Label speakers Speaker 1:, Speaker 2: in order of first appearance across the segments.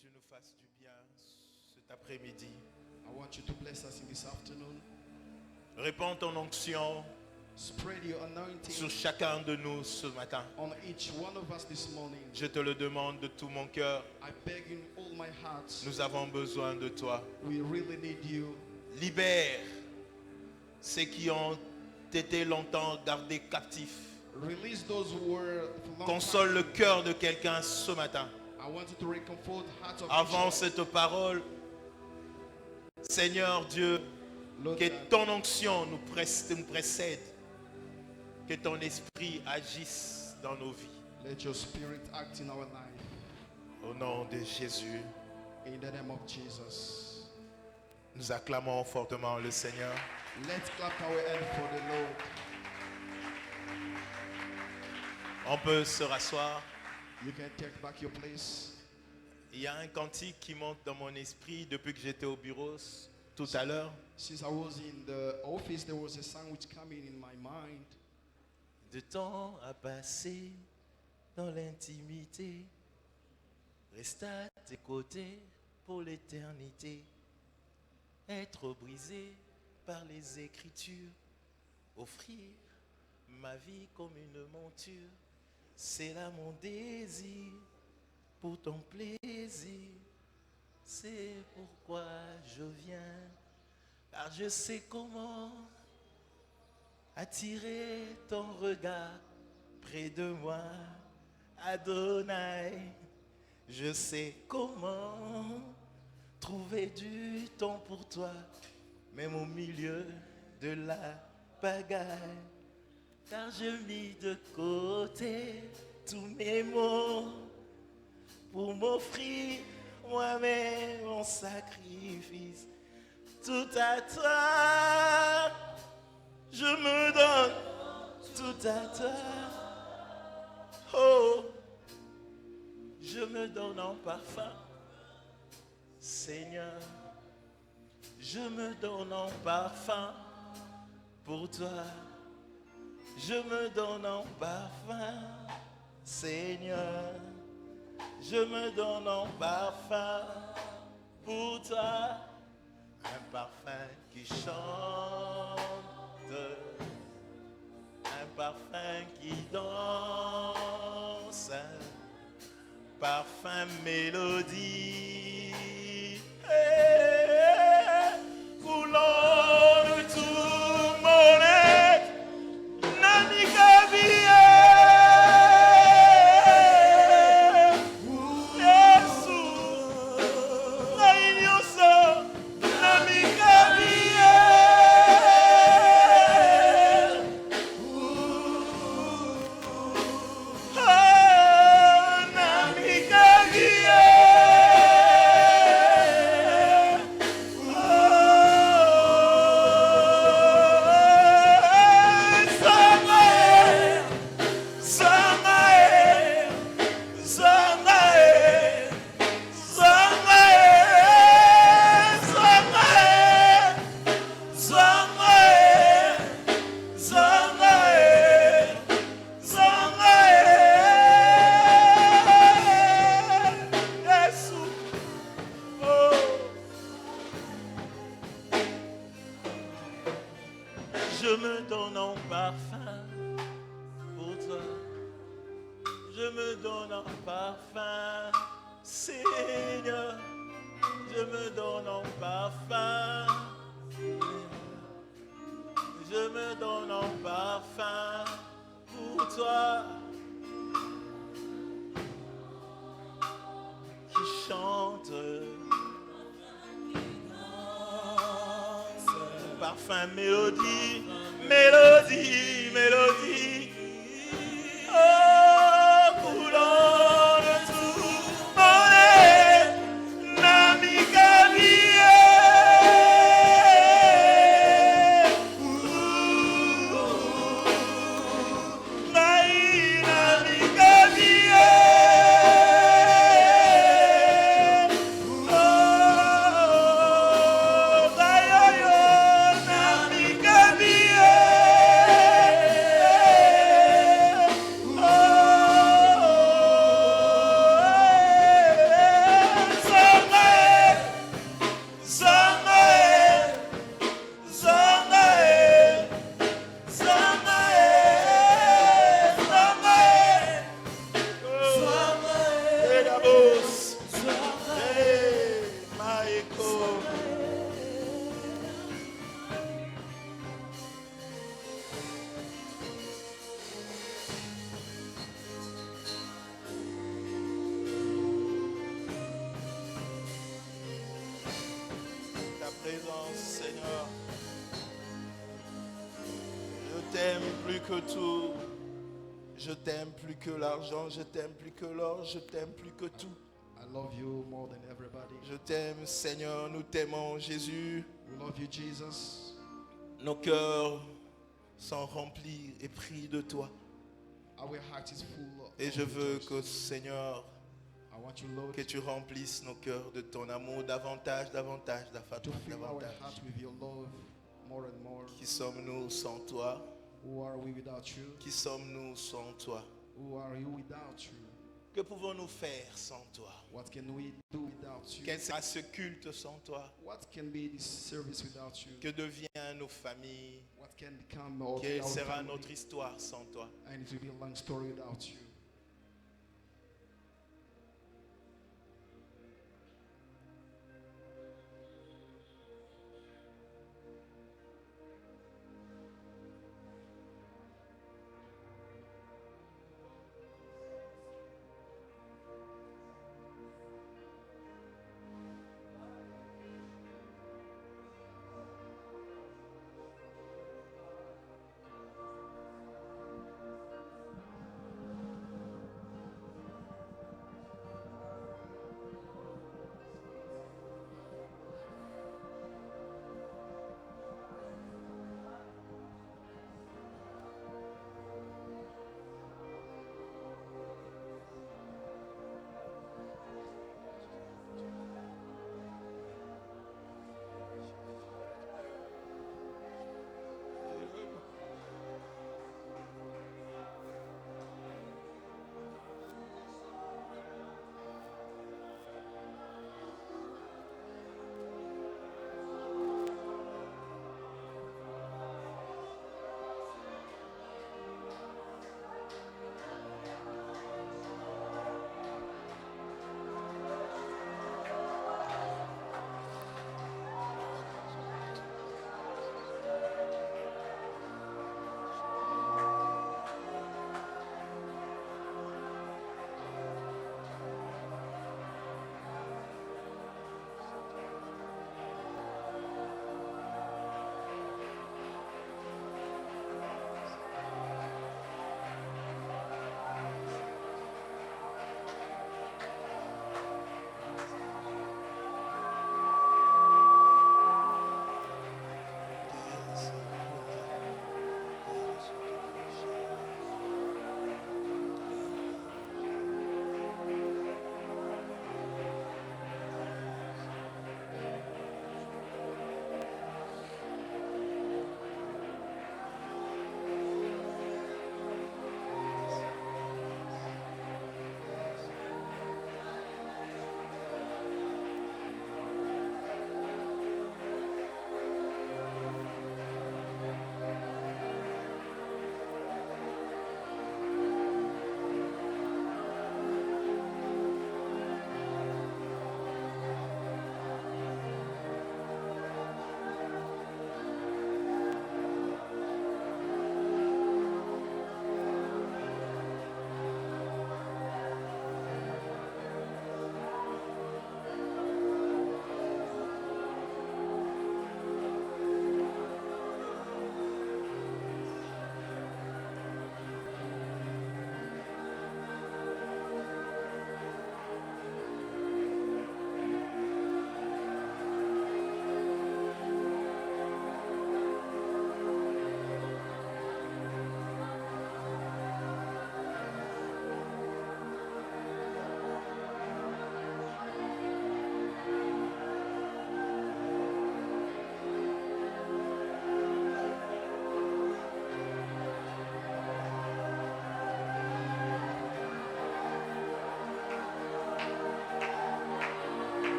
Speaker 1: tu nous fasses du bien cet après-midi.
Speaker 2: I want you to bless us in this afternoon.
Speaker 1: Répands ton onction
Speaker 2: Spread your anointing
Speaker 1: sur chacun de nous ce matin.
Speaker 2: on each one of us this morning.
Speaker 1: Je te le demande de tout mon cœur.
Speaker 2: I beg in all my heart.
Speaker 1: Nous avons besoin de toi.
Speaker 2: We really need you.
Speaker 1: Libère ceux qui ont été longtemps gardés captifs.
Speaker 2: Release those who were for long
Speaker 1: Console
Speaker 2: time.
Speaker 1: le cœur de quelqu'un ce matin.
Speaker 2: I want you to recomfort hearts of
Speaker 1: Avant
Speaker 2: each
Speaker 1: cette parole, Seigneur Dieu,
Speaker 2: Lord
Speaker 1: que
Speaker 2: God,
Speaker 1: ton onction nous précède, que ton esprit agisse dans nos vies.
Speaker 2: let your spirit act in our life.
Speaker 1: Au nom de Jésus,
Speaker 2: In the name of Jesus.
Speaker 1: nous acclamons fortement le Seigneur.
Speaker 2: Let's clap our hands for the Lord.
Speaker 1: On peut se rasseoir.
Speaker 2: You can take back your place.
Speaker 1: Il y a un cantique qui monte dans mon esprit depuis que j'étais au bureau tout à l'heure.
Speaker 2: Since I was in the office, there was a song which came in my mind.
Speaker 1: De temps à passer dans l'intimité, reste à tes côtés pour l'éternité, être brisé par les Écritures, offrir ma vie comme une monture, c'est là mon désir pour ton plaisir, c'est pourquoi je viens, car je sais comment attirer ton regard près de moi, Adonai. Je sais comment trouver du temps pour toi, même au milieu de la pagaille. Car je mis de côté tous mes maux pour m'offrir moi-même mon sacrifice. Tout à toi, je me donne tout à toi. Oh, je me donne en parfum, Seigneur. Je me donne en parfum pour toi. Je me donne en parfum, Seigneur. Je me donne en parfum pour toi. Un parfum qui chante, un parfum qui danse, parfum mélodie, coulant de tout mon être, Namikabie, Jésus, Naïnioso, Namikabie. Je me donne en parfum pour toi. Je me donne en parfum, Seigneur. Je me donne en parfum. Je me donne en parfum pour toi. Qui chante. Parfum, mélodie, mélodie, mélodie. Oh, coulant de tout mon être, Namikabie. Namikabie. reconnaissance, Seigneur. Je t'aime plus que tout. Je t'aime plus que l'argent, je t'aime plus que l'or, je t'aime plus que tout.
Speaker 2: I love you more than everybody.
Speaker 1: Je t'aime, Seigneur, nous t'aimons, Jésus.
Speaker 2: We love you, Jesus.
Speaker 1: Nos cœurs sont remplis et pris de toi.
Speaker 2: Our heart is full of
Speaker 1: Et je veux
Speaker 2: rejoicing.
Speaker 1: que, Seigneur,
Speaker 2: I want you, Lord,
Speaker 1: que tu remplisses nos cœurs de ton amour davantage, davantage,
Speaker 2: to fill our heart
Speaker 1: davantage.
Speaker 2: with your love more and more.
Speaker 1: Qui sommes-nous sans toi?
Speaker 2: Who are we without you?
Speaker 1: Qui sommes-nous sans toi?
Speaker 2: Who are you without you?
Speaker 1: Que pouvons-nous faire sans toi?
Speaker 2: What can we do without you?
Speaker 1: Quel sera ce culte sans toi?
Speaker 2: What can be this service without you?
Speaker 1: Que devient nos familles?
Speaker 2: What can become of
Speaker 1: Quelle
Speaker 2: our
Speaker 1: sera
Speaker 2: family?
Speaker 1: notre histoire sans toi?
Speaker 2: And it will be a long story without you.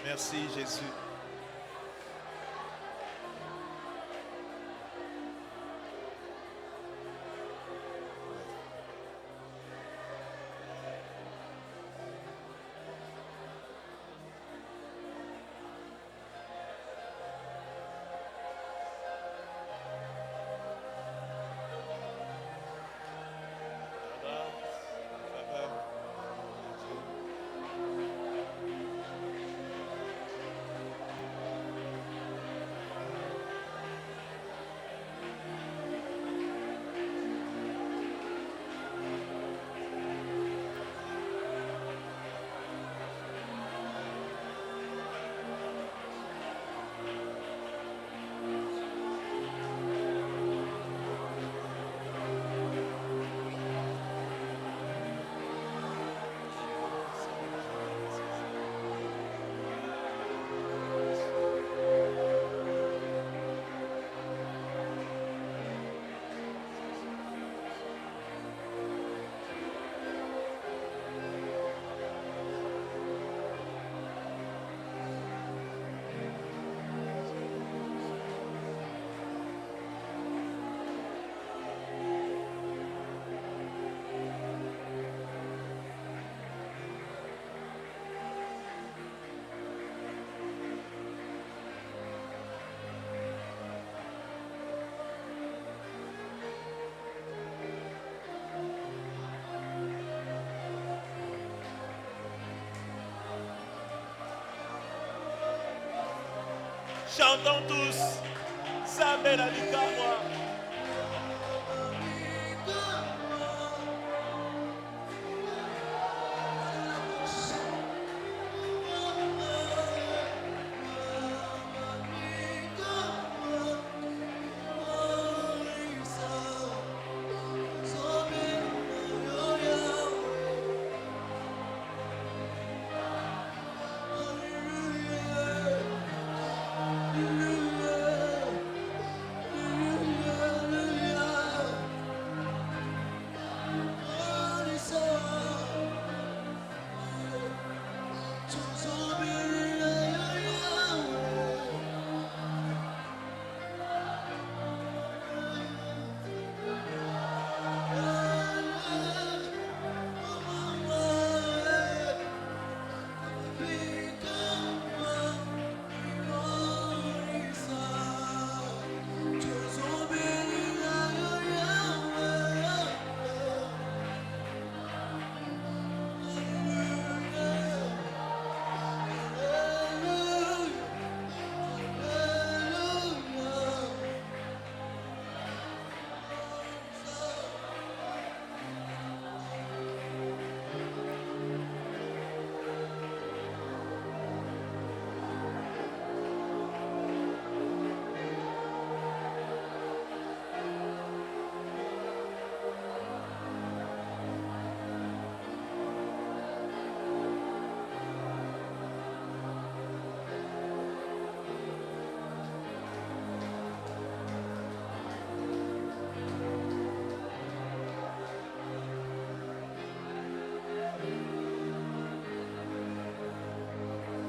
Speaker 1: Merci Jésus. Chantons tous. Samuel Alikama.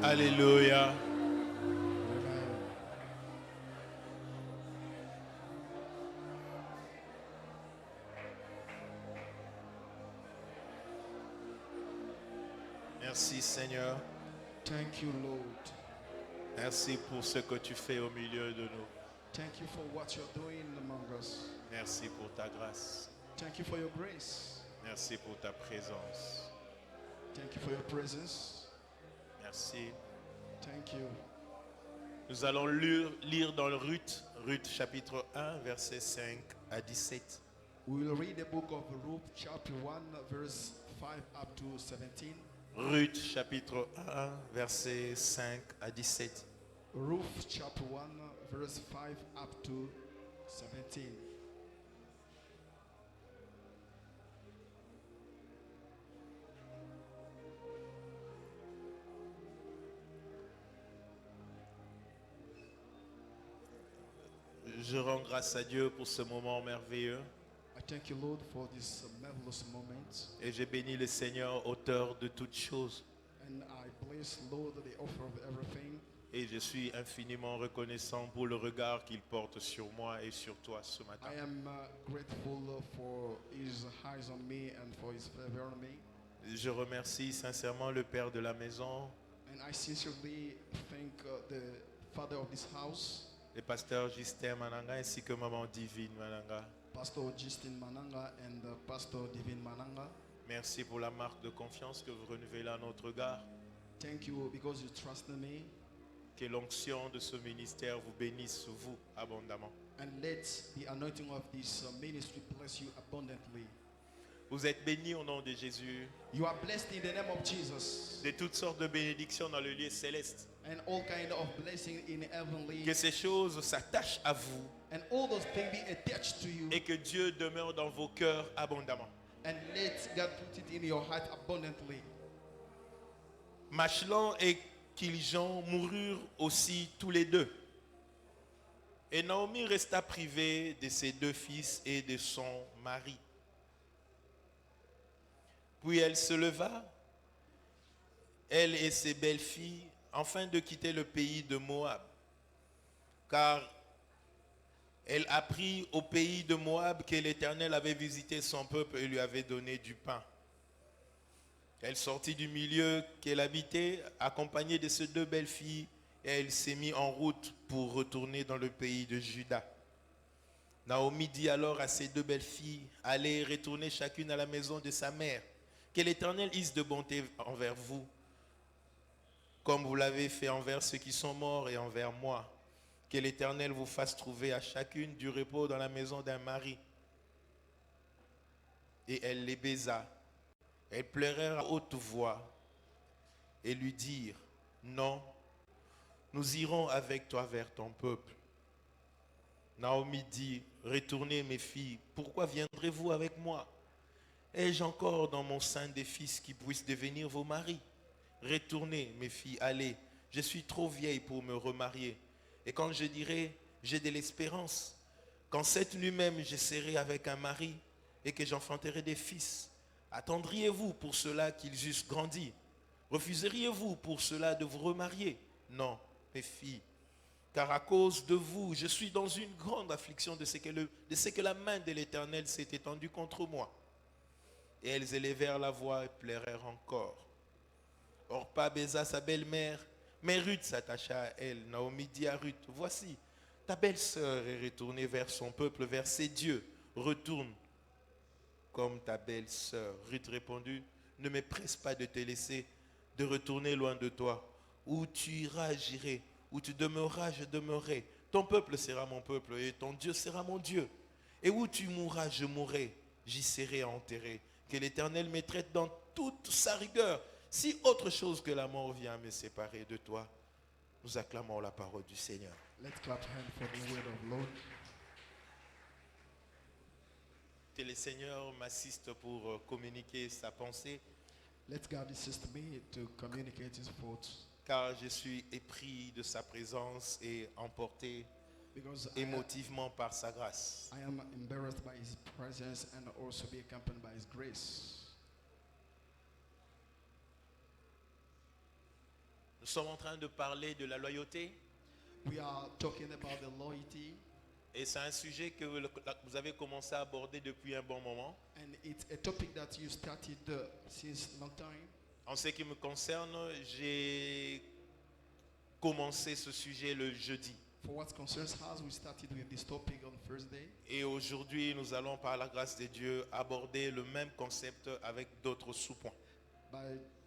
Speaker 1: Alléluia. Merci Seigneur.
Speaker 2: Thank you, Lord.
Speaker 1: Merci pour ce que tu fais au milieu de nous.
Speaker 2: Thank you for what you're doing among us.
Speaker 1: Merci pour ta grâce.
Speaker 2: Thank you for your grace.
Speaker 1: Merci pour ta présence.
Speaker 2: Thank you for your presence.
Speaker 1: Merci.
Speaker 2: Thank you.
Speaker 1: Nous allons lire dans le Ruth chapitre 1, versets 5 à 17.
Speaker 2: We will read the book of Ruth, chapter 1, verse 5 up to 17.
Speaker 1: Ruth chapitre 1, versets 5 à 17.
Speaker 2: Ruth, chapter 1, verse 5 up to 17.
Speaker 1: Je rends grâce à Dieu pour ce moment merveilleux.
Speaker 2: I thank you, Lord, for this marvelous moment.
Speaker 1: Et j'ai béni le Seigneur, auteur de toutes choses.
Speaker 2: And and I bless, Lord, the offer of everything.
Speaker 1: Et je suis infiniment reconnaissant pour le regard qu'il porte sur moi et sur toi ce matin.
Speaker 2: I am grateful for His eyes on me and for His favor on me.
Speaker 1: Je remercie sincèrement le père de la maison,
Speaker 2: And I sincerely thank the father of this house,
Speaker 1: le pasteur Justin Mananga ainsi que maman Divine Mananga.
Speaker 2: Pastor Justin Mananga and Pastor Divine Mananga.
Speaker 1: Merci pour la marque de confiance que vous renouvelez à notre regard.
Speaker 2: Thank you because you trusted me.
Speaker 1: Que l'onction de ce ministère vous bénisse, vous, abondamment.
Speaker 2: And let the anointing of this ministry bless you abundantly.
Speaker 1: Vous êtes bénis au nom de Jésus.
Speaker 2: You are blessed in the name of Jesus.
Speaker 1: De toutes sortes de bénédictions dans le lieu céleste.
Speaker 2: And all kind of blessing in heavenly.
Speaker 1: Que ces choses s'attachent à vous.
Speaker 2: And all those things be attached to you.
Speaker 1: Et que Dieu demeure dans vos cœurs abondamment.
Speaker 2: And let God put it in your heart abundantly.
Speaker 1: Machlon et Kiljon moururent aussi tous les deux. Et Naomi resta privée de ses deux fils et de son mari. Puis elle se leva, elle et ses belles-filles, afin de quitter le pays de Moab. Car elle apprit au pays de Moab que l'Éternel avait visité son peuple et lui avait donné du pain. Elle sortit du milieu qu'elle habitait, accompagnée de ses deux belles-filles, et elle s'est mise en route pour retourner dans le pays de Juda. Naomi dit alors à ses deux belles-filles, allez retourner chacune à la maison de sa mère. Que l'Éternel use de bonté envers vous, comme vous l'avez fait envers ceux qui sont morts et envers moi. Que l'Éternel vous fasse trouver à chacune du repos dans la maison d'un mari. Et elle les baisa. Elles pleurèrent à haute voix et lui dirent, non, nous irons avec toi vers ton peuple. Naomi dit, retournez mes filles, pourquoi viendrez-vous avec moi? Ai-je encore dans mon sein des fils qui puissent devenir vos maris? Retournez mes filles, allez, je suis trop vieille pour me remarier. Et quand je dirai, j'ai de l'espérance, quand cette nuit même je serai avec un mari et que j'enfanterai des fils, attendriez-vous pour cela qu'ils eussent grandi? Refuseriez-vous pour cela de vous remarier? Non, mes filles, car à cause de vous, je suis dans une grande affliction de ce que la main de l'Éternel s'est étendue contre moi. Et elles élevèrent la voix et pleurèrent encore. Orpa baisa sa belle-mère, mais Ruth s'attacha à elle. Naomi dit à Ruth, voici, ta belle-sœur est retournée vers son peuple, vers ses dieux. Retourne comme ta belle-sœur. Ruth répondit, ne me presse pas de te laisser, de retourner loin de toi. Où tu iras, j'irai. Où tu demeureras, je demeurerai. Ton peuple sera mon peuple et ton Dieu sera mon Dieu. Et où tu mourras, je mourrai. J'y serai enterré. Que l'Éternel me traite dans toute sa rigueur. Si autre chose que la mort vient me séparer de toi, nous acclamons la parole du Seigneur.
Speaker 2: Let's clap hands for the word of Lord.
Speaker 1: Que le Seigneur m'assiste pour communiquer sa pensée,
Speaker 2: Let God assist me to communicate His thoughts,
Speaker 1: car je suis épris de sa présence et emporté
Speaker 2: because
Speaker 1: émotivement par sa grâce.
Speaker 2: I am embarrassed by His presence and also be accompanied by His grace.
Speaker 1: Nous sommes en train de parler de la loyauté
Speaker 2: We are talking about the loyalty,
Speaker 1: et c'est un sujet que vous avez commencé à aborder depuis un bon moment.
Speaker 2: and it's a topic that you started since long time.
Speaker 1: En ce qui me concerne, j'ai commencé ce sujet le jeudi.
Speaker 2: For what concerns us, we started with this topic on Thursday,
Speaker 1: Et aujourd'hui, nous allons, par la grâce de Dieu, aborder le même concept avec d'autres sous-points.
Speaker 2: but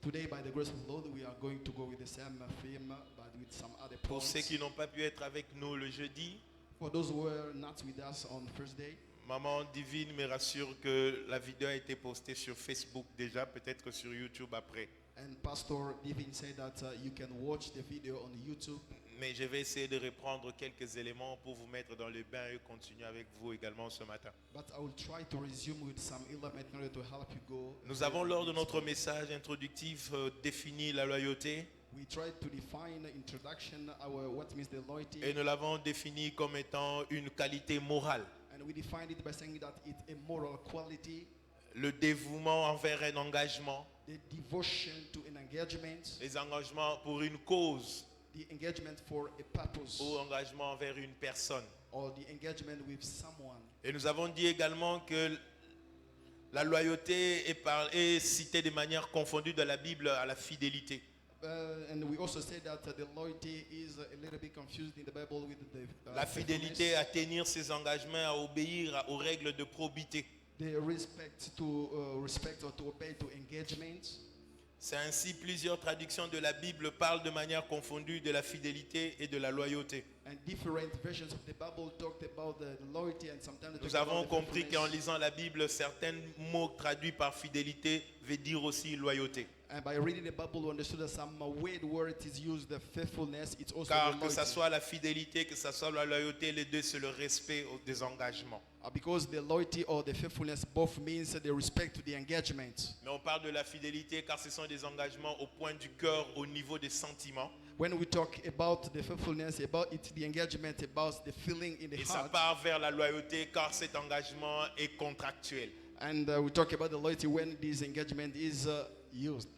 Speaker 2: today, by the grace of the Lord, we are going to go with the same theme, but with some other
Speaker 1: Pour ceux
Speaker 2: points.
Speaker 1: qui n'ont pas pu être avec nous le jeudi,
Speaker 2: For those who were not with us on Thursday,
Speaker 1: Maman Divine me rassure que la vidéo a été postée sur Facebook déjà, peut-être que sur YouTube après.
Speaker 2: and Pastor Divin said that you can watch the video on YouTube.
Speaker 1: Mais je vais essayer de reprendre quelques éléments pour vous mettre dans le bain et continuer avec vous également ce matin.
Speaker 2: But I will try to resume with some element in order to help you go.
Speaker 1: Nous avons, lors de notre message introductif, défini la loyauté
Speaker 2: We tried to define introduction what means the loyalty,
Speaker 1: et nous l'avons défini comme étant une qualité morale.
Speaker 2: and we defined it by saying that it's a moral quality,
Speaker 1: Le dévouement envers un engagement,
Speaker 2: the devotion to an engagement,
Speaker 1: les engagements pour une cause
Speaker 2: the engagement for a purpose,
Speaker 1: ou engagement envers une personne.
Speaker 2: or the engagement with someone.
Speaker 1: Et nous avons dit également que la loyauté est citée de manière confondue dans la Bible à la fidélité.
Speaker 2: And we also said that the loyalty is a little bit confused in the Bible with the
Speaker 1: La fidélité à tenir ses engagements, à obéir aux règles de probité.
Speaker 2: the respect or to obey to engagements.
Speaker 1: C'est ainsi plusieurs traductions de la Bible parlent de manière confondue de la fidélité et de la loyauté.
Speaker 2: And different versions of the Bible talked about the loyalty, and sometimes they
Speaker 1: Nous
Speaker 2: talk
Speaker 1: avons
Speaker 2: about the
Speaker 1: compris qu'en
Speaker 2: faithfulness.
Speaker 1: lisant la Bible, certains mots traduits par fidélité veulent dire aussi loyauté.
Speaker 2: And by reading the Bible, we understood that some weird word is used, the faithfulness, it's also
Speaker 1: Car
Speaker 2: the
Speaker 1: que ce
Speaker 2: loyalty.
Speaker 1: soit la fidélité, que ce soit la loyauté, les deux, c'est le respect des engagements.
Speaker 2: Because the loyalty or the faithfulness both means the respect to the engagement.
Speaker 1: Mais on parle de la fidélité car ce sont des engagements au point du cœur, au niveau des sentiments.
Speaker 2: When we talk about the faithfulness, about it, the engagement, about the feeling in the
Speaker 1: Et ça
Speaker 2: heart,
Speaker 1: part vers la loyauté car cet engagement est contractuel.
Speaker 2: and we talk about the loyalty when this engagement is used.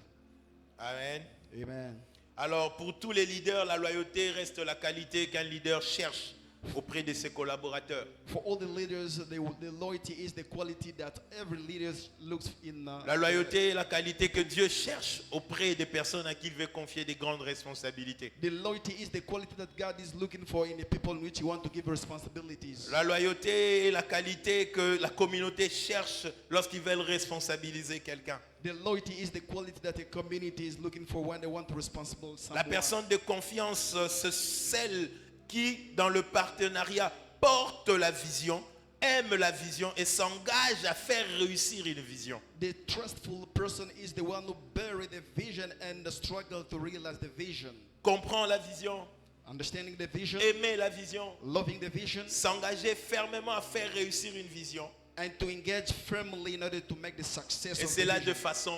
Speaker 1: Amen.
Speaker 2: Amen.
Speaker 1: Alors pour tous les leaders, la loyauté reste la qualité qu'un leader cherche auprès de ses collaborateurs.
Speaker 2: For all the leaders, the loyalty is the quality that every leader looks in.
Speaker 1: La loyauté est la qualité que Dieu cherche auprès des personnes à qui il veut confier des grandes responsabilités.
Speaker 2: The loyalty is the quality that God is looking for in the people in which He wants to give responsibilities.
Speaker 1: La loyauté est la qualité que la communauté cherche lorsqu'ils veulent responsabiliser quelqu'un.
Speaker 2: The loyalty is the quality that a community is looking for when they want to responsible
Speaker 1: La
Speaker 2: someone.
Speaker 1: personne de confiance, c'est celle qui, dans le partenariat, porte la vision, aime la vision et s'engage à faire réussir une vision.
Speaker 2: The trustful person is the one who bury the vision and the struggle to realize the vision.
Speaker 1: Comprend la vision,
Speaker 2: Understanding the vision,
Speaker 1: aimer la vision,
Speaker 2: loving the vision,
Speaker 1: s'engager fermement à faire réussir une vision.
Speaker 2: and to engage firmly in order to make the success
Speaker 1: Et
Speaker 2: of
Speaker 1: c'est
Speaker 2: the
Speaker 1: là de
Speaker 2: vision.
Speaker 1: façon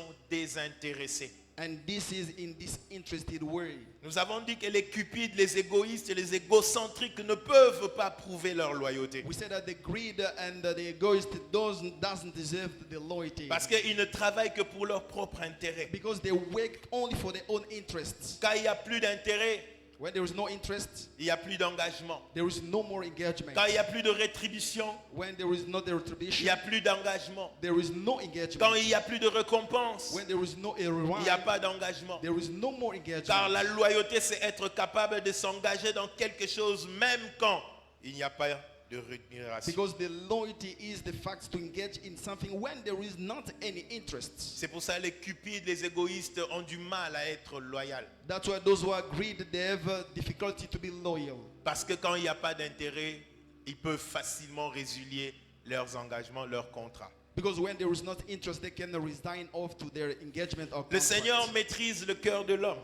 Speaker 1: désintéressée.
Speaker 2: And this is in this interested way.
Speaker 1: Nous avons dit que les cupides, les égoïstes et les égocentriques ne peuvent pas prouver leur loyauté.
Speaker 2: We said that the greed and the egoist doesn't deserve the loyalty.
Speaker 1: Parce qu'ils ne travaillent que pour leur propre intérêt.
Speaker 2: Because they work only for their own interests.
Speaker 1: Quand il n'y a plus d'intérêt,
Speaker 2: When there is no interest,
Speaker 1: il n'y a plus d'engagement.
Speaker 2: there is no more engagement.
Speaker 1: Quand il n'y a plus de rétribution,
Speaker 2: When there is no
Speaker 1: il
Speaker 2: retribution,
Speaker 1: n'y a plus d'engagement.
Speaker 2: there is no
Speaker 1: Quand
Speaker 2: engagement.
Speaker 1: il n'y a plus de récompense,
Speaker 2: When there is no
Speaker 1: il
Speaker 2: reward,
Speaker 1: n'y a pas d'engagement.
Speaker 2: there is no more
Speaker 1: Car
Speaker 2: engagement.
Speaker 1: la loyauté, c'est être capable de s'engager dans quelque chose même quand il n'y a pas de rémunération.
Speaker 2: Because the loyalty is the fact to engage in something when there is not any interest.
Speaker 1: C'est pour ça que les cupides, les égoïstes ont du mal à être loyaux.
Speaker 2: That's why those who are greedy, they have difficulty to be loyal.
Speaker 1: Parce que quand il n'y a pas d'intérêt, ils peuvent facilement résilier leurs engagements, leurs contrats.
Speaker 2: Because when there is not interest, they can resign off to their engagement or
Speaker 1: Le
Speaker 2: contract.
Speaker 1: Seigneur maîtrise le cœur de l'homme.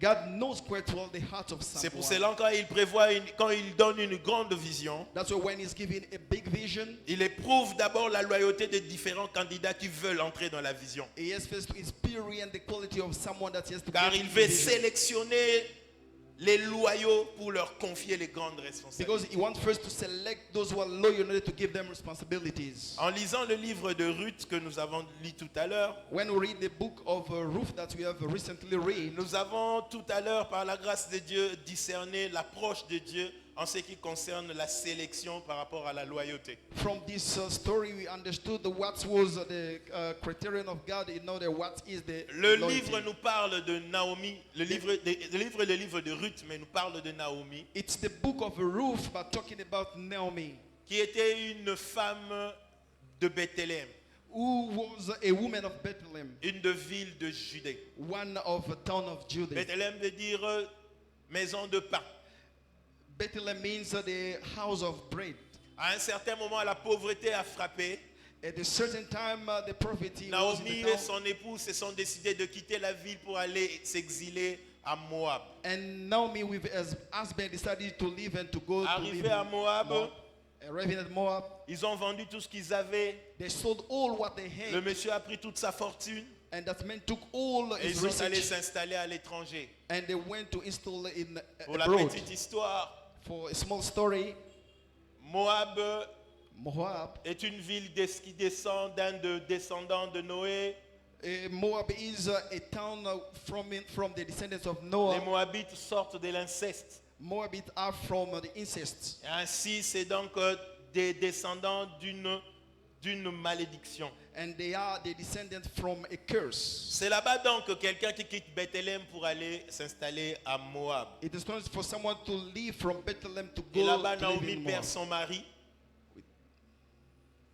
Speaker 2: God knows quite well the heart of
Speaker 1: C'est pour
Speaker 2: someone.
Speaker 1: cela quand il prévoit, quand il donne une grande vision,
Speaker 2: That's why when he's giving a big vision,
Speaker 1: il éprouve d'abord la loyauté des différents candidats qui veulent entrer dans la vision.
Speaker 2: he has first to experience the quality of someone that he has to
Speaker 1: Car
Speaker 2: get
Speaker 1: il
Speaker 2: in the
Speaker 1: veut
Speaker 2: vision.
Speaker 1: sélectionner les loyaux pour leur confier les grandes responsabilités.
Speaker 2: Because he wants first to select those who are loyal in order to give them responsibilities.
Speaker 1: En lisant le livre de Ruth que nous avons lu tout à l'heure,
Speaker 2: When we read the book of Ruth that we have recently read,
Speaker 1: nous avons tout à l'heure, par la grâce de Dieu, discerné l'approche de Dieu en ce qui concerne la sélection par rapport à la loyauté.
Speaker 2: from this story we understood what was the criterion of God in order what is the
Speaker 1: Le
Speaker 2: loyalty.
Speaker 1: livre nous parle de Naomi, le livre de Ruth, mais nous parle de Naomi,
Speaker 2: It's the book of Ruth, but talking about Naomi,
Speaker 1: qui était une femme de Bethléem,
Speaker 2: who was a woman of Bethlehem,
Speaker 1: une de ville de Judée.
Speaker 2: one of a town of Judah.
Speaker 1: Bethléem veut dire maison de pain.
Speaker 2: Bethlehem means the house of bread.
Speaker 1: À un certain moment, la pauvreté a frappé.
Speaker 2: At a certain time, the prophet was in
Speaker 1: Naomi
Speaker 2: the
Speaker 1: et
Speaker 2: town,
Speaker 1: son épouse se sont décidés de quitter la ville pour aller s'exiler à Moab.
Speaker 2: and Naomi with his husband decided to leave and to go to live
Speaker 1: Arrivés à
Speaker 2: in
Speaker 1: Moab,
Speaker 2: Moab. Arriving at Moab,
Speaker 1: ils ont vendu tout ce qu'ils avaient.
Speaker 2: they sold all what they
Speaker 1: Le
Speaker 2: had,
Speaker 1: monsieur a pris toute sa fortune
Speaker 2: and that man took all
Speaker 1: et ils
Speaker 2: his
Speaker 1: sont allés
Speaker 2: research,
Speaker 1: s'installer à l'étranger.
Speaker 2: and they went to install in
Speaker 1: Pour la
Speaker 2: abroad.
Speaker 1: petite histoire,
Speaker 2: For a small story,
Speaker 1: Moab
Speaker 2: Moab
Speaker 1: est une ville qui descend d'un de descendants de Noé,
Speaker 2: Moab is a town from the descendants of
Speaker 1: Les
Speaker 2: Noah.
Speaker 1: Moabites sortent de l'inceste.
Speaker 2: Moabites are from the incest.
Speaker 1: Et ainsi, c'est donc des descendants d'une malédiction.
Speaker 2: And they are the descendants from a curse.
Speaker 1: C'est là-bas donc que quelqu'un qui quitte Bethléem pour aller s'installer à Moab.
Speaker 2: It is not for someone to leave from Bethlehem to
Speaker 1: Et
Speaker 2: go
Speaker 1: là-bas,
Speaker 2: to live
Speaker 1: Naomi
Speaker 2: in
Speaker 1: perd
Speaker 2: Moab.
Speaker 1: son mari.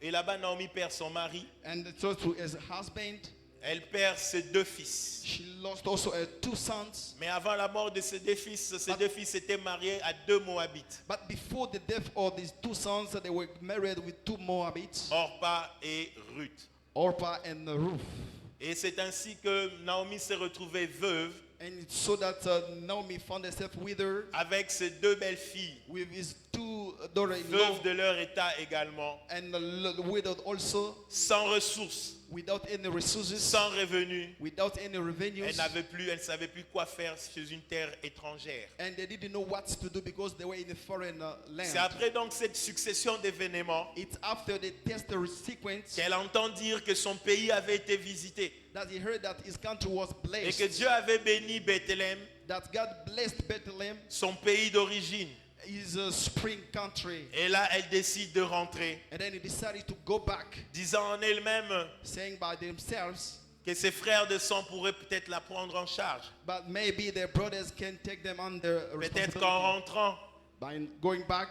Speaker 1: Et là-bas, Naomi perd son mari.
Speaker 2: And so to his husband,
Speaker 1: Elle perd ses 2 fils.
Speaker 2: she lost also her 2 sons.
Speaker 1: Mais avant la mort de ces 2 fils, ces 2 fils étaient mariés à 2 Moabites,
Speaker 2: But before the death of these 2 sons, they were married with 2 Moabites,
Speaker 1: Orpa et Ruth.
Speaker 2: Orpah and Ruth.
Speaker 1: Et c'est ainsi que Naomi s'est retrouvée veuve
Speaker 2: And it's so that Naomi found herself with her,
Speaker 1: avec ses 2 belles filles,
Speaker 2: with his 2 daughters-in-law,
Speaker 1: veuves de leur état également,
Speaker 2: and widowed also,
Speaker 1: sans ressources,
Speaker 2: without any resources,
Speaker 1: sans revenus.
Speaker 2: without any revenues.
Speaker 1: Elle ne savait plus quoi faire chez une terre étrangère.
Speaker 2: And they didn't know what to do because they were in a foreign
Speaker 1: C'est
Speaker 2: land.
Speaker 1: après donc cette succession d'événements
Speaker 2: It's after the test sequence
Speaker 1: qu'elle entend dire que son pays avait été visité
Speaker 2: that he heard that his country was
Speaker 1: et que
Speaker 2: blessed,
Speaker 1: Dieu avait béni Bethléem,
Speaker 2: that God blessed Bethlehem,
Speaker 1: son pays d'origine.
Speaker 2: his spring country.
Speaker 1: Et là, elle décide de rentrer,
Speaker 2: And then he decided to go back,
Speaker 1: disant en elle-même
Speaker 2: saying by themselves,
Speaker 1: que ses frères de sang pourraient peut-être la prendre en charge.
Speaker 2: but maybe their brothers can take them under
Speaker 1: Peut-être qu'en
Speaker 2: responsibility.
Speaker 1: rentrant,
Speaker 2: By going back,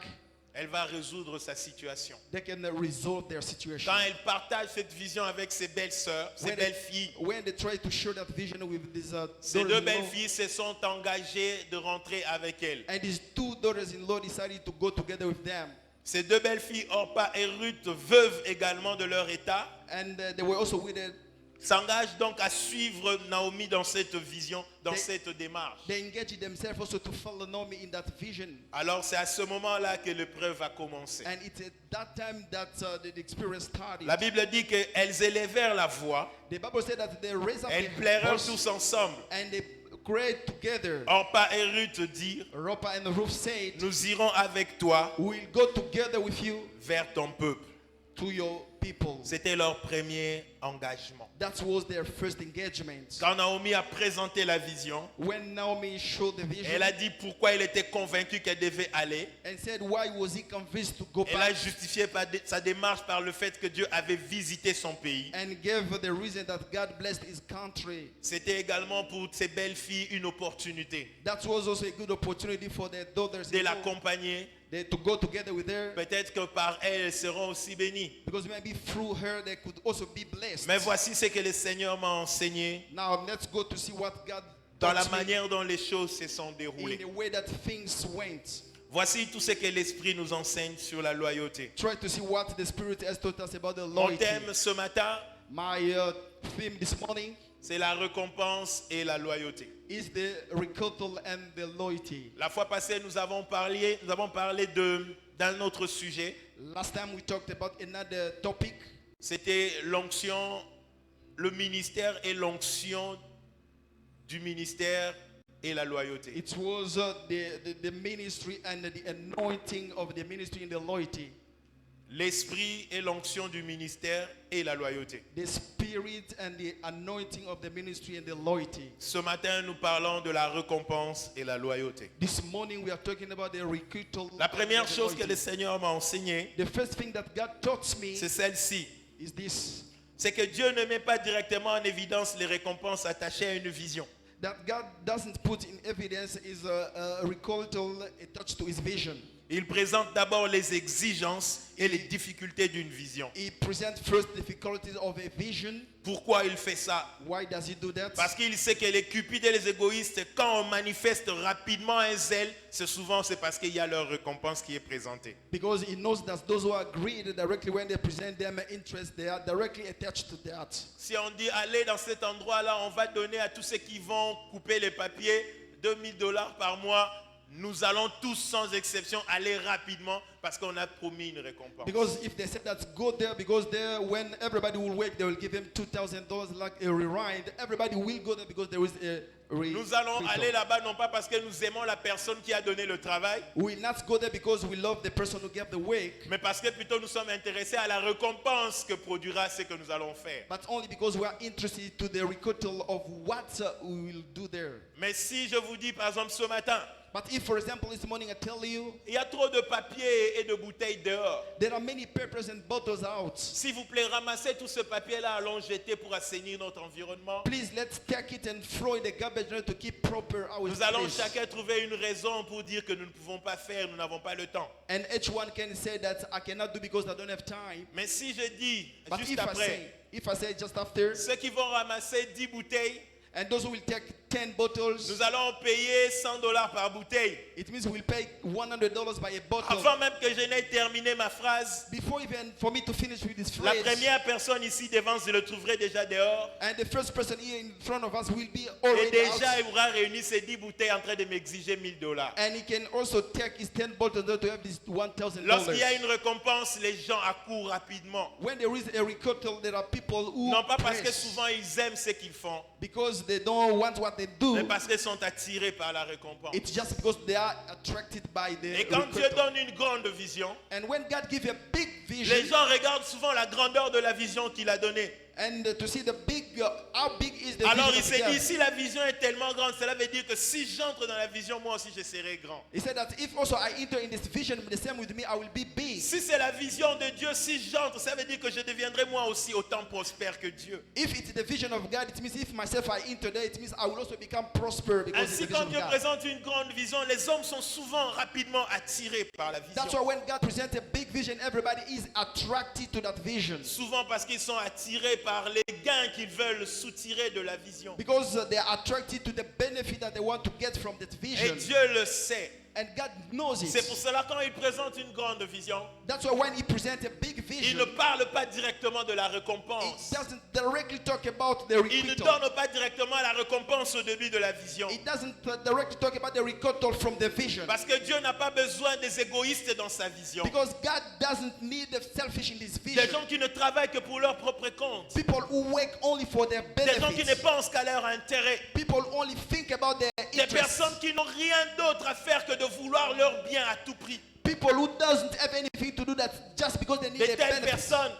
Speaker 1: elle va résoudre sa situation.
Speaker 2: they can resolve their situation.
Speaker 1: Quand elle partage cette vision avec ses belles sœurs, ses
Speaker 2: When
Speaker 1: belles
Speaker 2: they,
Speaker 1: filles,
Speaker 2: when they try to share that vision with these
Speaker 1: ces 2
Speaker 2: daughters-in-law,
Speaker 1: belles filles se sont engagées de rentrer avec elle.
Speaker 2: and his 2 daughters-in-law decided to go together with them.
Speaker 1: Ces 2 belles filles, Orpa et Ruth, veuves également de leur état,
Speaker 2: And they were also widowed.
Speaker 1: s'engagent donc à suivre Naomi dans cette vision, dans cette démarche.
Speaker 2: They engaged themselves also to follow Naomi in that vision.
Speaker 1: Alors c'est à ce moment-là que l'épreuve a commencé.
Speaker 2: And it's at that time that the experience started.
Speaker 1: La Bible dit qu'elles élevèrent la voix,
Speaker 2: The Bible said that they raised up
Speaker 1: elles
Speaker 2: their
Speaker 1: pleurèrent
Speaker 2: voice
Speaker 1: tous ensemble.
Speaker 2: and they cried together.
Speaker 1: Orpa et Ruth dirent,
Speaker 2: Orpah and Ruth said,
Speaker 1: nous irons avec toi
Speaker 2: we'll go together with you
Speaker 1: vers ton peuple.
Speaker 2: to your people.
Speaker 1: C'était leur premier engagement.
Speaker 2: That was their first engagement.
Speaker 1: Quand Naomi a présenté la vision,
Speaker 2: When Naomi showed the vision
Speaker 1: elle a dit pourquoi elle était convaincue qu'elle devait aller.
Speaker 2: and said, why was he convinced to go
Speaker 1: Elle a
Speaker 2: back,
Speaker 1: justifié sa démarche par le fait que Dieu avait visité son pays.
Speaker 2: and gave the reason that God blessed his country.
Speaker 1: C'était également pour ces belles filles une opportunité
Speaker 2: That was also a good opportunity for their daughters
Speaker 1: de l'accompagner.
Speaker 2: to go together with her,
Speaker 1: Peut-être que par elle, elles seront aussi bénies.
Speaker 2: because maybe through her they could also be blessed.
Speaker 1: Mais voici ce que le Seigneur m'a enseigné
Speaker 2: Now let's go to see what God
Speaker 1: dans la
Speaker 2: taught me
Speaker 1: manière dont les choses se sont
Speaker 2: in
Speaker 1: déroulées.
Speaker 2: the way that things went.
Speaker 1: Voici tout ce que l'Esprit nous enseigne sur la loyauté.
Speaker 2: Try to see what the Spirit has taught us about the
Speaker 1: Mon
Speaker 2: loyalty.
Speaker 1: thème ce matin,
Speaker 2: My theme this morning
Speaker 1: c'est la récompense et la loyauté.
Speaker 2: is the recruital and the loyalty.
Speaker 1: La fois passée, nous avons parlé d'un autre sujet.
Speaker 2: Last time we talked about another topic.
Speaker 1: C'était l'onction, le ministère et l'onction du ministère et la loyauté.
Speaker 2: It was the ministry and the anointing of the ministry and the loyalty.
Speaker 1: L'esprit et l'onction du ministère et la loyauté.
Speaker 2: The spirit and the anointing of the ministry and the loyalty.
Speaker 1: Ce matin, nous parlons de la récompense et la loyauté.
Speaker 2: This morning we are talking about the recruital.
Speaker 1: La première
Speaker 2: and the
Speaker 1: chose que
Speaker 2: loyalty.
Speaker 1: le Seigneur m'a enseignée,
Speaker 2: The first thing that God taught me
Speaker 1: c'est celle-ci.
Speaker 2: is this:
Speaker 1: C'est que Dieu ne met pas directement en évidence les récompenses attachées à une vision.
Speaker 2: that God doesn't put in evidence his recruital attached to his vision.
Speaker 1: Il présente d'abord les exigences et les difficultés d'une vision.
Speaker 2: He presents first difficulties of a vision.
Speaker 1: Pourquoi il fait ça?
Speaker 2: Why does he do that?
Speaker 1: Parce qu'il sait que les cupides et les égoïstes, quand on manifeste rapidement un zèle, c'est parce qu'il y a leur récompense qui est présentée.
Speaker 2: Because he knows that those who are greedy directly, when they present their interest, they are directly attached to that.
Speaker 1: Si on dit allez dans cet endroit-là, on va donner à tous ceux qui vont couper les papiers $2000 par mois, nous allons tous sans exception aller rapidement parce qu'on a promis une récompense.
Speaker 2: Because if they said that go there, because there when everybody will work, they will give him $2,000 like a rewind. Everybody will go there because there is a
Speaker 1: Nous allons aller là-bas non pas parce que nous aimons la personne qui a donné le travail,
Speaker 2: We will not go there because we love the person who gave the work,
Speaker 1: mais parce que plutôt nous sommes intéressés à la récompense que produira ce que nous allons faire.
Speaker 2: but only because we are interested to the recruital of what we will do there.
Speaker 1: Mais si je vous dis par exemple ce matin,
Speaker 2: But if, for example, this morning I tell you
Speaker 1: il y a trop de papier et de bouteilles dehors,
Speaker 2: there are many papers and bottles out,
Speaker 1: s'il vous plaît, ramassez tout ce papier-là, allons jeter pour assainir notre environnement.
Speaker 2: please let's take it and throw in the garbage in order to keep proper our
Speaker 1: Nous allons
Speaker 2: place.
Speaker 1: chacun trouver une raison pour dire que nous ne pouvons pas faire, nous n'avons pas le temps.
Speaker 2: And each one can say that I cannot do because I don't have time.
Speaker 1: Mais si je dis,
Speaker 2: But
Speaker 1: juste
Speaker 2: if I say just after,
Speaker 1: ceux qui vont ramasser 10 bouteilles,
Speaker 2: and those who will take 10 bottles,
Speaker 1: nous allons payer $100 par bouteille.
Speaker 2: it means we'll pay $100 by a bottle.
Speaker 1: Avant même que je n'ai terminé ma phrase,
Speaker 2: Before even for me to finish with this
Speaker 1: la
Speaker 2: phrase,
Speaker 1: première personne ici devant, je le trouverai déjà dehors.
Speaker 2: and the first person here in front of us will be
Speaker 1: Et
Speaker 2: already
Speaker 1: déjà,
Speaker 2: out.
Speaker 1: il aura réuni ces 10 bouteilles en train de m'exiger $1000.
Speaker 2: And he can also take his 10 bottles in order to have this $1,000.
Speaker 1: Lorsqu'il y a une récompense, les gens accourent rapidement.
Speaker 2: When there is a recruital, there are people who
Speaker 1: Non pas parce que
Speaker 2: press
Speaker 1: souvent ils aiment ce qu'ils font,
Speaker 2: because they don't want what they do.
Speaker 1: mais parce qu'ils sont attirés par la récompense.
Speaker 2: It's just because they are attracted by the
Speaker 1: Et quand Dieu
Speaker 2: recrutal.
Speaker 1: donne une grande vision,
Speaker 2: And when God gives a big
Speaker 1: les
Speaker 2: vision,
Speaker 1: gens regardent souvent la grandeur de la vision qu'il a donnée.
Speaker 2: and to see the big, how big is the
Speaker 1: Alors il
Speaker 2: vision
Speaker 1: s'est
Speaker 2: of
Speaker 1: dit,
Speaker 2: God.
Speaker 1: si la vision est tellement grande, cela veut dire que si j'entre dans la vision, moi aussi je serai grand.
Speaker 2: He said that if also I enter in this vision, the same with me, I will be big.
Speaker 1: Si c'est la vision de Dieu, si j'entre, ça veut dire que je deviendrai moi aussi autant prospère que Dieu.
Speaker 2: If it's the vision of God, it means if myself I enter there, it means I will also become prosper because it's
Speaker 1: Ainsi,
Speaker 2: the
Speaker 1: quand
Speaker 2: vision
Speaker 1: Dieu
Speaker 2: of God.
Speaker 1: présente une grande vision, les hommes sont souvent rapidement attirés par la
Speaker 2: That's
Speaker 1: vision.
Speaker 2: why when God presents a big vision, everybody is attracted to that vision.
Speaker 1: Souvent parce qu'ils sont attirés par les gains qu'ils veulent soutirer de la vision.
Speaker 2: Because they are attracted to the benefit that they want to get from that
Speaker 1: Et
Speaker 2: vision.
Speaker 1: Dieu le sait.
Speaker 2: And God knows
Speaker 1: C'est pour
Speaker 2: it.
Speaker 1: cela quand il présente une grande vision,
Speaker 2: That's why when He presents a big
Speaker 1: il
Speaker 2: vision,
Speaker 1: ne parle pas directement de la
Speaker 2: it
Speaker 1: récompense.
Speaker 2: doesn't directly talk about the
Speaker 1: Il ne
Speaker 2: recruital.
Speaker 1: donne pas directement la récompense au début de la vision.
Speaker 2: It doesn't directly talk about the recruital from the vision.
Speaker 1: Parce que Dieu n'a pas besoin des égoïstes dans sa vision.
Speaker 2: Because God doesn't need the selfish in this
Speaker 1: Des
Speaker 2: vision.
Speaker 1: gens qui ne travaillent que pour leur propre compte.
Speaker 2: People who work only for their
Speaker 1: Des gens qui ne
Speaker 2: benefits.
Speaker 1: pensent qu'à leur intérêt.
Speaker 2: People only think about their
Speaker 1: Des
Speaker 2: interests.
Speaker 1: personnes qui n'ont rien d'autre à faire que de vouloir leur bien à tout prix.
Speaker 2: People who doesn't have anything to do that just because they need
Speaker 1: De
Speaker 2: a
Speaker 1: telles
Speaker 2: benefit.
Speaker 1: personnes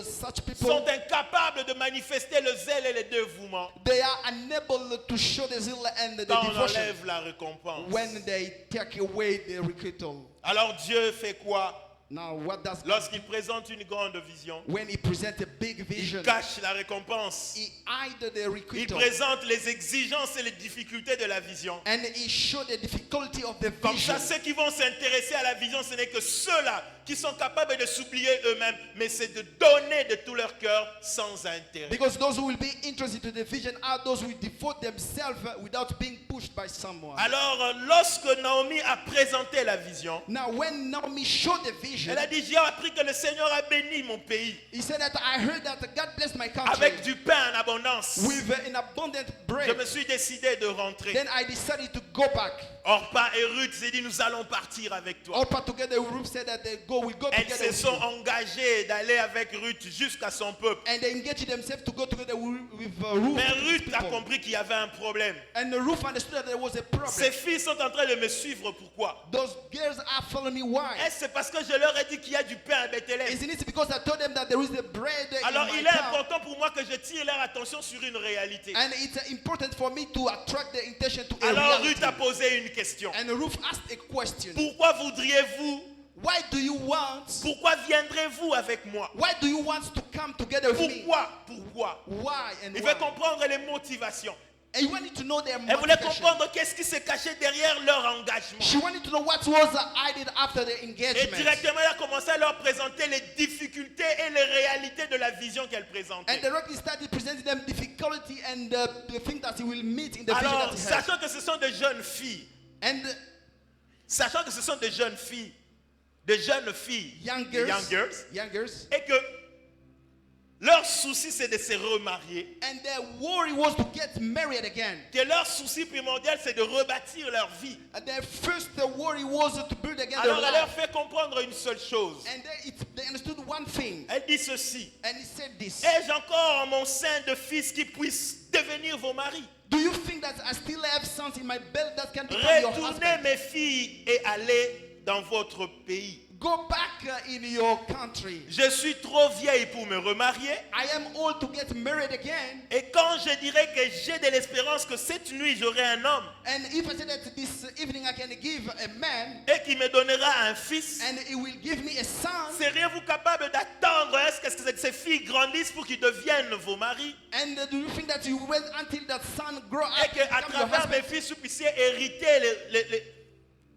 Speaker 2: Such people,
Speaker 1: sont incapables de manifester le zèle et le dévouement
Speaker 2: they are unable to show the zeal and the
Speaker 1: quand on
Speaker 2: devotion
Speaker 1: enlève la récompense.
Speaker 2: when they take away the recruital.
Speaker 1: Alors Dieu fait quoi?
Speaker 2: Now, what does God
Speaker 1: Lorsqu'il présente une grande vision,
Speaker 2: when He presents a big
Speaker 1: il
Speaker 2: vision?
Speaker 1: cache la récompense.
Speaker 2: He hide the
Speaker 1: Il
Speaker 2: recruital
Speaker 1: présente les exigences et les difficultés de la vision.
Speaker 2: and He show the difficulty of the
Speaker 1: Comme
Speaker 2: vision.
Speaker 1: ça, ceux qui vont s'intéresser à la vision, ce n'est que ceux-là qui sont capables de s'oublier eux-mêmes, mais c'est de donner de tout leur cœur sans intérêt.
Speaker 2: Because those who will be interested to the vision are those who devote themselves without being pushed by someone.
Speaker 1: Alors, lorsque Naomi a présenté la vision,
Speaker 2: Now, when Naomi showed the vision,
Speaker 1: elle a dit, j'ai appris que le Seigneur a béni mon pays
Speaker 2: he said that I heard that God blessed my country
Speaker 1: avec du pain en abondance.
Speaker 2: with an abundant
Speaker 1: Je
Speaker 2: bread.
Speaker 1: me suis décidé de rentrer.
Speaker 2: Then I decided to go back.
Speaker 1: Orpa et Ruth s'est dit, nous allons partir avec toi.
Speaker 2: All part together, Ruth said that they will go
Speaker 1: Elles
Speaker 2: together
Speaker 1: se
Speaker 2: with
Speaker 1: sont
Speaker 2: you.
Speaker 1: engagées d'aller avec Ruth jusqu'à son peuple.
Speaker 2: And they engaged themselves to go together with Ruth.
Speaker 1: Mais
Speaker 2: and his
Speaker 1: Ruth a
Speaker 2: people.
Speaker 1: compris qu'il y avait un problème.
Speaker 2: And Ruth understood that there was a
Speaker 1: Ces
Speaker 2: problem.
Speaker 1: filles sont en train de me suivre. Pourquoi?
Speaker 2: Those girls are following me. Why?
Speaker 1: Est-ce c'est parce que je leur ai dit qu'il y a du pain à Bethléem?
Speaker 2: Isn't it because I told them that there is a bread
Speaker 1: Alors
Speaker 2: in my
Speaker 1: il est
Speaker 2: town?
Speaker 1: important pour moi que je tire leur attention sur une réalité.
Speaker 2: And it's important for me to attract their intention to a
Speaker 1: Alors
Speaker 2: reality.
Speaker 1: Ruth a posé une question.
Speaker 2: And Ruth asked a question.
Speaker 1: Pourquoi voudriez-vous?
Speaker 2: Why do you want?
Speaker 1: Pourquoi viendrez-vous avec moi?
Speaker 2: Why do you want to come together with me?
Speaker 1: Pourquoi? Pourquoi?
Speaker 2: Why and
Speaker 1: Il
Speaker 2: why?
Speaker 1: veut comprendre les motivations.
Speaker 2: And you wanted to know their
Speaker 1: Elle voulait
Speaker 2: motivation.
Speaker 1: comprendre qu'est-ce qui se cachait derrière leur engagement.
Speaker 2: She wanted to know what was hidden after the
Speaker 1: Et
Speaker 2: engagement.
Speaker 1: directement, elle a commencé à leur présenter les difficultés et les réalités de la vision qu'elle
Speaker 2: And
Speaker 1: présentait.
Speaker 2: directly started presenting them difficulty and the thing that he will meet in the vision
Speaker 1: Alors,
Speaker 2: that he had.
Speaker 1: sachant que ce sont des jeunes filles,
Speaker 2: And
Speaker 1: sachant que ce sont des jeunes filles, des jeunes filles,
Speaker 2: young
Speaker 1: des
Speaker 2: girls,
Speaker 1: young girls,
Speaker 2: young girls,
Speaker 1: et que Leur souci, c'est de se remarier.
Speaker 2: And their worry was to get married again.
Speaker 1: Que leur souci primordial, c'est de rebâtir leur vie.
Speaker 2: And their first worry was to build again
Speaker 1: Alors
Speaker 2: their
Speaker 1: elle leur
Speaker 2: life.
Speaker 1: fait comprendre une seule chose.
Speaker 2: And they understood one thing.
Speaker 1: Elle dit ceci.
Speaker 2: And he said this.
Speaker 1: Ai-je encore en mon sein de fils qui puissent devenir vos maris?
Speaker 2: Do you think that I still have sons in my belly that can become your
Speaker 1: Retournez
Speaker 2: husband?
Speaker 1: mes filles et allez dans votre pays.
Speaker 2: Go back in your country.
Speaker 1: Je suis trop vieille pour me remarier.
Speaker 2: I am old to get married again.
Speaker 1: Et quand je dirais que j'ai de l'espérance que cette nuit j'aurai un homme
Speaker 2: And if I say that this evening I can give a man
Speaker 1: et qui me donnera un fils,
Speaker 2: and he will give me a son,
Speaker 1: seriez-vous capable d'attendre est-ce que ces filles grandissent pour qu'ils deviennent vos maris
Speaker 2: and do you think that you wait until that son grow
Speaker 1: et
Speaker 2: up to
Speaker 1: qu'à
Speaker 2: become your
Speaker 1: travers mes
Speaker 2: husband?
Speaker 1: fils vous puissiez hériter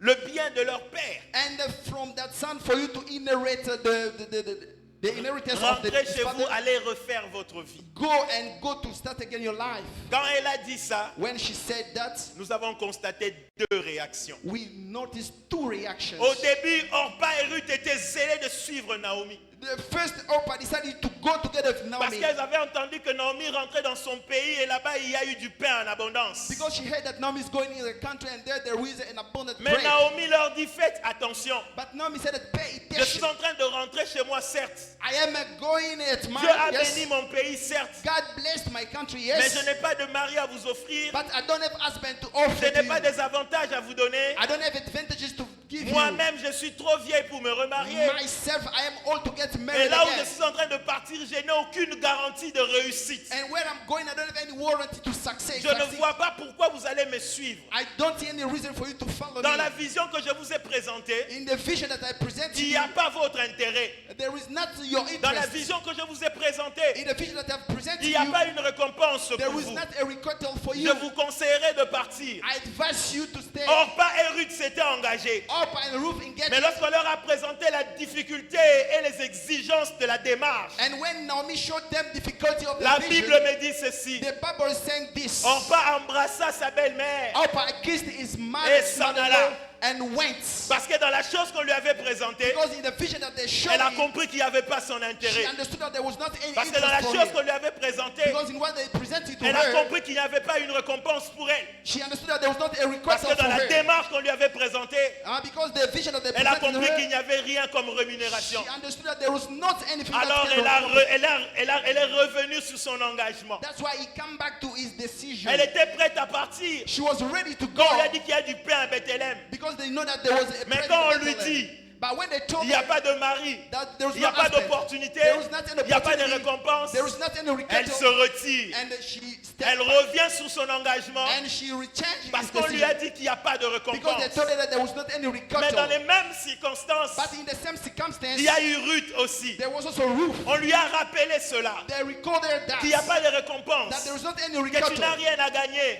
Speaker 1: le bien de leur père?
Speaker 2: And from that son for you to inherit the inheritance of
Speaker 1: Rentrez
Speaker 2: the
Speaker 1: chez vous,
Speaker 2: father?
Speaker 1: allez refaire votre vie.
Speaker 2: Go to start again your life.
Speaker 1: Quand elle a dit ça,
Speaker 2: When she said that,
Speaker 1: nous avons constaté deux réactions.
Speaker 2: we noticed two reactions.
Speaker 1: Au début, Orpa et Ruth étaient zélés de suivre Naomi.
Speaker 2: The first Orpah decided to go together with
Speaker 1: Parce
Speaker 2: Naomi
Speaker 1: qu'elles avaient entendu que Naomi rentrait dans son pays et là-bas il y a eu du pain en abondance.
Speaker 2: because she heard that Naomi is going in the country and there is an abundant
Speaker 1: Mais
Speaker 2: bread.
Speaker 1: Naomi leur dit faites attention.
Speaker 2: But Naomi said that pay
Speaker 1: Je suis
Speaker 2: attention.
Speaker 1: en train de rentrer chez moi certes.
Speaker 2: I am going at my
Speaker 1: Dieu a
Speaker 2: yes.
Speaker 1: béni mon pays certes.
Speaker 2: God blessed my country,
Speaker 1: Mais
Speaker 2: yes.
Speaker 1: je n'ai pas de mari à vous offrir.
Speaker 2: But I don't have husband to
Speaker 1: Je
Speaker 2: offer to
Speaker 1: n'ai
Speaker 2: you.
Speaker 1: pas des avantages à vous donner.
Speaker 2: I don't have advantages to give you.
Speaker 1: Moi-même je suis trop vieille pour me remarier.
Speaker 2: Myself, I am old to get
Speaker 1: Et
Speaker 2: married
Speaker 1: là où
Speaker 2: again.
Speaker 1: je suis en train de partir, je n'ai aucune garantie de réussite.
Speaker 2: And where I'm going, I don't have any warranty to success.
Speaker 1: Je ne vois pas pourquoi vous allez me suivre.
Speaker 2: I don't see any reason for you to follow
Speaker 1: Dans
Speaker 2: me.
Speaker 1: la vision que je vous ai présentée,
Speaker 2: In the vision that I present to
Speaker 1: il n'y
Speaker 2: you,
Speaker 1: a pas votre intérêt.
Speaker 2: there is not your
Speaker 1: Dans la
Speaker 2: interest.
Speaker 1: vision que je vous ai présentée,
Speaker 2: In the vision that I've presented
Speaker 1: il
Speaker 2: to
Speaker 1: n'y a
Speaker 2: you,
Speaker 1: pas une récompense
Speaker 2: there
Speaker 1: pour
Speaker 2: is
Speaker 1: vous.
Speaker 2: not a requital for
Speaker 1: Je
Speaker 2: you.
Speaker 1: vous conseillerais de partir.
Speaker 2: I advise you to stay.
Speaker 1: Orpa et Ruth s'étaient engagés.
Speaker 2: Orpah and Ruth engaged.
Speaker 1: Mais lorsqu'on leur a présenté la difficulté et les exigences de la démarche,
Speaker 2: And when Naomi showed them difficulty of
Speaker 1: la
Speaker 2: the
Speaker 1: Bible
Speaker 2: vision,
Speaker 1: me dit ceci.
Speaker 2: the Bible is saying this.
Speaker 1: Orpa embrassa sa belle-mère
Speaker 2: Orpah kissed his
Speaker 1: Et
Speaker 2: mother's
Speaker 1: s'en
Speaker 2: mother-in-law
Speaker 1: alla.
Speaker 2: and went.
Speaker 1: parce que dans la chose qu'on lui avait présentée,
Speaker 2: Because in the vision that they showed
Speaker 1: elle a
Speaker 2: him,
Speaker 1: compris qu'il n'y avait pas son
Speaker 2: she
Speaker 1: intérêt.
Speaker 2: understood that there was not any
Speaker 1: Parce que dans la
Speaker 2: interest for
Speaker 1: chose
Speaker 2: him.
Speaker 1: qu'on lui avait présentée,
Speaker 2: Because in what they presented to
Speaker 1: elle a
Speaker 2: her,
Speaker 1: compris qu'il n'y avait pas une récompense pour elle.
Speaker 2: she understood that there was not a
Speaker 1: Parce
Speaker 2: request
Speaker 1: que
Speaker 2: for
Speaker 1: dans la
Speaker 2: her.
Speaker 1: démarche qu'on lui avait présentée,
Speaker 2: Because the vision that they
Speaker 1: elle a
Speaker 2: presented to
Speaker 1: compris qu'il
Speaker 2: her,
Speaker 1: n'y avait rien comme
Speaker 2: she
Speaker 1: rémunération.
Speaker 2: understood that there was not anything
Speaker 1: Alors
Speaker 2: that
Speaker 1: elle,
Speaker 2: can
Speaker 1: elle est revenue sur son engagement.
Speaker 2: That's why he come back to his decision.
Speaker 1: Elle était prête à partir.
Speaker 2: She was ready to go
Speaker 1: Quand on lui a dit qu'il y a du pain à Bethléem,
Speaker 2: because they know that there was a
Speaker 1: mais
Speaker 2: present
Speaker 1: quand on
Speaker 2: in
Speaker 1: lui
Speaker 2: Bethlehem.
Speaker 1: dit
Speaker 2: But when they told
Speaker 1: il n'y a
Speaker 2: her
Speaker 1: pas de mari,
Speaker 2: that there was
Speaker 1: il n'y a
Speaker 2: no
Speaker 1: pas
Speaker 2: husband,
Speaker 1: d'opportunité,
Speaker 2: there was not an
Speaker 1: il n'y a pas de
Speaker 2: opportunity,
Speaker 1: récompense,
Speaker 2: there was not any
Speaker 1: elle se
Speaker 2: request,
Speaker 1: retire.
Speaker 2: and she
Speaker 1: Elle
Speaker 2: stepped back,
Speaker 1: revient sur son engagement
Speaker 2: and she rechanged
Speaker 1: parce
Speaker 2: his
Speaker 1: qu'on lui a
Speaker 2: decision
Speaker 1: dit qu'il n'y a pas de
Speaker 2: because they
Speaker 1: récompense.
Speaker 2: told her that there was not any
Speaker 1: Mais dans les
Speaker 2: request.
Speaker 1: mêmes circonstances,
Speaker 2: But in the same circumstance,
Speaker 1: il y a eu Ruth aussi.
Speaker 2: there was also Ruth.
Speaker 1: On lui a rappelé cela,
Speaker 2: They recorded
Speaker 1: qu'il n'y a
Speaker 2: that
Speaker 1: pas de
Speaker 2: there
Speaker 1: récompense,
Speaker 2: was not any
Speaker 1: que tu n'as
Speaker 2: request,
Speaker 1: rien à gagner,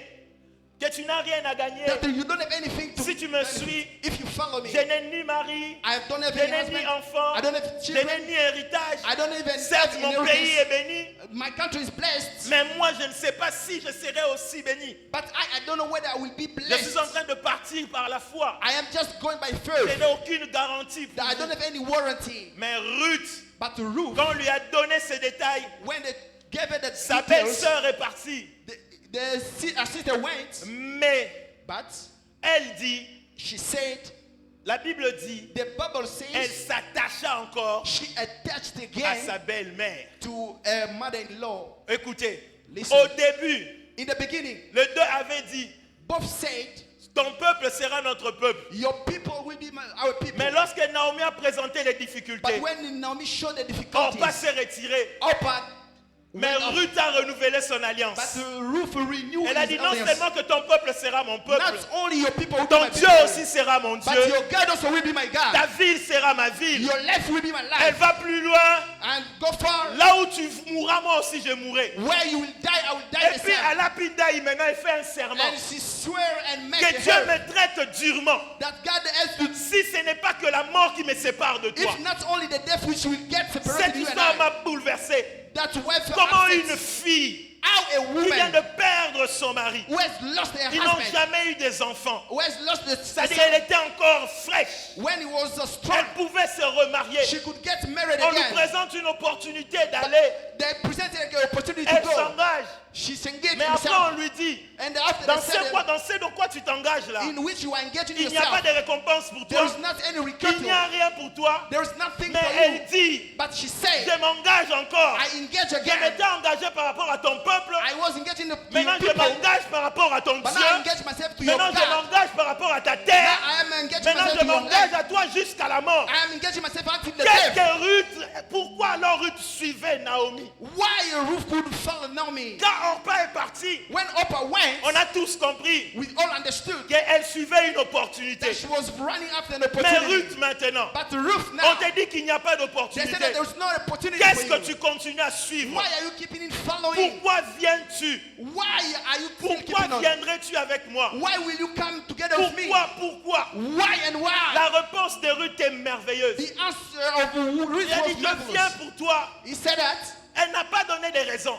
Speaker 1: que tu n'as rien à gagner.
Speaker 2: that you don't have anything to.
Speaker 1: Si tu me suis,
Speaker 2: If you follow me,
Speaker 1: je n'ai ni mari,
Speaker 2: I don't have
Speaker 1: je
Speaker 2: any
Speaker 1: n'ai
Speaker 2: husband.
Speaker 1: ni enfant,
Speaker 2: I don't have
Speaker 1: je
Speaker 2: children.
Speaker 1: n'ai ni héritage.
Speaker 2: I don't even
Speaker 1: Certes,
Speaker 2: have
Speaker 1: mon pays est
Speaker 2: inheritance.
Speaker 1: béni,
Speaker 2: My country is blessed,
Speaker 1: mais moi, je ne sais pas si je serai aussi béni.
Speaker 2: but I don't know whether I will be
Speaker 1: Je
Speaker 2: blessed.
Speaker 1: suis en train de partir par la foi.
Speaker 2: I am just going by
Speaker 1: Je
Speaker 2: faith.
Speaker 1: n'ai aucune garantie pour
Speaker 2: I don't
Speaker 1: vous.
Speaker 2: have any warranty.
Speaker 1: Mais Ruth,
Speaker 2: But to Ruth,
Speaker 1: quand on lui a donné ces détails,
Speaker 2: when they gave her the
Speaker 1: sa
Speaker 2: details,
Speaker 1: belle-sœur est partie.
Speaker 2: her sister went,
Speaker 1: Mais
Speaker 2: but
Speaker 1: elle dit,
Speaker 2: she said,
Speaker 1: la Bible dit,
Speaker 2: the Bible
Speaker 1: elle
Speaker 2: says
Speaker 1: s'attacha encore
Speaker 2: she attached
Speaker 1: à
Speaker 2: again
Speaker 1: sa belle-mère.
Speaker 2: to her mother-in-law.
Speaker 1: Écoutez,
Speaker 2: Listen.
Speaker 1: au début,
Speaker 2: In the beginning,
Speaker 1: les deux avaient dit,
Speaker 2: both said,
Speaker 1: ton peuple sera notre peuple.
Speaker 2: your people will be our people.
Speaker 1: Mais lorsque Naomi a présenté les
Speaker 2: But
Speaker 1: difficultés,
Speaker 2: when Naomi showed the
Speaker 1: Orpa
Speaker 2: difficulties,
Speaker 1: s'est retirée.
Speaker 2: Orpah
Speaker 1: Mais
Speaker 2: went off.
Speaker 1: Ruth a renouvelé son alliance.
Speaker 2: But Ruth renewed
Speaker 1: Elle a
Speaker 2: his
Speaker 1: dit non
Speaker 2: alliance.
Speaker 1: seulement que ton peuple sera mon peuple,
Speaker 2: Not only your people will be
Speaker 1: ton
Speaker 2: my
Speaker 1: Dieu
Speaker 2: people,
Speaker 1: aussi sera mon
Speaker 2: but
Speaker 1: Dieu,
Speaker 2: your God also will be my God.
Speaker 1: ta ville sera ma ville.
Speaker 2: Your life will be my
Speaker 1: Elle
Speaker 2: life.
Speaker 1: va plus loin.
Speaker 2: And go far.
Speaker 1: Là où tu mourras, moi aussi je mourrai.
Speaker 2: Where you will die, I will die
Speaker 1: Et
Speaker 2: the
Speaker 1: puis
Speaker 2: same.
Speaker 1: à Lapindaï, maintenant, elle fait un serment.
Speaker 2: And she swear and make
Speaker 1: Que Dieu
Speaker 2: her
Speaker 1: me traite durement.
Speaker 2: that God has to.
Speaker 1: Si ce n'est pas que la mort qui me sépare de toi.
Speaker 2: If not only the death which will get separated
Speaker 1: Cette
Speaker 2: you and
Speaker 1: histoire
Speaker 2: I,
Speaker 1: m'a bouleversé.
Speaker 2: that's why
Speaker 1: Comment une fille
Speaker 2: how a
Speaker 1: qui vient
Speaker 2: woman
Speaker 1: de perdre son mari,
Speaker 2: who has lost her
Speaker 1: ils n'ont
Speaker 2: husband,
Speaker 1: jamais eu des enfants.
Speaker 2: who has lost the
Speaker 1: C'est-à-dire
Speaker 2: son,
Speaker 1: qu'elle était encore fraîche.
Speaker 2: when he was strong,
Speaker 1: Elle pouvait se remarier.
Speaker 2: she could get married
Speaker 1: On lui
Speaker 2: again.
Speaker 1: présente une opportunité d'aller.
Speaker 2: They presented an opportunity to
Speaker 1: Elle
Speaker 2: go.
Speaker 1: s'engage.
Speaker 2: She's engaged
Speaker 1: Mais
Speaker 2: in
Speaker 1: après,
Speaker 2: herself.
Speaker 1: on lui dit,
Speaker 2: And after
Speaker 1: dans
Speaker 2: they said
Speaker 1: ce quoi tu t'engages là,
Speaker 2: in which you are engaging
Speaker 1: il n'y a pas
Speaker 2: yourself,
Speaker 1: de récompense pour
Speaker 2: there
Speaker 1: toi.
Speaker 2: is not any
Speaker 1: Il
Speaker 2: recompense.
Speaker 1: n'y a rien pour toi.
Speaker 2: There is nothing
Speaker 1: Mais
Speaker 2: for
Speaker 1: elle
Speaker 2: you.
Speaker 1: dit,
Speaker 2: But she said,
Speaker 1: je m'engage encore.
Speaker 2: I engage
Speaker 1: Je
Speaker 2: again.
Speaker 1: m'étais engagé par rapport à ton peuple.
Speaker 2: I was engaging the
Speaker 1: Maintenant, je
Speaker 2: people,
Speaker 1: m'engage par rapport à ton
Speaker 2: but now I
Speaker 1: Dieu.
Speaker 2: engage myself to your
Speaker 1: Maintenant, je
Speaker 2: God.
Speaker 1: m'engage par rapport à ta
Speaker 2: Now
Speaker 1: terre.
Speaker 2: I am engaging
Speaker 1: Maintenant,
Speaker 2: myself
Speaker 1: je
Speaker 2: to your
Speaker 1: m'engage
Speaker 2: life.
Speaker 1: à toi jusqu'à la mort.
Speaker 2: I am engaging myself until the
Speaker 1: Qu'est-ce
Speaker 2: death.
Speaker 1: que Ruth, pourquoi alors Ruth suivait Naomi?
Speaker 2: Why Ruth could follow Naomi?
Speaker 1: Quand Orpa est parti,
Speaker 2: When Oprah went,
Speaker 1: on a tous compris
Speaker 2: we all understood
Speaker 1: qu'elle suivait une opportunité.
Speaker 2: that she was running after an
Speaker 1: Mais
Speaker 2: opportunity.
Speaker 1: Ruth maintenant,
Speaker 2: But Ruth
Speaker 1: on
Speaker 2: now,
Speaker 1: te dit qu'il n'y a pas
Speaker 2: they
Speaker 1: d'opportunité.
Speaker 2: said that there is no opportunity
Speaker 1: Qu'est-ce
Speaker 2: for
Speaker 1: que
Speaker 2: you.
Speaker 1: tu continues à suivre?
Speaker 2: Why are you keeping it following?
Speaker 1: Pourquoi viens-tu?
Speaker 2: Why are you still
Speaker 1: Pourquoi
Speaker 2: keeping on?
Speaker 1: viendrais-tu avec moi?
Speaker 2: Why will you come together with me?
Speaker 1: Pourquoi?
Speaker 2: Why and why?
Speaker 1: La réponse de Ruth est merveilleuse.
Speaker 2: The answer of Ruth
Speaker 1: Il a
Speaker 2: was
Speaker 1: dit, je viens
Speaker 2: marvelous.
Speaker 1: pour toi.
Speaker 2: He said that.
Speaker 1: Elle n'a pas donné de raison,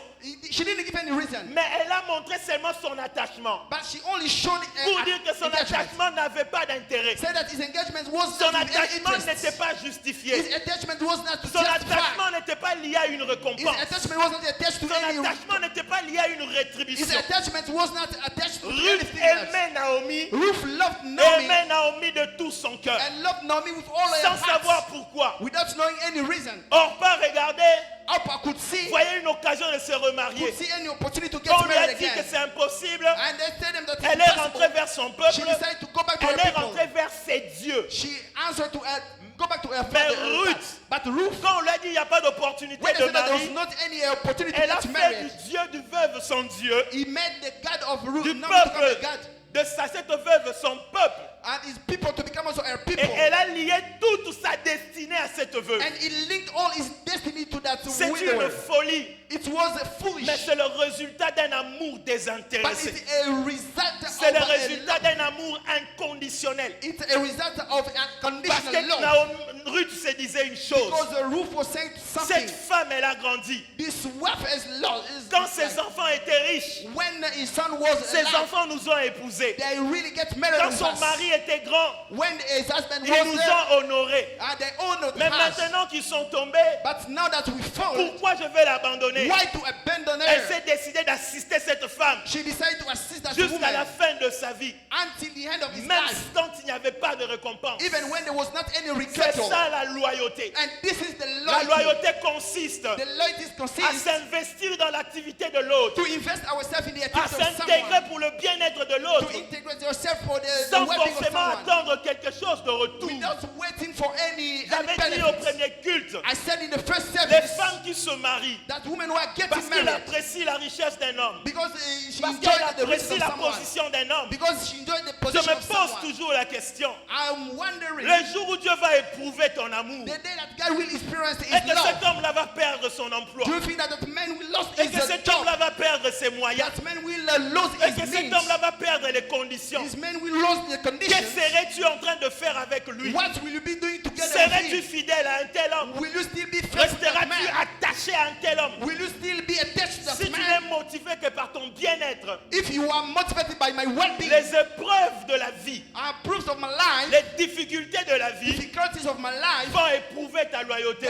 Speaker 2: She didn't give any reason.
Speaker 1: mais elle a montré seulement son attachement.
Speaker 2: But she only showed
Speaker 1: Pour dire que son
Speaker 2: engagement.
Speaker 1: attachement n'avait pas d'intérêt.
Speaker 2: Said that his engagement was
Speaker 1: Son
Speaker 2: not with any
Speaker 1: attachement
Speaker 2: interest.
Speaker 1: n'était pas
Speaker 2: His
Speaker 1: justifié.
Speaker 2: attachment was not to
Speaker 1: Son
Speaker 2: justify.
Speaker 1: attachement n'était pas lié à une
Speaker 2: His
Speaker 1: récompense.
Speaker 2: attachment was not attached to
Speaker 1: Son
Speaker 2: any.
Speaker 1: attachement n'était pas lié à une
Speaker 2: His
Speaker 1: rétribution.
Speaker 2: attachment was not attached to
Speaker 1: Ruth
Speaker 2: anything else.
Speaker 1: aimait Naomi,
Speaker 2: Ruth loved Naomi
Speaker 1: aimait Naomi de tout son cœur,
Speaker 2: and loved Naomi with all her
Speaker 1: sans savoir
Speaker 2: heart,
Speaker 1: pourquoi.
Speaker 2: without knowing any reason.
Speaker 1: Orpa regardait,
Speaker 2: Oprah could see,
Speaker 1: voyait une occasion de se remarier.
Speaker 2: could see any opportunity to get
Speaker 1: Quand on lui a
Speaker 2: married
Speaker 1: dit que
Speaker 2: again.
Speaker 1: c'est impossible,
Speaker 2: And they told him that
Speaker 1: elle
Speaker 2: it's
Speaker 1: est rentrée
Speaker 2: impossible.
Speaker 1: vers son
Speaker 2: She
Speaker 1: peuple,
Speaker 2: decided to go back to her
Speaker 1: elle est
Speaker 2: people.
Speaker 1: rentrée vers ses dieux.
Speaker 2: She answered to her, go back to her
Speaker 1: Mais
Speaker 2: father.
Speaker 1: Ruth,
Speaker 2: But Ruth,
Speaker 1: quand on lui a dit qu'il n'y a pas d'opportunité
Speaker 2: when they
Speaker 1: de
Speaker 2: said that there was
Speaker 1: mari,
Speaker 2: not any opportunity to
Speaker 1: elle a
Speaker 2: get
Speaker 1: fait
Speaker 2: married,
Speaker 1: du Dieu du veuve son Dieu,
Speaker 2: he made the God of Ruth
Speaker 1: du
Speaker 2: not to become a
Speaker 1: peuple
Speaker 2: God,
Speaker 1: de cette veuve son peuple.
Speaker 2: and his people to become also her people.
Speaker 1: Et elle a lié toute sa destinée à cette veuve.
Speaker 2: And he linked all his destiny to that
Speaker 1: C'est une
Speaker 2: widower.
Speaker 1: folie,
Speaker 2: It was a foolish,
Speaker 1: mais c'est le résultat d'un amour
Speaker 2: but
Speaker 1: désintéressé.
Speaker 2: it's a result
Speaker 1: C'est le
Speaker 2: of
Speaker 1: résultat d'un amour inconditionnel.
Speaker 2: it's a result of a
Speaker 1: Parce
Speaker 2: conditional
Speaker 1: que
Speaker 2: love.
Speaker 1: Ruth se disait une chose.
Speaker 2: Because Ruth was saying something.
Speaker 1: Cette femme, elle a grandi.
Speaker 2: This wife is lost.
Speaker 1: Quand ses enfants étaient riches,
Speaker 2: When his son was
Speaker 1: ses
Speaker 2: alive,
Speaker 1: enfants nous ont épousés.
Speaker 2: they really get married
Speaker 1: Quand
Speaker 2: with
Speaker 1: son
Speaker 2: us.
Speaker 1: mari était grand,
Speaker 2: When his husband
Speaker 1: ils
Speaker 2: was
Speaker 1: nous
Speaker 2: there,
Speaker 1: ont honorés.
Speaker 2: they honored
Speaker 1: Mais
Speaker 2: us.
Speaker 1: maintenant qu'ils sont tombés,
Speaker 2: But now that we fall,
Speaker 1: pourquoi je vais l'abandonner?
Speaker 2: why to abandon
Speaker 1: Elle
Speaker 2: her?
Speaker 1: s'est décidée d'assister cette femme
Speaker 2: She decided to assist that
Speaker 1: jusqu'à la
Speaker 2: woman
Speaker 1: fin de sa vie.
Speaker 2: until the end of his
Speaker 1: Même
Speaker 2: life,
Speaker 1: quand il n'y avait pas de récompense.
Speaker 2: even when there was not any
Speaker 1: C'est
Speaker 2: requital.
Speaker 1: ça la loyauté.
Speaker 2: And this is the
Speaker 1: La
Speaker 2: loyalty.
Speaker 1: loyauté consiste
Speaker 2: The loyalty
Speaker 1: à
Speaker 2: consists
Speaker 1: s'investir dans l'activité de l'autre,
Speaker 2: to invest ourselves in the
Speaker 1: à
Speaker 2: activity of
Speaker 1: s'intégrer
Speaker 2: someone,
Speaker 1: pour le bien-être de
Speaker 2: to
Speaker 1: l'autre,
Speaker 2: integrate yourself for the
Speaker 1: sans
Speaker 2: well-being of
Speaker 1: forcément
Speaker 2: someone,
Speaker 1: attendre quelque chose de retour.
Speaker 2: without waiting for any
Speaker 1: J'avais dit au
Speaker 2: benefits.
Speaker 1: premier culte,
Speaker 2: I said in the first
Speaker 1: les
Speaker 2: service
Speaker 1: femmes qui se marient
Speaker 2: that women who are
Speaker 1: parce
Speaker 2: getting
Speaker 1: qu'elles
Speaker 2: married
Speaker 1: apprécient la richesse d'un homme,
Speaker 2: because she
Speaker 1: parce
Speaker 2: enjoyed
Speaker 1: qu'elles
Speaker 2: the riches
Speaker 1: apprécient
Speaker 2: of
Speaker 1: la
Speaker 2: someone,
Speaker 1: position d'un homme.
Speaker 2: because she enjoyed the
Speaker 1: Je
Speaker 2: position
Speaker 1: me
Speaker 2: of
Speaker 1: pose
Speaker 2: someone.
Speaker 1: toujours la question,
Speaker 2: I'm wondering
Speaker 1: le jour où Dieu va éprouver ton amour,
Speaker 2: the day that God will experience
Speaker 1: est-ce
Speaker 2: his
Speaker 1: que cet
Speaker 2: love.
Speaker 1: homme-là va perdre son emploi?
Speaker 2: Do you think that that man will lose
Speaker 1: Est-ce
Speaker 2: his
Speaker 1: que cet
Speaker 2: job?
Speaker 1: homme-là va perdre ses moyens?
Speaker 2: That man will lose
Speaker 1: Est-ce que
Speaker 2: his
Speaker 1: cet
Speaker 2: means?
Speaker 1: homme-là va perdre les conditions?
Speaker 2: His man will lose the
Speaker 1: Que
Speaker 2: conditions.
Speaker 1: serais-tu en train de faire avec lui?
Speaker 2: What will you be doing together with
Speaker 1: Serais-tu
Speaker 2: him?
Speaker 1: fidèle à un tel homme?
Speaker 2: Will you still be faithful to that
Speaker 1: Resteras-tu
Speaker 2: man?
Speaker 1: attaché à un tel homme?
Speaker 2: Will you still be attached to
Speaker 1: Si
Speaker 2: that
Speaker 1: tu n'es
Speaker 2: man?
Speaker 1: motivé que par ton bien-être,
Speaker 2: If you are motivated by my well-being,
Speaker 1: les épreuves de la vie,
Speaker 2: proofs of my life,
Speaker 1: les difficultés de la vie
Speaker 2: difficulties of my life,
Speaker 1: vont éprouver ta loyauté.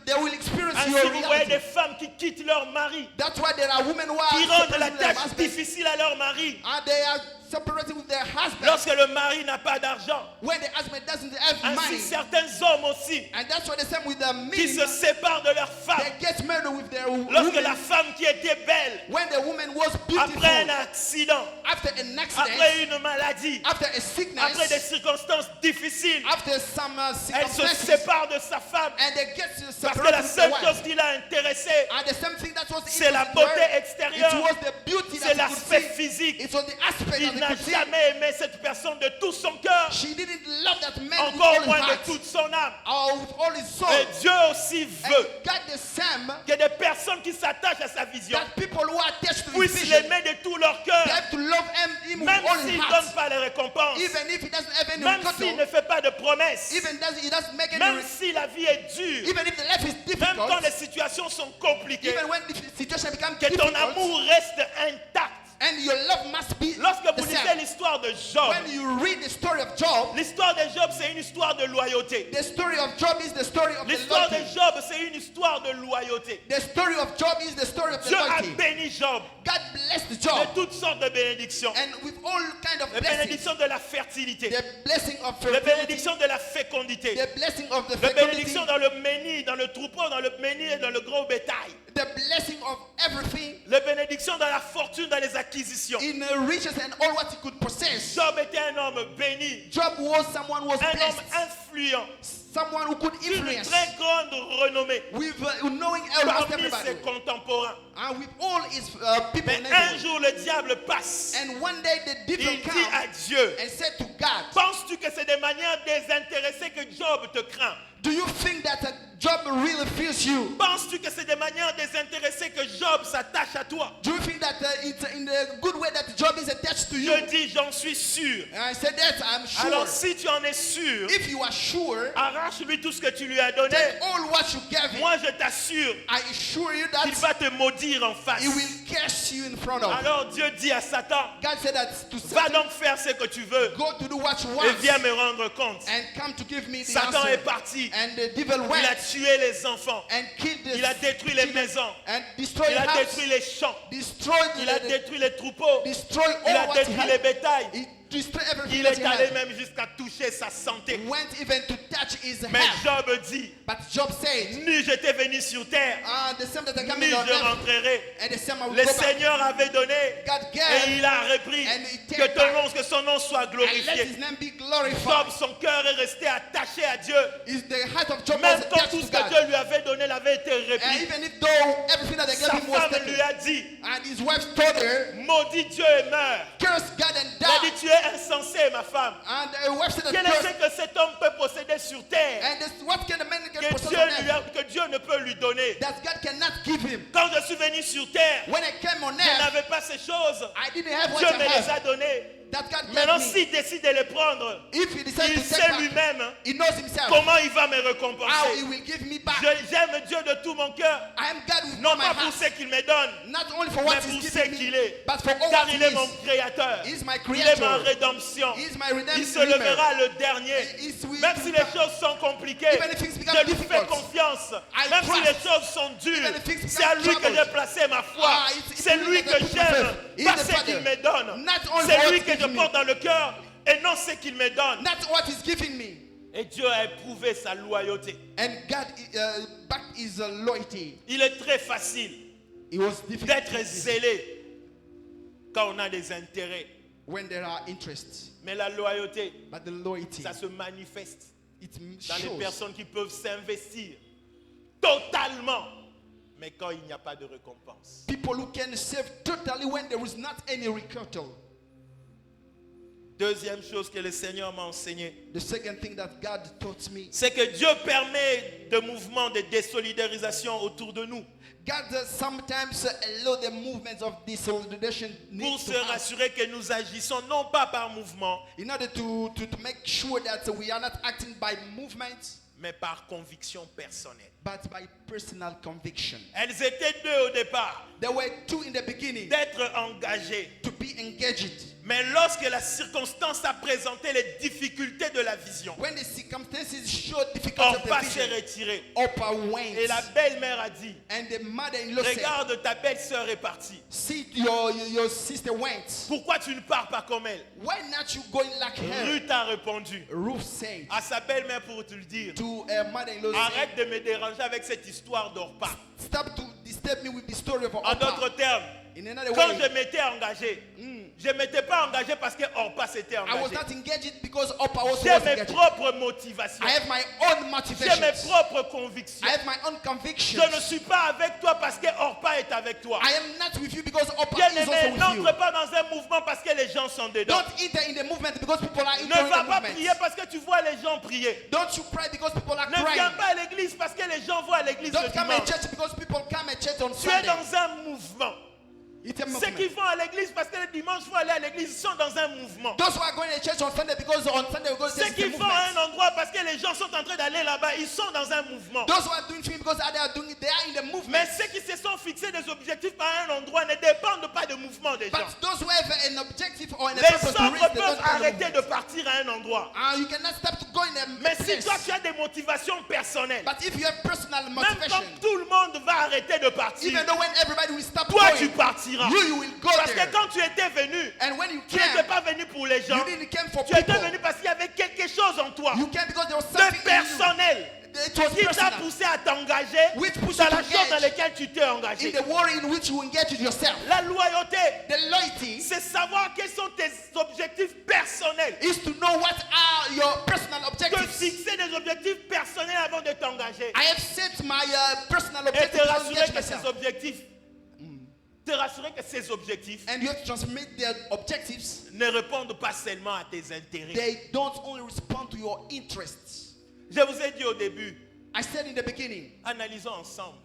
Speaker 2: they will experience
Speaker 1: Ainsi,
Speaker 2: your
Speaker 1: vous voyez
Speaker 2: reality.
Speaker 1: des femmes qui quittent leur mari,
Speaker 2: That's why there are women who
Speaker 1: qui
Speaker 2: are
Speaker 1: rendent la
Speaker 2: separated with their
Speaker 1: tâche
Speaker 2: husbands,
Speaker 1: difficile à leur mari.
Speaker 2: and they are separated with their husband
Speaker 1: Lorsque le mari n'a pas d'argent,
Speaker 2: when the husband doesn't have
Speaker 1: ainsi
Speaker 2: money.
Speaker 1: certains hommes aussi
Speaker 2: And that's why the same with the
Speaker 1: qui
Speaker 2: men,
Speaker 1: se séparent de leur femme.
Speaker 2: they get married with their
Speaker 1: Lorsque la
Speaker 2: women.
Speaker 1: femme qui était belle,
Speaker 2: When the woman was beautiful,
Speaker 1: après un accident,
Speaker 2: after an accident,
Speaker 1: après une maladie,
Speaker 2: after a sickness,
Speaker 1: après des circonstances difficiles,
Speaker 2: after some
Speaker 1: elle se
Speaker 2: circumstances,
Speaker 1: sépare de sa femme
Speaker 2: and they get
Speaker 1: parce que
Speaker 2: separated
Speaker 1: la
Speaker 2: with
Speaker 1: seule
Speaker 2: their wife.
Speaker 1: chose qui l'a intéressé,
Speaker 2: And the same thing that was
Speaker 1: c'est la
Speaker 2: interesting to
Speaker 1: beauté
Speaker 2: her,
Speaker 1: extérieure,
Speaker 2: it was the beauty
Speaker 1: c'est
Speaker 2: that he could
Speaker 1: l'aspect
Speaker 2: see.
Speaker 1: physique.
Speaker 2: It was the aspect
Speaker 1: Il
Speaker 2: that he
Speaker 1: n'a
Speaker 2: could see.
Speaker 1: jamais aimé cette personne de tout son cœur,
Speaker 2: She didn't love that man with
Speaker 1: encore
Speaker 2: all his
Speaker 1: moins de
Speaker 2: heart
Speaker 1: toute son âme.
Speaker 2: or with all his soul.
Speaker 1: Et Dieu aussi
Speaker 2: And
Speaker 1: veut
Speaker 2: God the same
Speaker 1: que des personnes qui s'attachent à sa vision
Speaker 2: that people who are attached to his
Speaker 1: puissent
Speaker 2: vision,
Speaker 1: l'aimer de tout leur cœur,
Speaker 2: they have to love him with
Speaker 1: même
Speaker 2: all
Speaker 1: s'il
Speaker 2: his
Speaker 1: ne
Speaker 2: heart.
Speaker 1: donne pas les récompenses,
Speaker 2: Even if he doesn't have any
Speaker 1: même s'il ne
Speaker 2: recognition,
Speaker 1: fait pas de promesses,
Speaker 2: even he doesn't make any
Speaker 1: même si la vie est dure,
Speaker 2: even if the life is
Speaker 1: même quand
Speaker 2: difficult,
Speaker 1: les situations sont compliquées,
Speaker 2: even when the situation becomes
Speaker 1: que ton
Speaker 2: difficult,
Speaker 1: amour reste intact.
Speaker 2: and your love must be
Speaker 1: Lorsque
Speaker 2: the
Speaker 1: vous lisez
Speaker 2: same.
Speaker 1: l'histoire de Job,
Speaker 2: When you read the story of Job,
Speaker 1: l'histoire de Job, c'est une histoire de loyauté.
Speaker 2: the story of Job is the story of the
Speaker 1: L'histoire de
Speaker 2: loyalty.
Speaker 1: Job, c'est une histoire de loyauté.
Speaker 2: The story of Job is the story of the
Speaker 1: Dieu a
Speaker 2: loyalty.
Speaker 1: béni Job
Speaker 2: God blessed
Speaker 1: de
Speaker 2: Job,
Speaker 1: toutes sortes de bénédictions.
Speaker 2: and with all kind of
Speaker 1: Les
Speaker 2: blessings.
Speaker 1: bénédictions de la fertilité,
Speaker 2: The blessing of
Speaker 1: les
Speaker 2: fertility,
Speaker 1: bénédictions de la fécondité,
Speaker 2: the blessing of the
Speaker 1: les
Speaker 2: fecundity,
Speaker 1: bénédictions dans le menhir, dans le troupeau, dans le menhir et dans le gros bétail,
Speaker 2: the blessing of everything
Speaker 1: les bénédictions dans la fortune, dans les acquisitions.
Speaker 2: in riches and all what he could possess.
Speaker 1: Job était un homme béni,
Speaker 2: Job was someone who was
Speaker 1: un homme
Speaker 2: blessed,
Speaker 1: influent,
Speaker 2: someone who could
Speaker 1: d'une
Speaker 2: influence
Speaker 1: très grande renommée
Speaker 2: with knowing almost
Speaker 1: parmi
Speaker 2: everybody,
Speaker 1: ses contemporains.
Speaker 2: and with all his people.
Speaker 1: Mais un jour, le diable passe.
Speaker 2: And one day the
Speaker 1: Il
Speaker 2: devil
Speaker 1: dit
Speaker 2: came
Speaker 1: à Dieu,
Speaker 2: and said to God,
Speaker 1: penses-tu que c'est de manière désintéressée que Job te craint?
Speaker 2: do you think that Job really fears you?
Speaker 1: Penses-tu que c'est de manière désintéressée que Job s'attache à toi?
Speaker 2: Do you think that it's in the good way that Job is attached to you?
Speaker 1: Je dis, j'en suis sûr.
Speaker 2: And I said that I'm sure.
Speaker 1: Alors si tu en es sûr,
Speaker 2: If you are sure,
Speaker 1: arrache-lui tout ce que tu lui as donné.
Speaker 2: take all what you gave him.
Speaker 1: Moi, je t'assure
Speaker 2: I assure you
Speaker 1: qu'il
Speaker 2: that
Speaker 1: va te maudire en face.
Speaker 2: he will curse you in front of.
Speaker 1: Alors Dieu dit à Satan,
Speaker 2: God said that to
Speaker 1: va
Speaker 2: Satan,
Speaker 1: donc faire ce que tu veux
Speaker 2: go to do what you
Speaker 1: et
Speaker 2: want
Speaker 1: viens me rendre compte.
Speaker 2: and come to give me the
Speaker 1: Satan
Speaker 2: answer.
Speaker 1: est parti.
Speaker 2: And the devil
Speaker 1: Il a
Speaker 2: went
Speaker 1: tué les enfants.
Speaker 2: and killed the
Speaker 1: Il a détruit les
Speaker 2: children
Speaker 1: maisons.
Speaker 2: and destroyed
Speaker 1: Il a
Speaker 2: the house,
Speaker 1: détruit les champs.
Speaker 2: destroyed
Speaker 1: Il a
Speaker 2: the,
Speaker 1: détruit les troupeaux.
Speaker 2: destroyed
Speaker 1: Il
Speaker 2: all
Speaker 1: a
Speaker 2: what he
Speaker 1: détruit les
Speaker 2: had.
Speaker 1: bétails.
Speaker 2: He destroyed everything
Speaker 1: Il
Speaker 2: that he
Speaker 1: est allé
Speaker 2: had.
Speaker 1: même jusqu'à toucher sa santé.
Speaker 2: Went even to touch his
Speaker 1: Mais
Speaker 2: health.
Speaker 1: Job dit,
Speaker 2: But Job said,
Speaker 1: ni j'étais venu sur terre,
Speaker 2: the same that I come
Speaker 1: ni
Speaker 2: in
Speaker 1: je
Speaker 2: on earth,
Speaker 1: rentrerai.
Speaker 2: and the same I will
Speaker 1: Le
Speaker 2: go back.
Speaker 1: Seigneur avait donné
Speaker 2: God
Speaker 1: et
Speaker 2: gave,
Speaker 1: il a repris.
Speaker 2: and he
Speaker 1: Que
Speaker 2: take
Speaker 1: ton
Speaker 2: back.
Speaker 1: nom, que son nom soit
Speaker 2: And let
Speaker 1: glorifié.
Speaker 2: his name be glorified.
Speaker 1: Job, son cœur est resté attaché à Dieu.
Speaker 2: Is the heart of Job
Speaker 1: Même
Speaker 2: was
Speaker 1: quand
Speaker 2: attached
Speaker 1: tout
Speaker 2: to
Speaker 1: ce que
Speaker 2: God.
Speaker 1: Dieu lui avait donné l'avait été
Speaker 2: And
Speaker 1: repris.
Speaker 2: even if though everything that they gave
Speaker 1: Sa
Speaker 2: him was
Speaker 1: femme
Speaker 2: taken,
Speaker 1: lui a dit,
Speaker 2: and his wife told her,
Speaker 1: maudit Dieu et meurs.
Speaker 2: curse God and
Speaker 1: Il a dit,
Speaker 2: die.
Speaker 1: tu es insensé, ma femme.
Speaker 2: And the wife said
Speaker 1: Quel
Speaker 2: that
Speaker 1: est ce
Speaker 2: curse,
Speaker 1: que cet homme peut posséder sur terre
Speaker 2: and this, what can a man get
Speaker 1: que
Speaker 2: possess
Speaker 1: Dieu,
Speaker 2: on earth
Speaker 1: que Dieu ne peut lui donner?
Speaker 2: that God cannot give him?
Speaker 1: Quand je suis venu sur terre,
Speaker 2: When I came on
Speaker 1: je
Speaker 2: earth,
Speaker 1: n'avais pas ces choses.
Speaker 2: I didn't have what
Speaker 1: Dieu
Speaker 2: I
Speaker 1: me les
Speaker 2: have.
Speaker 1: a données.
Speaker 2: That God gave
Speaker 1: Maintenant,
Speaker 2: me.
Speaker 1: s'il décide de les prendre,
Speaker 2: If he decides
Speaker 1: il
Speaker 2: to
Speaker 1: sait
Speaker 2: take back,
Speaker 1: lui-même
Speaker 2: he knows himself
Speaker 1: comment il va me
Speaker 2: how he
Speaker 1: récompenser.
Speaker 2: will give me back.
Speaker 1: J'aime Dieu de tout mon cœur,
Speaker 2: I am God with
Speaker 1: non
Speaker 2: all my
Speaker 1: pas pour
Speaker 2: heart,
Speaker 1: ce qu'il me donne,
Speaker 2: not only for
Speaker 1: mais
Speaker 2: what
Speaker 1: pour
Speaker 2: he's
Speaker 1: ce
Speaker 2: giving
Speaker 1: qu'il
Speaker 2: me,
Speaker 1: est.
Speaker 2: but for all
Speaker 1: Car
Speaker 2: what
Speaker 1: il
Speaker 2: he
Speaker 1: est mon
Speaker 2: is.
Speaker 1: créateur.
Speaker 2: He is my
Speaker 1: Il est ma
Speaker 2: creator.
Speaker 1: rédemption.
Speaker 2: He is my
Speaker 1: Il se
Speaker 2: redeemer.
Speaker 1: levera le dernier.
Speaker 2: He is with
Speaker 1: Même si les choses sont compliquées,
Speaker 2: Even if things become
Speaker 1: je lui fais
Speaker 2: difficult,
Speaker 1: confiance.
Speaker 2: I
Speaker 1: Même si
Speaker 2: trust.
Speaker 1: les choses sont dures,
Speaker 2: Even if things
Speaker 1: c'est à
Speaker 2: become
Speaker 1: lui que
Speaker 2: troubled.
Speaker 1: j'ai placé ma foi.
Speaker 2: It's
Speaker 1: C'est
Speaker 2: really
Speaker 1: lui
Speaker 2: that I
Speaker 1: que
Speaker 2: put my
Speaker 1: j'aime,
Speaker 2: faith. He is
Speaker 1: pas
Speaker 2: the
Speaker 1: ce qu'il
Speaker 2: Father.
Speaker 1: me donne.
Speaker 2: Not only
Speaker 1: C'est
Speaker 2: what
Speaker 1: lui
Speaker 2: he's
Speaker 1: que je
Speaker 2: giving
Speaker 1: porte
Speaker 2: me.
Speaker 1: dans le cœur et non ce qu'il me donne.
Speaker 2: That's what he's giving me.
Speaker 1: Et Dieu a éprouvé sa loyauté.
Speaker 2: And God backed his loyalty.
Speaker 1: Il est très facile
Speaker 2: It was difficult
Speaker 1: d'être zélé quand on a des intérêts.
Speaker 2: when there are interests.
Speaker 1: Mais la loyauté,
Speaker 2: But the loyalty,
Speaker 1: ça se manifeste
Speaker 2: it
Speaker 1: dans les
Speaker 2: shows
Speaker 1: personnes qui peuvent s'investir totalement, mais quand il n'y a pas de récompense.
Speaker 2: people who can save totally when there is not any recurtal.
Speaker 1: Deuxième chose que le Seigneur m'a enseigné,
Speaker 2: The second thing that God taught me,
Speaker 1: c'est que Dieu permet de mouvements de désolidarisation autour de nous
Speaker 2: God sometimes allow the movements of desolidation
Speaker 1: pour
Speaker 2: needs
Speaker 1: se
Speaker 2: to happen
Speaker 1: rassurer que nous agissons non pas par mouvement,
Speaker 2: in order to make sure that we are not acting by movements,
Speaker 1: mais par conviction personnelle.
Speaker 2: but by personal conviction.
Speaker 1: Elles étaient deux au départ,
Speaker 2: There were two in the beginning,
Speaker 1: d'être engagées.
Speaker 2: to be engaged.
Speaker 1: Mais lorsque la circonstance a présenté les difficultés de la vision,
Speaker 2: When the circumstances showed difficulty of the
Speaker 1: Orpah s'est
Speaker 2: vision,
Speaker 1: retirée.
Speaker 2: Oprah went,
Speaker 1: Et la belle-mère a dit,
Speaker 2: and the mother-in-law said,
Speaker 1: regarde, ta belle-sœur est partie.
Speaker 2: see, your sister went.
Speaker 1: Pourquoi tu ne pars pas comme elle?
Speaker 2: Why not you going like her?
Speaker 1: Ruth a répondu
Speaker 2: Ruth said
Speaker 1: à sa belle-mère pour te le dire,
Speaker 2: to her mother-in-law,
Speaker 1: arrête de me déranger avec cette histoire d'Orpah.
Speaker 2: stop to disturb me with the story of
Speaker 1: En
Speaker 2: Oprah.
Speaker 1: d'autres termes,
Speaker 2: In another
Speaker 1: quand
Speaker 2: way,
Speaker 1: je m'étais engagé, je ne m'étais pas engagé parce que Orpah s'était
Speaker 2: I was
Speaker 1: engagée.
Speaker 2: not engaged because Oprah was
Speaker 1: J'ai mes
Speaker 2: engaged.
Speaker 1: propres motivations.
Speaker 2: I have my own
Speaker 1: J'ai mes
Speaker 2: motivations.
Speaker 1: propres convictions.
Speaker 2: I have my own
Speaker 1: Je
Speaker 2: convictions.
Speaker 1: ne suis pas avec toi parce que Orpah est avec toi.
Speaker 2: I am not with you because Oprah is
Speaker 1: Bien-aimé,
Speaker 2: also with you.
Speaker 1: n'entre pas dans un mouvement parce que les gens sont dedans.
Speaker 2: Don't enter in the movement because people are
Speaker 1: Ne
Speaker 2: entering
Speaker 1: va
Speaker 2: the
Speaker 1: pas
Speaker 2: movement.
Speaker 1: prier parce que tu vois les gens prier.
Speaker 2: Don't you cry because people are
Speaker 1: Ne viens
Speaker 2: crying.
Speaker 1: pas à l'église parce que les gens vont à l'église le
Speaker 2: Don't come at
Speaker 1: dimanche.
Speaker 2: church because people come at church on
Speaker 1: Tu es
Speaker 2: Sunday.
Speaker 1: dans un mouvement.
Speaker 2: It's a
Speaker 1: Ceux qui
Speaker 2: movement.
Speaker 1: vont à l'église parce que le dimanche vont aller à l'église, ils sont dans un mouvement.
Speaker 2: Those who are going to church on Sunday because on Sunday we go to
Speaker 1: Ceux
Speaker 2: the
Speaker 1: qui vont à un
Speaker 2: movement.
Speaker 1: endroit parce que les gens sont en train d'aller là-bas, ils sont dans un mouvement.
Speaker 2: Those who are doing things because they are doing it, they are in the movement.
Speaker 1: Mais ceux qui se sont fixés des objectifs par un endroit ne dépendent pas du mouvement des gens.
Speaker 2: But those who have an objective or an
Speaker 1: Les
Speaker 2: purpose to reach,
Speaker 1: autres
Speaker 2: they
Speaker 1: peuvent
Speaker 2: don't have
Speaker 1: arrêter de
Speaker 2: movement.
Speaker 1: partir à un endroit.
Speaker 2: You cannot stop to go in a
Speaker 1: Mais si
Speaker 2: place.
Speaker 1: toi tu as des motivations personnelles,
Speaker 2: But if you have personal
Speaker 1: même
Speaker 2: motivation,
Speaker 1: quand tout le monde va arrêter de partir,
Speaker 2: even though when everybody will stop
Speaker 1: toi tu
Speaker 2: going,
Speaker 1: partiras.
Speaker 2: you will go
Speaker 1: Parce
Speaker 2: there.
Speaker 1: que quand tu étais venu,
Speaker 2: And when you
Speaker 1: tu n'étais
Speaker 2: came,
Speaker 1: pas venu pour les gens.
Speaker 2: you didn't come for
Speaker 1: Tu étais
Speaker 2: people.
Speaker 1: venu parce qu'il y avait quelque chose en toi
Speaker 2: You came because there was
Speaker 1: de
Speaker 2: something in
Speaker 1: personnel
Speaker 2: you. It was
Speaker 1: qui t'a
Speaker 2: personal.
Speaker 1: poussé à t'engager
Speaker 2: Which pushed
Speaker 1: dans
Speaker 2: you
Speaker 1: la
Speaker 2: to
Speaker 1: chose dans
Speaker 2: engage
Speaker 1: laquelle tu t'es
Speaker 2: in
Speaker 1: engagé.
Speaker 2: the war in which you engage with yourself.
Speaker 1: La loyauté,
Speaker 2: The loyalty
Speaker 1: c'est savoir quels sont tes objectifs personnels.
Speaker 2: is to know what are your personal
Speaker 1: De
Speaker 2: objectives.
Speaker 1: fixer des objectifs personnels avant de t'engager.
Speaker 2: I have set my personal
Speaker 1: Et te
Speaker 2: objectives to
Speaker 1: rassurer
Speaker 2: engage
Speaker 1: que ces
Speaker 2: myself.
Speaker 1: objectifs, te rassurer que ces objectifs
Speaker 2: And you have to transmit their objectives.
Speaker 1: ne répondent pas seulement à tes intérêts.
Speaker 2: They don't only respond to your interests.
Speaker 1: Je vous ai dit au début,
Speaker 2: I said in the beginning,
Speaker 1: analysons ensemble.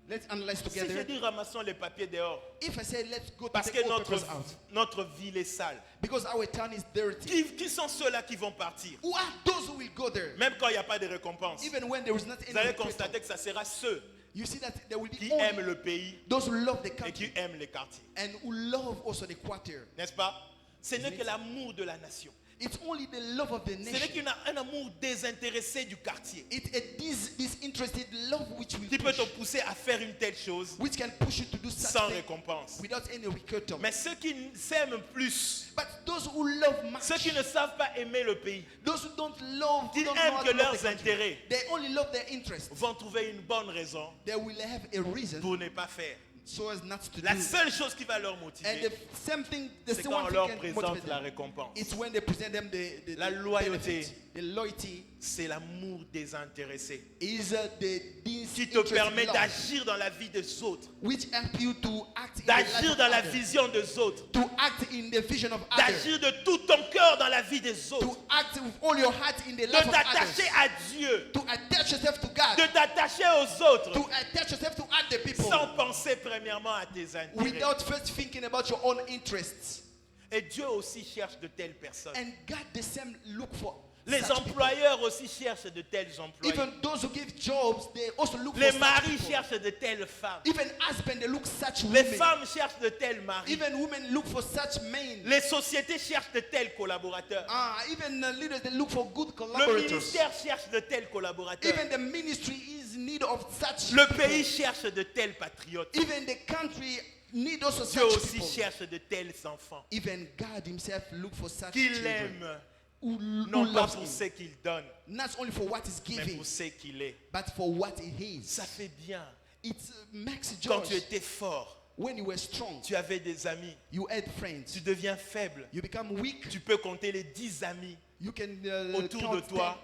Speaker 2: let's analyze
Speaker 1: Si je
Speaker 2: together.
Speaker 1: dis ramassons les papiers dehors,
Speaker 2: If I say let's go to
Speaker 1: parce
Speaker 2: take
Speaker 1: que
Speaker 2: all papers out,
Speaker 1: notre ville est sale.
Speaker 2: because our town is dirty.
Speaker 1: Qui sont ceux-là qui vont partir?
Speaker 2: Who are those who will go there?
Speaker 1: Même quand il n'y a pas de récompense.
Speaker 2: Even when there is not
Speaker 1: Vous
Speaker 2: any
Speaker 1: allez
Speaker 2: return.
Speaker 1: constater que ça sera ceux
Speaker 2: You see that there will be
Speaker 1: qui aiment
Speaker 2: only
Speaker 1: le pays
Speaker 2: those who love the
Speaker 1: et
Speaker 2: country
Speaker 1: qui aiment les quartiers.
Speaker 2: and who love also the quarter.
Speaker 1: N'est-ce pas? Ce n'est que l'amour de la nation.
Speaker 2: It's only the love of the
Speaker 1: Ce n'est
Speaker 2: nation.
Speaker 1: qu'un amour désintéressé du quartier
Speaker 2: It's a disinterested love which will
Speaker 1: qui peut te
Speaker 2: push,
Speaker 1: pousser à faire une telle chose
Speaker 2: which can push you to do
Speaker 1: sans
Speaker 2: something
Speaker 1: récompense.
Speaker 2: without any return.
Speaker 1: Mais ceux qui s'aiment plus,
Speaker 2: But those who love
Speaker 1: ceux
Speaker 2: much,
Speaker 1: qui ne savent pas aimer le pays,
Speaker 2: those who don't love,
Speaker 1: qui
Speaker 2: who don't know
Speaker 1: aiment
Speaker 2: how
Speaker 1: que
Speaker 2: to love
Speaker 1: leurs
Speaker 2: the country,
Speaker 1: intérêts
Speaker 2: they only love their interests.
Speaker 1: vont trouver une bonne raison
Speaker 2: They will have a reason
Speaker 1: pour ne pas faire.
Speaker 2: so as not to
Speaker 1: La
Speaker 2: do.
Speaker 1: seule chose qui va leur
Speaker 2: And
Speaker 1: motiver,
Speaker 2: the same thing, the
Speaker 1: c'est
Speaker 2: same
Speaker 1: quand
Speaker 2: one
Speaker 1: on
Speaker 2: thing
Speaker 1: leur
Speaker 2: can
Speaker 1: présente
Speaker 2: motivate
Speaker 1: la
Speaker 2: them.
Speaker 1: récompense.
Speaker 2: It's when they present them the
Speaker 1: La loyauté.
Speaker 2: benefit. The loyalty
Speaker 1: C'est l'amour désintéressé
Speaker 2: is the
Speaker 1: qui te
Speaker 2: disinterested
Speaker 1: permet
Speaker 2: love,
Speaker 1: d'agir dans la vie des autres,
Speaker 2: which help you to act in the
Speaker 1: d'agir
Speaker 2: life of
Speaker 1: dans la
Speaker 2: others,
Speaker 1: vision des autres,
Speaker 2: to act in the vision of others,
Speaker 1: d'agir de tout ton cœur dans la vie des
Speaker 2: to
Speaker 1: autres,
Speaker 2: act with all your heart in the
Speaker 1: de
Speaker 2: life of others,
Speaker 1: t'attacher à Dieu,
Speaker 2: to attach yourself to God,
Speaker 1: de t'attacher aux autres,
Speaker 2: to attach yourself to other people,
Speaker 1: sans penser premièrement à tes intérêts.
Speaker 2: without first thinking about your own interests.
Speaker 1: Et Dieu aussi cherche de telles personnes.
Speaker 2: And God the same look for
Speaker 1: Les
Speaker 2: such people.
Speaker 1: employeurs aussi cherchent de tels employés.
Speaker 2: Even those who give jobs, they also look
Speaker 1: Les
Speaker 2: for such
Speaker 1: maris
Speaker 2: people.
Speaker 1: cherchent de telles femmes.
Speaker 2: Even husbands, they look such
Speaker 1: Les
Speaker 2: women.
Speaker 1: femmes cherchent de tels maris.
Speaker 2: Even women look for such men.
Speaker 1: Les sociétés cherchent de tels collaborateurs.
Speaker 2: Even leaders, they look for good
Speaker 1: Le
Speaker 2: collaborators.
Speaker 1: ministère cherche de tels collaborateurs.
Speaker 2: Even the ministry is in need of such
Speaker 1: Le
Speaker 2: people.
Speaker 1: pays cherche de tels patriotes.
Speaker 2: Even the country need also
Speaker 1: Dieu
Speaker 2: such
Speaker 1: aussi
Speaker 2: people.
Speaker 1: cherche de tels enfants
Speaker 2: Even God himself look for such
Speaker 1: qu'il
Speaker 2: children
Speaker 1: aime,
Speaker 2: who
Speaker 1: non pas
Speaker 2: loves
Speaker 1: pour
Speaker 2: him.
Speaker 1: ce qu'il donne,
Speaker 2: Not only for what is
Speaker 1: mais
Speaker 2: giving,
Speaker 1: pour ce qu'il est.
Speaker 2: but for what he is.
Speaker 1: Ça fait bien.
Speaker 2: It makes
Speaker 1: Quand tu
Speaker 2: joy.
Speaker 1: étais fort,
Speaker 2: When you were strong,
Speaker 1: tu avais des amis.
Speaker 2: you had friends.
Speaker 1: Tu deviens faible.
Speaker 2: You become weak.
Speaker 1: Tu peux compter les 10 amis
Speaker 2: You can
Speaker 1: autour de
Speaker 2: count
Speaker 1: toi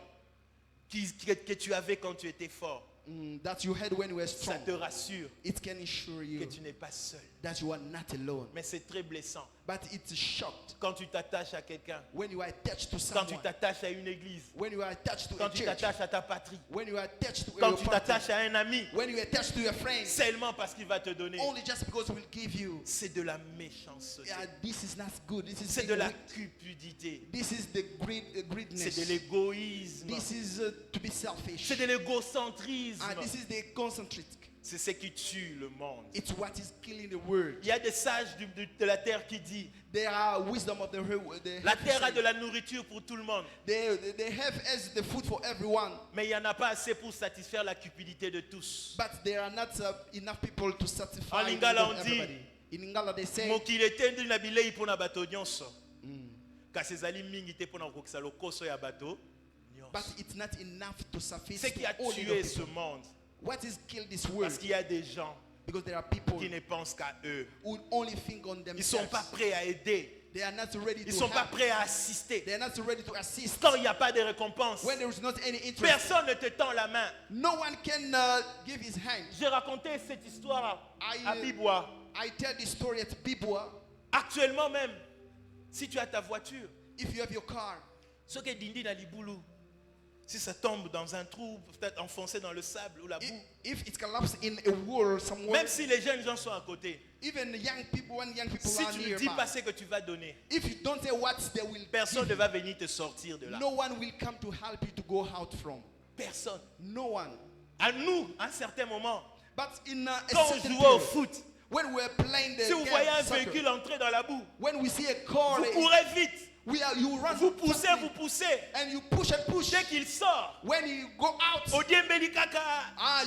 Speaker 1: que tu avais quand tu étais fort.
Speaker 2: that you had when you were
Speaker 1: Ça
Speaker 2: strong.
Speaker 1: te rassure
Speaker 2: It can assure
Speaker 1: que
Speaker 2: you
Speaker 1: tu n'es pas seul.
Speaker 2: that you are not alone.
Speaker 1: Mais c'est très blessant.
Speaker 2: But it's shocked
Speaker 1: Quand tu t'attaches à quelqu'un,
Speaker 2: when you are attached to
Speaker 1: quand tu
Speaker 2: someone,
Speaker 1: t'attaches à une église,
Speaker 2: when you are attached to
Speaker 1: quand
Speaker 2: a
Speaker 1: tu
Speaker 2: church,
Speaker 1: t'attaches à ta patrie,
Speaker 2: when you are attached to
Speaker 1: quand
Speaker 2: your
Speaker 1: tu
Speaker 2: partner,
Speaker 1: t'attaches à un ami,
Speaker 2: when you are attached to your friends,
Speaker 1: seulement parce qu'il va te donner.
Speaker 2: only just because he will give you.
Speaker 1: C'est de la méchanceté.
Speaker 2: This is not good. This is
Speaker 1: C'est de
Speaker 2: being
Speaker 1: la
Speaker 2: weak.
Speaker 1: cupidité.
Speaker 2: This is the
Speaker 1: C'est
Speaker 2: greediness.
Speaker 1: de l'égoïsme.
Speaker 2: This is to be selfish.
Speaker 1: C'est de l'égocentrisme.
Speaker 2: This is the concentric.
Speaker 1: C'est ce qui tue le monde.
Speaker 2: It's what is killing the world.
Speaker 1: Il y a des sages de la terre qui disent
Speaker 2: There are wisdom of the world.
Speaker 1: la terre a de la nourriture pour tout le monde,
Speaker 2: They have as the food for everyone,
Speaker 1: mais il n'y en a pas assez pour satisfaire la cupidité de tous.
Speaker 2: but there are not enough people to satisfy
Speaker 1: En
Speaker 2: the
Speaker 1: Lingala,
Speaker 2: needs of
Speaker 1: on dit,
Speaker 2: everybody. In Lingala, they say,
Speaker 1: mokili etendi na bilei mpona bato nyonso kasi ezali mingi te mpona kokokisa lokoso ya bato
Speaker 2: but
Speaker 1: nyonso.
Speaker 2: it's not enough to suffice
Speaker 1: Ce qui a
Speaker 2: to all
Speaker 1: tué
Speaker 2: the
Speaker 1: ce
Speaker 2: people.
Speaker 1: monde,
Speaker 2: What is killed this world?
Speaker 1: parce qu'il y a des gens
Speaker 2: Because there are people
Speaker 1: qui ne pensent qu'à eux.
Speaker 2: who only think on
Speaker 1: Ils ne sont
Speaker 2: themselves.
Speaker 1: pas prêts à aider.
Speaker 2: They are not ready
Speaker 1: Ils ne
Speaker 2: to
Speaker 1: sont pas
Speaker 2: help.
Speaker 1: prêts à assister.
Speaker 2: They are not ready to assist.
Speaker 1: Quand il n'y a pas de récompense,
Speaker 2: When there is not any interest,
Speaker 1: personne ne te tend la main.
Speaker 2: no one can give his hand.
Speaker 1: J'ai raconté cette histoire à
Speaker 2: I-
Speaker 1: Bibois.
Speaker 2: I tell this story at Bibwa.
Speaker 1: Actuellement même, si tu as ta voiture,
Speaker 2: If you have your car,
Speaker 1: ce que dindi na libulu, Si ça tombe dans un trou, peut-être enfoncé dans le sable ou la boue.
Speaker 2: If it collapses in a wall somewhere,
Speaker 1: Même si les jeunes gens sont à côté.
Speaker 2: even young people, when young people
Speaker 1: Si
Speaker 2: are
Speaker 1: tu ne dis pas
Speaker 2: nearby,
Speaker 1: ce que tu vas donner,
Speaker 2: if you don't say what they will
Speaker 1: personne
Speaker 2: give
Speaker 1: ne
Speaker 2: you,
Speaker 1: va venir te sortir de là.
Speaker 2: no one will come to help you to go out from.
Speaker 1: Personne.
Speaker 2: No one.
Speaker 1: À nous, à un certain moment,
Speaker 2: But in a
Speaker 1: quand on
Speaker 2: certain
Speaker 1: jouait au
Speaker 2: period,
Speaker 1: foot,
Speaker 2: when we're playing the
Speaker 1: si vous
Speaker 2: game,
Speaker 1: voyez un
Speaker 2: soccer,
Speaker 1: véhicule entrer dans la boue,
Speaker 2: when we see a car,
Speaker 1: vous courez vite,
Speaker 2: you run
Speaker 1: vous poussez,
Speaker 2: fastly,
Speaker 1: vous poussez.
Speaker 2: and you push and push.
Speaker 1: Dès qu'il sort,
Speaker 2: When you go out,
Speaker 1: au diembeli kaka,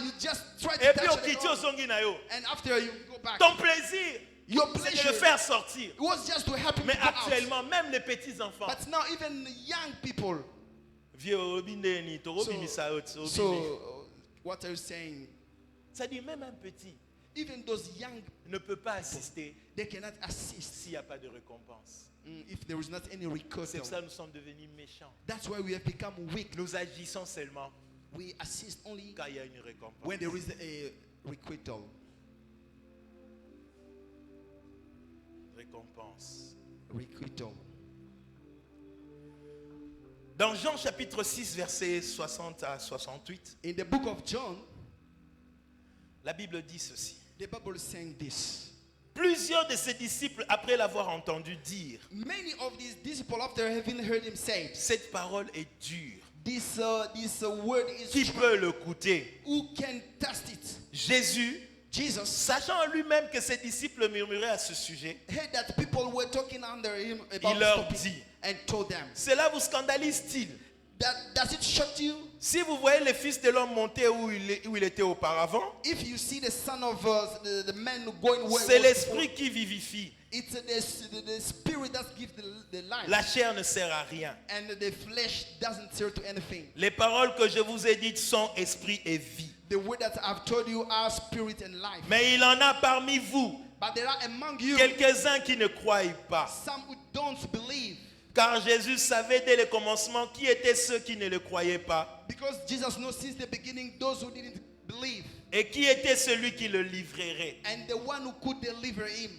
Speaker 2: you just try
Speaker 1: et
Speaker 2: to
Speaker 1: puis au
Speaker 2: touch it
Speaker 1: kiti au
Speaker 2: all.
Speaker 1: songi na yo.
Speaker 2: And after you go back,
Speaker 1: Ton plaisir,
Speaker 2: your
Speaker 1: c'est de
Speaker 2: pleasure
Speaker 1: le faire sortir.
Speaker 2: it was just to help him
Speaker 1: Mais
Speaker 2: to go out.
Speaker 1: actuellement, même les petits enfants,
Speaker 2: But now even young people.
Speaker 1: vieux Robindeni, to Robinisa Haute,
Speaker 2: So
Speaker 1: Robindi.
Speaker 2: what are you saying?
Speaker 1: Ça dit même un petit
Speaker 2: Even those young,
Speaker 1: ne peut pas assister
Speaker 2: they cannot assist
Speaker 1: s'il n'y a pas de récompense.
Speaker 2: if there is not any
Speaker 1: C'est
Speaker 2: recourse.
Speaker 1: pour ça que nous sommes devenus méchants.
Speaker 2: That's why we have become weak.
Speaker 1: Nous agissons seulement
Speaker 2: We assist only
Speaker 1: quand il y a une récompense.
Speaker 2: when there is a requital.
Speaker 1: Récompense.
Speaker 2: Requital.
Speaker 1: Dans Jean chapitre 6, versets 60 à 68,
Speaker 2: In the book of John,
Speaker 1: la Bible dit ceci.
Speaker 2: the Bible is saying this.
Speaker 1: Plusieurs de ses disciples, après l'avoir entendu dire,
Speaker 2: Many of these disciples, after having heard him say,
Speaker 1: cette parole est dure.
Speaker 2: this word is
Speaker 1: Qui
Speaker 2: strong.
Speaker 1: peut le goûter?
Speaker 2: Who can test it?
Speaker 1: Jésus,
Speaker 2: Jesus
Speaker 1: sachant en lui-même que ses disciples murmuraient à ce sujet,
Speaker 2: heard that people were talking under him about
Speaker 1: il leur
Speaker 2: this topic
Speaker 1: dit,
Speaker 2: and told them,
Speaker 1: cela vous scandalise-t-il?
Speaker 2: does it shock you
Speaker 1: Si vous voyez le Fils de l'homme monter où il était auparavant,
Speaker 2: if you see the son of the man going where
Speaker 1: c'est
Speaker 2: he was
Speaker 1: l'esprit qui vivifie.
Speaker 2: before? It's the spirit that gives the life,
Speaker 1: La chair ne sert à rien.
Speaker 2: and the flesh doesn't serve to anything.
Speaker 1: Les paroles que je vous ai dites sont esprit et vie.
Speaker 2: The word that I've told you are spirit and life.
Speaker 1: Mais il en a parmi vous
Speaker 2: But there are among you
Speaker 1: quelques-uns qui ne croient pas.
Speaker 2: some who don't believe,
Speaker 1: Car Jésus savait dès le commencement qui étaient ceux qui ne le croyaient pas
Speaker 2: because Jesus knows since the beginning those who didn't believe
Speaker 1: et qui était celui qui le livrerait.
Speaker 2: and the one who could deliver him.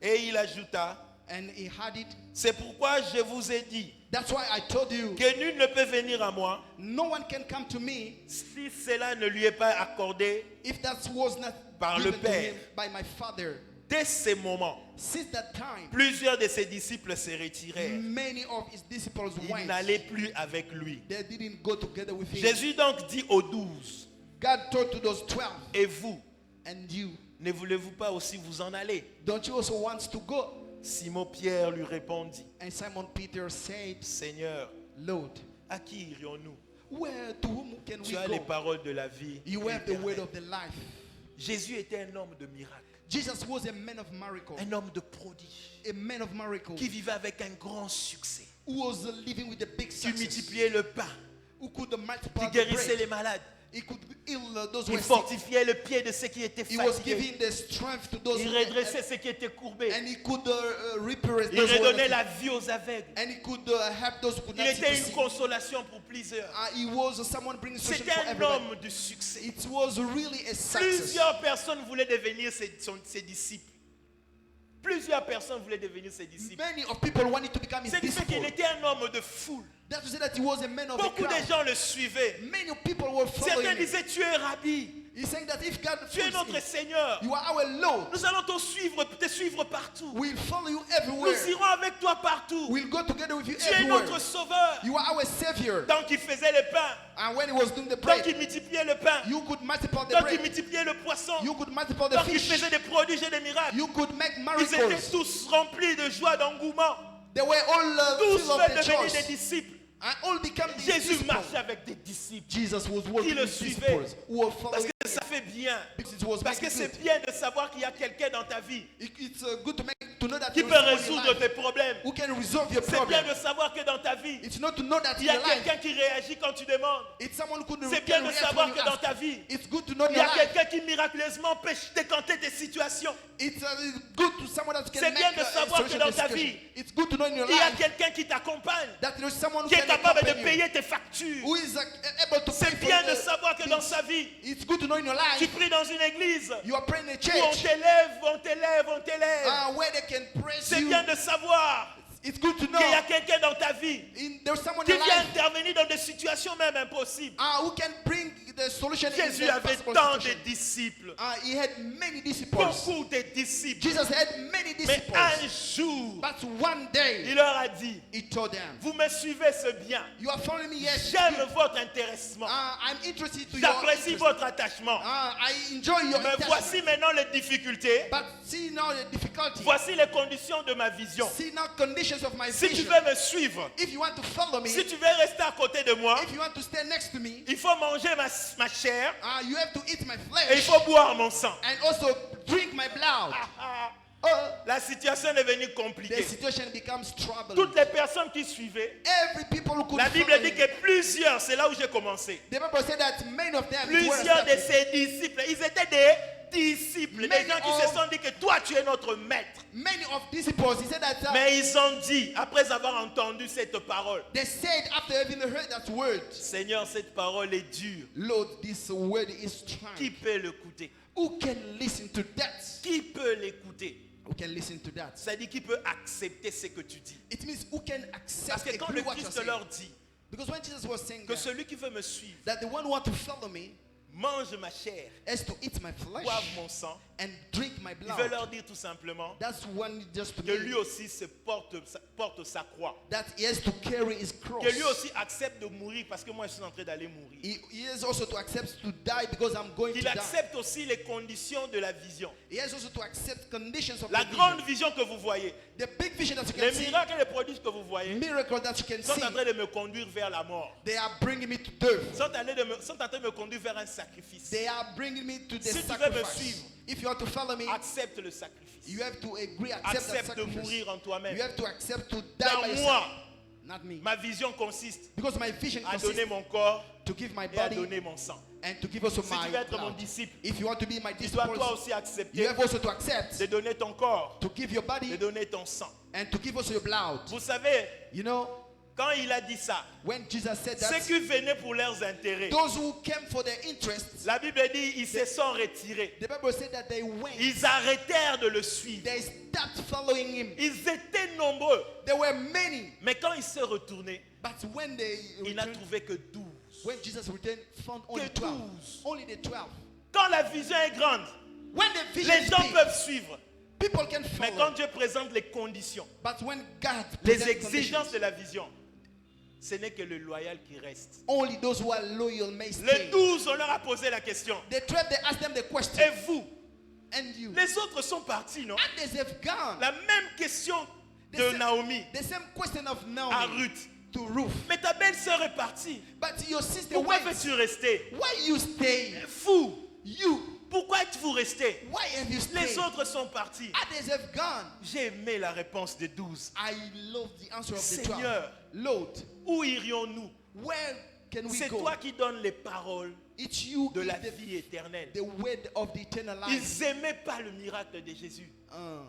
Speaker 1: Et il ajouta,
Speaker 2: And he had it.
Speaker 1: c'est pourquoi je vous ai dit
Speaker 2: That's why I told you,
Speaker 1: que nul ne peut venir à moi
Speaker 2: no one can come to me
Speaker 1: si cela ne lui est pas accordé
Speaker 2: if that was not
Speaker 1: Par le
Speaker 2: given to
Speaker 1: Père.
Speaker 2: him by my Father.
Speaker 1: Dès ce moment.
Speaker 2: Since that time,
Speaker 1: Plusieurs de ses disciples se retirèrent.
Speaker 2: many of his disciples
Speaker 1: Ils
Speaker 2: went.
Speaker 1: n'allaient plus avec lui.
Speaker 2: They didn't go together with him.
Speaker 1: Jésus donc dit aux 12,
Speaker 2: God told to those 12,
Speaker 1: et vous,
Speaker 2: and you,
Speaker 1: ne voulez-vous pas aussi vous en aller?
Speaker 2: don't you also want to go?
Speaker 1: Simon-Pierre lui répondit,
Speaker 2: And Simon Peter said,
Speaker 1: Seigneur,
Speaker 2: Lord,
Speaker 1: à qui irions-nous?
Speaker 2: where to whom can we
Speaker 1: Tu as les
Speaker 2: go?
Speaker 1: paroles de la vie.
Speaker 2: You have the
Speaker 1: éternelle.
Speaker 2: word of the life.
Speaker 1: Jésus était un homme de miracle,
Speaker 2: Jesus was a man of miracle,
Speaker 1: un homme de prodige,
Speaker 2: a man of miracle,
Speaker 1: qui vivait avec un grand succès.
Speaker 2: who was living with a big
Speaker 1: Qui
Speaker 2: success,
Speaker 1: multipliait le pain,
Speaker 2: who could
Speaker 1: qui
Speaker 2: multiply the
Speaker 1: guérissait
Speaker 2: bread.
Speaker 1: les malades,
Speaker 2: He could heal those who
Speaker 1: qui
Speaker 2: were sick.
Speaker 1: fortifiait le pied de ceux qui étaient
Speaker 2: He was
Speaker 1: fatigués,
Speaker 2: giving the strength to those
Speaker 1: il
Speaker 2: who were,
Speaker 1: redressait ceux qui étaient courbés,
Speaker 2: and he could repair
Speaker 1: il
Speaker 2: those who were
Speaker 1: redonnait la
Speaker 2: sick.
Speaker 1: vie aux aveugles.
Speaker 2: And he could help those who could
Speaker 1: Il
Speaker 2: not see
Speaker 1: était
Speaker 2: to
Speaker 1: une
Speaker 2: see.
Speaker 1: consolation pour plusieurs.
Speaker 2: He was someone bringing solution
Speaker 1: C'était
Speaker 2: for
Speaker 1: un
Speaker 2: everybody.
Speaker 1: homme du succès.
Speaker 2: It was really a success.
Speaker 1: Plusieurs personnes voulaient devenir ses disciples. Plusieurs personnes voulaient devenir ses disciples.
Speaker 2: Many of people wanted to become his
Speaker 1: C'est du fait qu'il
Speaker 2: disciples.
Speaker 1: était un homme de foule.
Speaker 2: That to say that he was a man of
Speaker 1: Beaucoup
Speaker 2: the
Speaker 1: de
Speaker 2: crowd.
Speaker 1: gens le suivaient.
Speaker 2: Many people were following
Speaker 1: Certains
Speaker 2: him.
Speaker 1: disaient, tu es rabbi,
Speaker 2: He's saying that if God
Speaker 1: tu es
Speaker 2: follows
Speaker 1: notre
Speaker 2: him,
Speaker 1: Seigneur.
Speaker 2: you are our Lord.
Speaker 1: Nous allons te suivre partout.
Speaker 2: We'll follow you
Speaker 1: Nous
Speaker 2: everywhere.
Speaker 1: irons avec toi partout.
Speaker 2: We'll go together with you
Speaker 1: Tu es
Speaker 2: everywhere.
Speaker 1: notre sauveur.
Speaker 2: You are our Savior.
Speaker 1: Tant qu'il faisait le pain,
Speaker 2: And when he was doing the
Speaker 1: tant
Speaker 2: bread,
Speaker 1: qu'il multipliait le pain,
Speaker 2: you could multiply the
Speaker 1: tant qu'il
Speaker 2: bread.
Speaker 1: multipliait le poisson,
Speaker 2: You could multiply the
Speaker 1: tant qu'il
Speaker 2: fish.
Speaker 1: faisait des prodiges et des miracles,
Speaker 2: You could make
Speaker 1: ils étaient
Speaker 2: miracles.
Speaker 1: tous remplis de joie, d'engouement.
Speaker 2: They were all
Speaker 1: Tous
Speaker 2: full of
Speaker 1: veulent
Speaker 2: the
Speaker 1: devenir des
Speaker 2: choice.
Speaker 1: disciples.
Speaker 2: And all become the
Speaker 1: Jésus
Speaker 2: disciples.
Speaker 1: marchait avec des disciples.
Speaker 2: Jesus was
Speaker 1: Qui
Speaker 2: working
Speaker 1: le
Speaker 2: with
Speaker 1: suivaient.
Speaker 2: disciples who were
Speaker 1: Parce
Speaker 2: following.
Speaker 1: que ça fait bien.
Speaker 2: Because it was
Speaker 1: Parce que
Speaker 2: making
Speaker 1: c'est
Speaker 2: good.
Speaker 1: bien de savoir qu'il y a quelqu'un dans ta vie
Speaker 2: It's good to know that
Speaker 1: qui
Speaker 2: there
Speaker 1: peut
Speaker 2: is someone in
Speaker 1: résoudre
Speaker 2: your life
Speaker 1: tes problèmes.
Speaker 2: who can resolve your
Speaker 1: C'est bien
Speaker 2: problem.
Speaker 1: de savoir que dans ta vie,
Speaker 2: It's not to know that
Speaker 1: il
Speaker 2: in
Speaker 1: y a
Speaker 2: your life
Speaker 1: quelqu'un qui réagit quand tu demandes.
Speaker 2: it's someone who could
Speaker 1: C'est bien de
Speaker 2: react
Speaker 1: savoir
Speaker 2: when
Speaker 1: que
Speaker 2: you
Speaker 1: dans
Speaker 2: ask.
Speaker 1: ta vie,
Speaker 2: It's good to know in
Speaker 1: il y
Speaker 2: your
Speaker 1: a
Speaker 2: life.
Speaker 1: quelqu'un qui miraculeusement peut décanter tes situations.
Speaker 2: It's good to someone that can
Speaker 1: C'est
Speaker 2: make
Speaker 1: bien de
Speaker 2: a
Speaker 1: savoir
Speaker 2: solution
Speaker 1: que dans
Speaker 2: to
Speaker 1: ta
Speaker 2: situation.
Speaker 1: vie,
Speaker 2: It's good to know in your
Speaker 1: Il y a
Speaker 2: life
Speaker 1: quelqu'un qui t'accompagne,
Speaker 2: that there is someone who
Speaker 1: qui est
Speaker 2: can
Speaker 1: capable de
Speaker 2: accompany you,
Speaker 1: payer tes factures.
Speaker 2: who is able to pay
Speaker 1: C'est
Speaker 2: for
Speaker 1: bien de
Speaker 2: the
Speaker 1: savoir que dans
Speaker 2: things.
Speaker 1: sa vie,
Speaker 2: It's good to know in your
Speaker 1: tu
Speaker 2: life
Speaker 1: pries dans une église
Speaker 2: you are praying in a
Speaker 1: où on
Speaker 2: church
Speaker 1: t'élève, on t'élève, on t'élève.
Speaker 2: where they can praise
Speaker 1: C'est
Speaker 2: you.
Speaker 1: bien de savoir
Speaker 2: It's good to know
Speaker 1: qu'il y a quelqu'un dans ta vie
Speaker 2: there's someone
Speaker 1: qui
Speaker 2: in your
Speaker 1: vient
Speaker 2: life
Speaker 1: intervenir dans des situations situation même impossible.
Speaker 2: Who can bring the solution in
Speaker 1: Jésus
Speaker 2: the
Speaker 1: avait
Speaker 2: impossible
Speaker 1: tant de
Speaker 2: situation.
Speaker 1: disciples.
Speaker 2: He had many disciples.
Speaker 1: Beaucoup de disciples.
Speaker 2: Jesus had many
Speaker 1: Mais
Speaker 2: disciples.
Speaker 1: un jour,
Speaker 2: But one day,
Speaker 1: il leur a dit,
Speaker 2: he told them,
Speaker 1: vous me suivez, c'est bien.
Speaker 2: you are following me, yes.
Speaker 1: J'aime
Speaker 2: good.
Speaker 1: votre intéressement.
Speaker 2: I'm interested to your
Speaker 1: J'apprécie
Speaker 2: interest.
Speaker 1: votre attachement.
Speaker 2: I enjoy your
Speaker 1: Mais
Speaker 2: attachment.
Speaker 1: voici maintenant les difficultés.
Speaker 2: But see now the difficulty.
Speaker 1: Voici les conditions de ma vision.
Speaker 2: See now conditions of my
Speaker 1: Si tu
Speaker 2: vision.
Speaker 1: veux me suivre,
Speaker 2: If you want to follow me,
Speaker 1: si tu veux rester à côté de moi,
Speaker 2: if you want to stand next to me,
Speaker 1: il faut manger ma chair
Speaker 2: you have to eat my
Speaker 1: et il
Speaker 2: flesh
Speaker 1: faut boire mon sang.
Speaker 2: and also drink my blood.
Speaker 1: La situation est devenue
Speaker 2: The
Speaker 1: compliquée.
Speaker 2: situation becomes troubling.
Speaker 1: Toutes les personnes qui suivaient,
Speaker 2: Every people who could
Speaker 1: la Bible
Speaker 2: follow
Speaker 1: dit
Speaker 2: him.
Speaker 1: que plusieurs, c'est là où j'ai commencé,
Speaker 2: The Bible said that many of them were
Speaker 1: plusieurs de
Speaker 2: accepted.
Speaker 1: ses disciples, ils étaient des disciples, des
Speaker 2: Many
Speaker 1: gens qui
Speaker 2: of-
Speaker 1: se sont dit que toi tu es notre maître.
Speaker 2: Many of disciples, he said that
Speaker 1: Mais ils ont dit, après avoir entendu cette parole,
Speaker 2: they said after having heard that word,
Speaker 1: Seigneur, cette parole est dure.
Speaker 2: Lord, this word is
Speaker 1: Qui
Speaker 2: strong.
Speaker 1: peut l'écouter?
Speaker 2: Who can listen to that?
Speaker 1: Qui peut l'écouter?
Speaker 2: Who can listen to that?
Speaker 1: Ça dit qui peut accepter ce que tu dis.
Speaker 2: It means who can
Speaker 1: Parce
Speaker 2: accept
Speaker 1: que quand
Speaker 2: agree
Speaker 1: le
Speaker 2: what you're
Speaker 1: Christ
Speaker 2: saying.
Speaker 1: leur dit
Speaker 2: Because when Jesus was saying
Speaker 1: que
Speaker 2: that,
Speaker 1: celui qui veut me suivre
Speaker 2: that the one who want to follow me
Speaker 1: mange ma chair,
Speaker 2: has to eat my flesh
Speaker 1: boive mon sang,
Speaker 2: and drink my
Speaker 1: il veut
Speaker 2: blood.
Speaker 1: leur dire tout simplement
Speaker 2: That's one just to
Speaker 1: que lui
Speaker 2: me,
Speaker 1: aussi se porte sa croix.
Speaker 2: that he has to carry his cross.
Speaker 1: Que lui aussi accepte de mourir parce que moi je suis en train d'aller mourir.
Speaker 2: He has also to accept to die because I'm going to
Speaker 1: Qu'il
Speaker 2: die.
Speaker 1: accepte aussi les conditions de la vision.
Speaker 2: He has also to accept conditions of
Speaker 1: La
Speaker 2: the
Speaker 1: grande
Speaker 2: vision.
Speaker 1: vision que vous voyez,
Speaker 2: The big vision that you
Speaker 1: les
Speaker 2: can see,
Speaker 1: miracles et les prodiges que vous voyez,
Speaker 2: miracle that you can
Speaker 1: sont
Speaker 2: see,
Speaker 1: en train de me conduire vers la mort.
Speaker 2: they are bringing me to death.
Speaker 1: Sont en train de me conduire vers un sacrifice.
Speaker 2: They are bringing me to the
Speaker 1: Si tu veux me
Speaker 2: sacrifice.
Speaker 1: suivre,
Speaker 2: If you want to follow me,
Speaker 1: accepte le sacrifice.
Speaker 2: you have to agree, accept that
Speaker 1: Accepte de
Speaker 2: sacrifice.
Speaker 1: mourir en toi-même.
Speaker 2: You have to accept to die
Speaker 1: Dans
Speaker 2: by yourself.
Speaker 1: moi,
Speaker 2: Not me.
Speaker 1: ma vision consiste
Speaker 2: Because my vision
Speaker 1: à
Speaker 2: consists
Speaker 1: donner mon corps
Speaker 2: to give my
Speaker 1: et à
Speaker 2: body
Speaker 1: donner mon sang.
Speaker 2: and to give also
Speaker 1: Si tu
Speaker 2: my
Speaker 1: veux être mon
Speaker 2: blood.
Speaker 1: disciple,
Speaker 2: If you want to be my
Speaker 1: tu dois toi
Speaker 2: disciple,
Speaker 1: aussi
Speaker 2: you
Speaker 1: accepter
Speaker 2: have also to accept
Speaker 1: de donner ton corps,
Speaker 2: to give your
Speaker 1: de
Speaker 2: body
Speaker 1: donner ton sang.
Speaker 2: and to give also your blood.
Speaker 1: Vous savez,
Speaker 2: You know,
Speaker 1: quand il a dit ça,
Speaker 2: when Jesus said
Speaker 1: ceux
Speaker 2: that,
Speaker 1: qui venaient pour leurs intérêts,
Speaker 2: those who came for their interests,
Speaker 1: la Bible dit ils se sont retirés.
Speaker 2: the Bible said that they went.
Speaker 1: Ils arrêtèrent de le suivre.
Speaker 2: They stopped following him.
Speaker 1: Ils étaient nombreux.
Speaker 2: There were many,
Speaker 1: Mais quand il s'est retourné,
Speaker 2: but when they
Speaker 1: il n'a
Speaker 2: returned,
Speaker 1: trouvé que 12.
Speaker 2: when Jesus returned, found only
Speaker 1: Que
Speaker 2: 12.
Speaker 1: 12.
Speaker 2: Only the 12.
Speaker 1: Quand la vision est grande,
Speaker 2: When the vision
Speaker 1: les
Speaker 2: is
Speaker 1: gens
Speaker 2: big,
Speaker 1: peuvent suivre.
Speaker 2: people can
Speaker 1: Mais
Speaker 2: follow.
Speaker 1: quand Dieu présente les conditions,
Speaker 2: But when God
Speaker 1: les
Speaker 2: presents
Speaker 1: exigences
Speaker 2: conditions,
Speaker 1: de la vision, ce n'est que le loyal qui reste.
Speaker 2: only those who are loyal may
Speaker 1: Les
Speaker 2: stay.
Speaker 1: 12, on leur a posé la question.
Speaker 2: The 12, they asked them the question.
Speaker 1: Et vous?
Speaker 2: And you?
Speaker 1: Les autres sont partis, non?
Speaker 2: Others have gone.
Speaker 1: La même question
Speaker 2: The
Speaker 1: de
Speaker 2: same-
Speaker 1: Naomi
Speaker 2: The same question of
Speaker 1: à
Speaker 2: Naomi
Speaker 1: Ruth.
Speaker 2: to Ruth.
Speaker 1: Mais ta belle-sœur est partie.
Speaker 2: But your sister
Speaker 1: Pourquoi
Speaker 2: went.
Speaker 1: veux-tu rester?
Speaker 2: Why you stay?
Speaker 1: Fou.
Speaker 2: You.
Speaker 1: Pourquoi êtes-vous resté?
Speaker 2: Why have you
Speaker 1: Les
Speaker 2: stayed?
Speaker 1: autres sont partis.
Speaker 2: Others have gone.
Speaker 1: J'ai aimé la réponse des 12.
Speaker 2: I love the answer of the 12.
Speaker 1: Seigneur,
Speaker 2: Lord,
Speaker 1: où irions-nous?
Speaker 2: where can we
Speaker 1: C'est
Speaker 2: go?
Speaker 1: toi qui donnes les paroles
Speaker 2: It's you
Speaker 1: de
Speaker 2: who
Speaker 1: la
Speaker 2: give
Speaker 1: vie éternelle.
Speaker 2: the word of the eternal life.
Speaker 1: Ils n'aimaient pas le miracle de Jésus.
Speaker 2: Uh,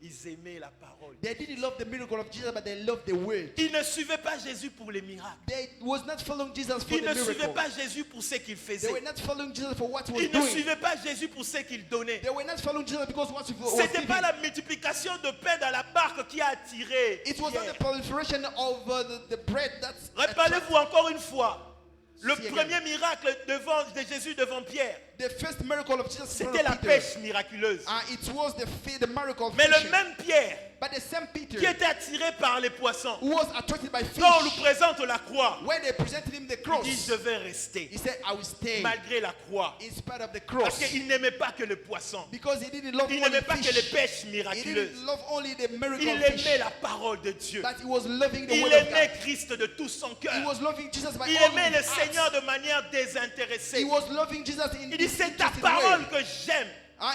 Speaker 1: Ils aimaient la parole.
Speaker 2: they didn't love the miracle of Jesus, but they loved the word.
Speaker 1: Ils ne suivaient pas Jésus pour les miracles.
Speaker 2: They was not following Jesus for
Speaker 1: Ils
Speaker 2: the
Speaker 1: ne suivaient
Speaker 2: miracle.
Speaker 1: pas Jésus pour ce qu'il
Speaker 2: They
Speaker 1: faisait.
Speaker 2: were not following Jesus for what he was
Speaker 1: Ils ne
Speaker 2: doing.
Speaker 1: suivaient pas Jésus pour ce qu'il donnait.
Speaker 2: They were not following Jesus because what he was
Speaker 1: C'était
Speaker 2: giving.
Speaker 1: pas la multiplication de pain dans la barque qui a attiré
Speaker 2: It was not
Speaker 1: Pierre.
Speaker 2: the proliferation of the bread that's
Speaker 1: Rappelez-vous encore une fois, le
Speaker 2: See again.
Speaker 1: premier miracle de Jésus devant Pierre,
Speaker 2: the first miracle of Jesus. in front
Speaker 1: c'était
Speaker 2: of
Speaker 1: la
Speaker 2: Peter.
Speaker 1: pêche miraculeuse.
Speaker 2: It was the miracle of
Speaker 1: Mais le
Speaker 2: fishing.
Speaker 1: même Pierre
Speaker 2: But the same Peter
Speaker 1: qui était attiré par les poissons,
Speaker 2: who was attracted by fish,
Speaker 1: quand on lui présente la croix,
Speaker 2: when they presented him the
Speaker 1: il
Speaker 2: cross,
Speaker 1: dit je vais rester
Speaker 2: he said, I will stay
Speaker 1: malgré la croix.
Speaker 2: in spite of the
Speaker 1: Parce
Speaker 2: cross.
Speaker 1: qu'il n'aimait pas que le poisson.
Speaker 2: Because he didn't love
Speaker 1: Il
Speaker 2: only
Speaker 1: n'aimait pas que les
Speaker 2: fish.
Speaker 1: pêches
Speaker 2: He
Speaker 1: miraculeuses.
Speaker 2: didn't love only the miracle
Speaker 1: Il
Speaker 2: of
Speaker 1: aimait
Speaker 2: fish.
Speaker 1: la parole de Dieu.
Speaker 2: But he was loving the
Speaker 1: Il
Speaker 2: word of
Speaker 1: aimait
Speaker 2: God.
Speaker 1: Christ de tout son
Speaker 2: He
Speaker 1: cœur.
Speaker 2: was loving Jesus by
Speaker 1: Il
Speaker 2: all
Speaker 1: aimait le
Speaker 2: his heart.
Speaker 1: Seigneur de manière désintéressée.
Speaker 2: He was loving Jesus in
Speaker 1: Il dit, c'est ta
Speaker 2: interested
Speaker 1: parole
Speaker 2: way.
Speaker 1: que j'aime.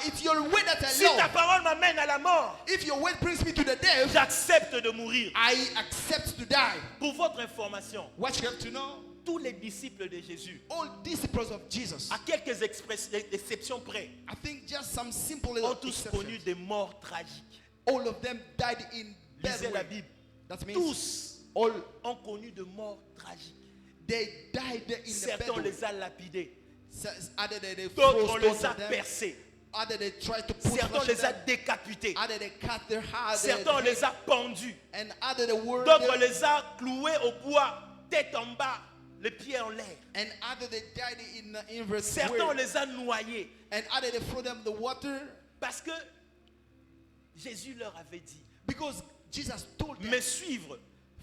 Speaker 2: It's your word that I
Speaker 1: Si
Speaker 2: love.
Speaker 1: ta parole m'amène à la mort,
Speaker 2: If your word brings me to the death,
Speaker 1: j'accepte de mourir.
Speaker 2: I accept to die.
Speaker 1: Pour votre information,
Speaker 2: What you have to know,
Speaker 1: tous les disciples de Jésus,
Speaker 2: all disciples of Jesus,
Speaker 1: à quelques exceptions près,
Speaker 2: I think just some simple
Speaker 1: ont
Speaker 2: little
Speaker 1: tous
Speaker 2: exceptions.
Speaker 1: connu des morts tragiques.
Speaker 2: All of them died in bad
Speaker 1: Lisez la
Speaker 2: way.
Speaker 1: Bible.
Speaker 2: That means
Speaker 1: Tous
Speaker 2: all
Speaker 1: ont connu de morts tragiques.
Speaker 2: they died in the
Speaker 1: Certains,
Speaker 2: bad
Speaker 1: on
Speaker 2: way.
Speaker 1: les a lapidés.
Speaker 2: Either they
Speaker 1: D'autres,
Speaker 2: throw
Speaker 1: on
Speaker 2: stones
Speaker 1: les a
Speaker 2: at them,
Speaker 1: percés.
Speaker 2: either they try to put
Speaker 1: Certains, on
Speaker 2: flesh
Speaker 1: les
Speaker 2: at
Speaker 1: a
Speaker 2: them,
Speaker 1: décapités.
Speaker 2: either they cut their heart,
Speaker 1: Certains, on les a pendus.
Speaker 2: and either they were
Speaker 1: D'autres, on les a cloués au bois, tête en bas. les pieds en l'air.
Speaker 2: And either they died in verse
Speaker 1: Certains, on
Speaker 2: 12,
Speaker 1: les a noyés.
Speaker 2: and either they threw them in the water,
Speaker 1: Parce que Jésus leur avait dit,
Speaker 2: because Jesus told them,
Speaker 1: me suivre,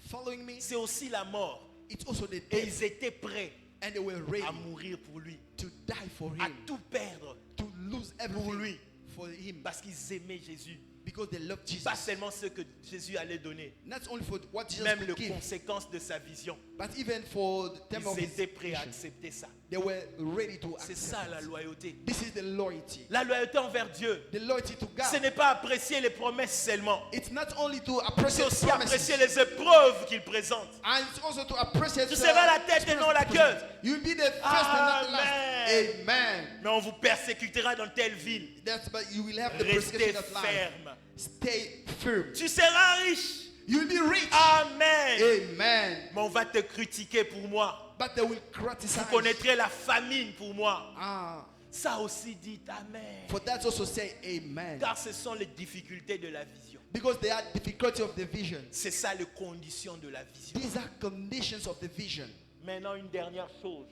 Speaker 2: following me,
Speaker 1: c'est aussi la mort.
Speaker 2: it's also the
Speaker 1: Et
Speaker 2: death.
Speaker 1: ils étaient prêts
Speaker 2: And they were ready
Speaker 1: à mourir pour lui,
Speaker 2: to die for
Speaker 1: à
Speaker 2: him,
Speaker 1: tout perdre
Speaker 2: to lose
Speaker 1: pour
Speaker 2: everything
Speaker 1: lui,
Speaker 2: for him,
Speaker 1: parce qu'ils aimaient Jésus.
Speaker 2: because they loved Jesus.
Speaker 1: Pas seulement ce que Jésus allait donner,
Speaker 2: Not only for what Jesus
Speaker 1: même
Speaker 2: could
Speaker 1: les
Speaker 2: give,
Speaker 1: conséquences de sa vision.
Speaker 2: but even for the term of
Speaker 1: Ils
Speaker 2: his
Speaker 1: étaient prêts à
Speaker 2: vision.
Speaker 1: accepter ça.
Speaker 2: They were ready to
Speaker 1: C'est
Speaker 2: accept
Speaker 1: ça la
Speaker 2: it.
Speaker 1: loyauté.
Speaker 2: This is the loyalty.
Speaker 1: La loyauté envers Dieu,
Speaker 2: The loyalty to
Speaker 1: ce
Speaker 2: God.
Speaker 1: n'est pas apprécier les promesses seulement.
Speaker 2: It's not only to
Speaker 1: C'est
Speaker 2: appreciate
Speaker 1: aussi
Speaker 2: promises,
Speaker 1: apprécier les épreuves qu'il présente.
Speaker 2: and it's also to appreciate.
Speaker 1: Tu seras la tête et non la queue.
Speaker 2: You'll be the first and not the last.
Speaker 1: Amen.
Speaker 2: Amen.
Speaker 1: Mais on vous persécutera dans telle ville.
Speaker 2: That's but you will have the
Speaker 1: Restez
Speaker 2: persecution of life.
Speaker 1: ferme.
Speaker 2: Stay firm.
Speaker 1: Tu seras riche.
Speaker 2: You'll be rich.
Speaker 1: Amen.
Speaker 2: Amen.
Speaker 1: Mais on va te critiquer pour moi.
Speaker 2: But they will criticize.
Speaker 1: Vous connaîtrez la famine pour moi.
Speaker 2: Ah,
Speaker 1: Ça aussi dit Amen.
Speaker 2: for that also say amen.
Speaker 1: Car ce sont les difficultés de la vision.
Speaker 2: Because they are difficulty of the vision.
Speaker 1: C'est ça les conditions de la vision.
Speaker 2: These are conditions of the vision.
Speaker 1: Maintenant, une dernière chose.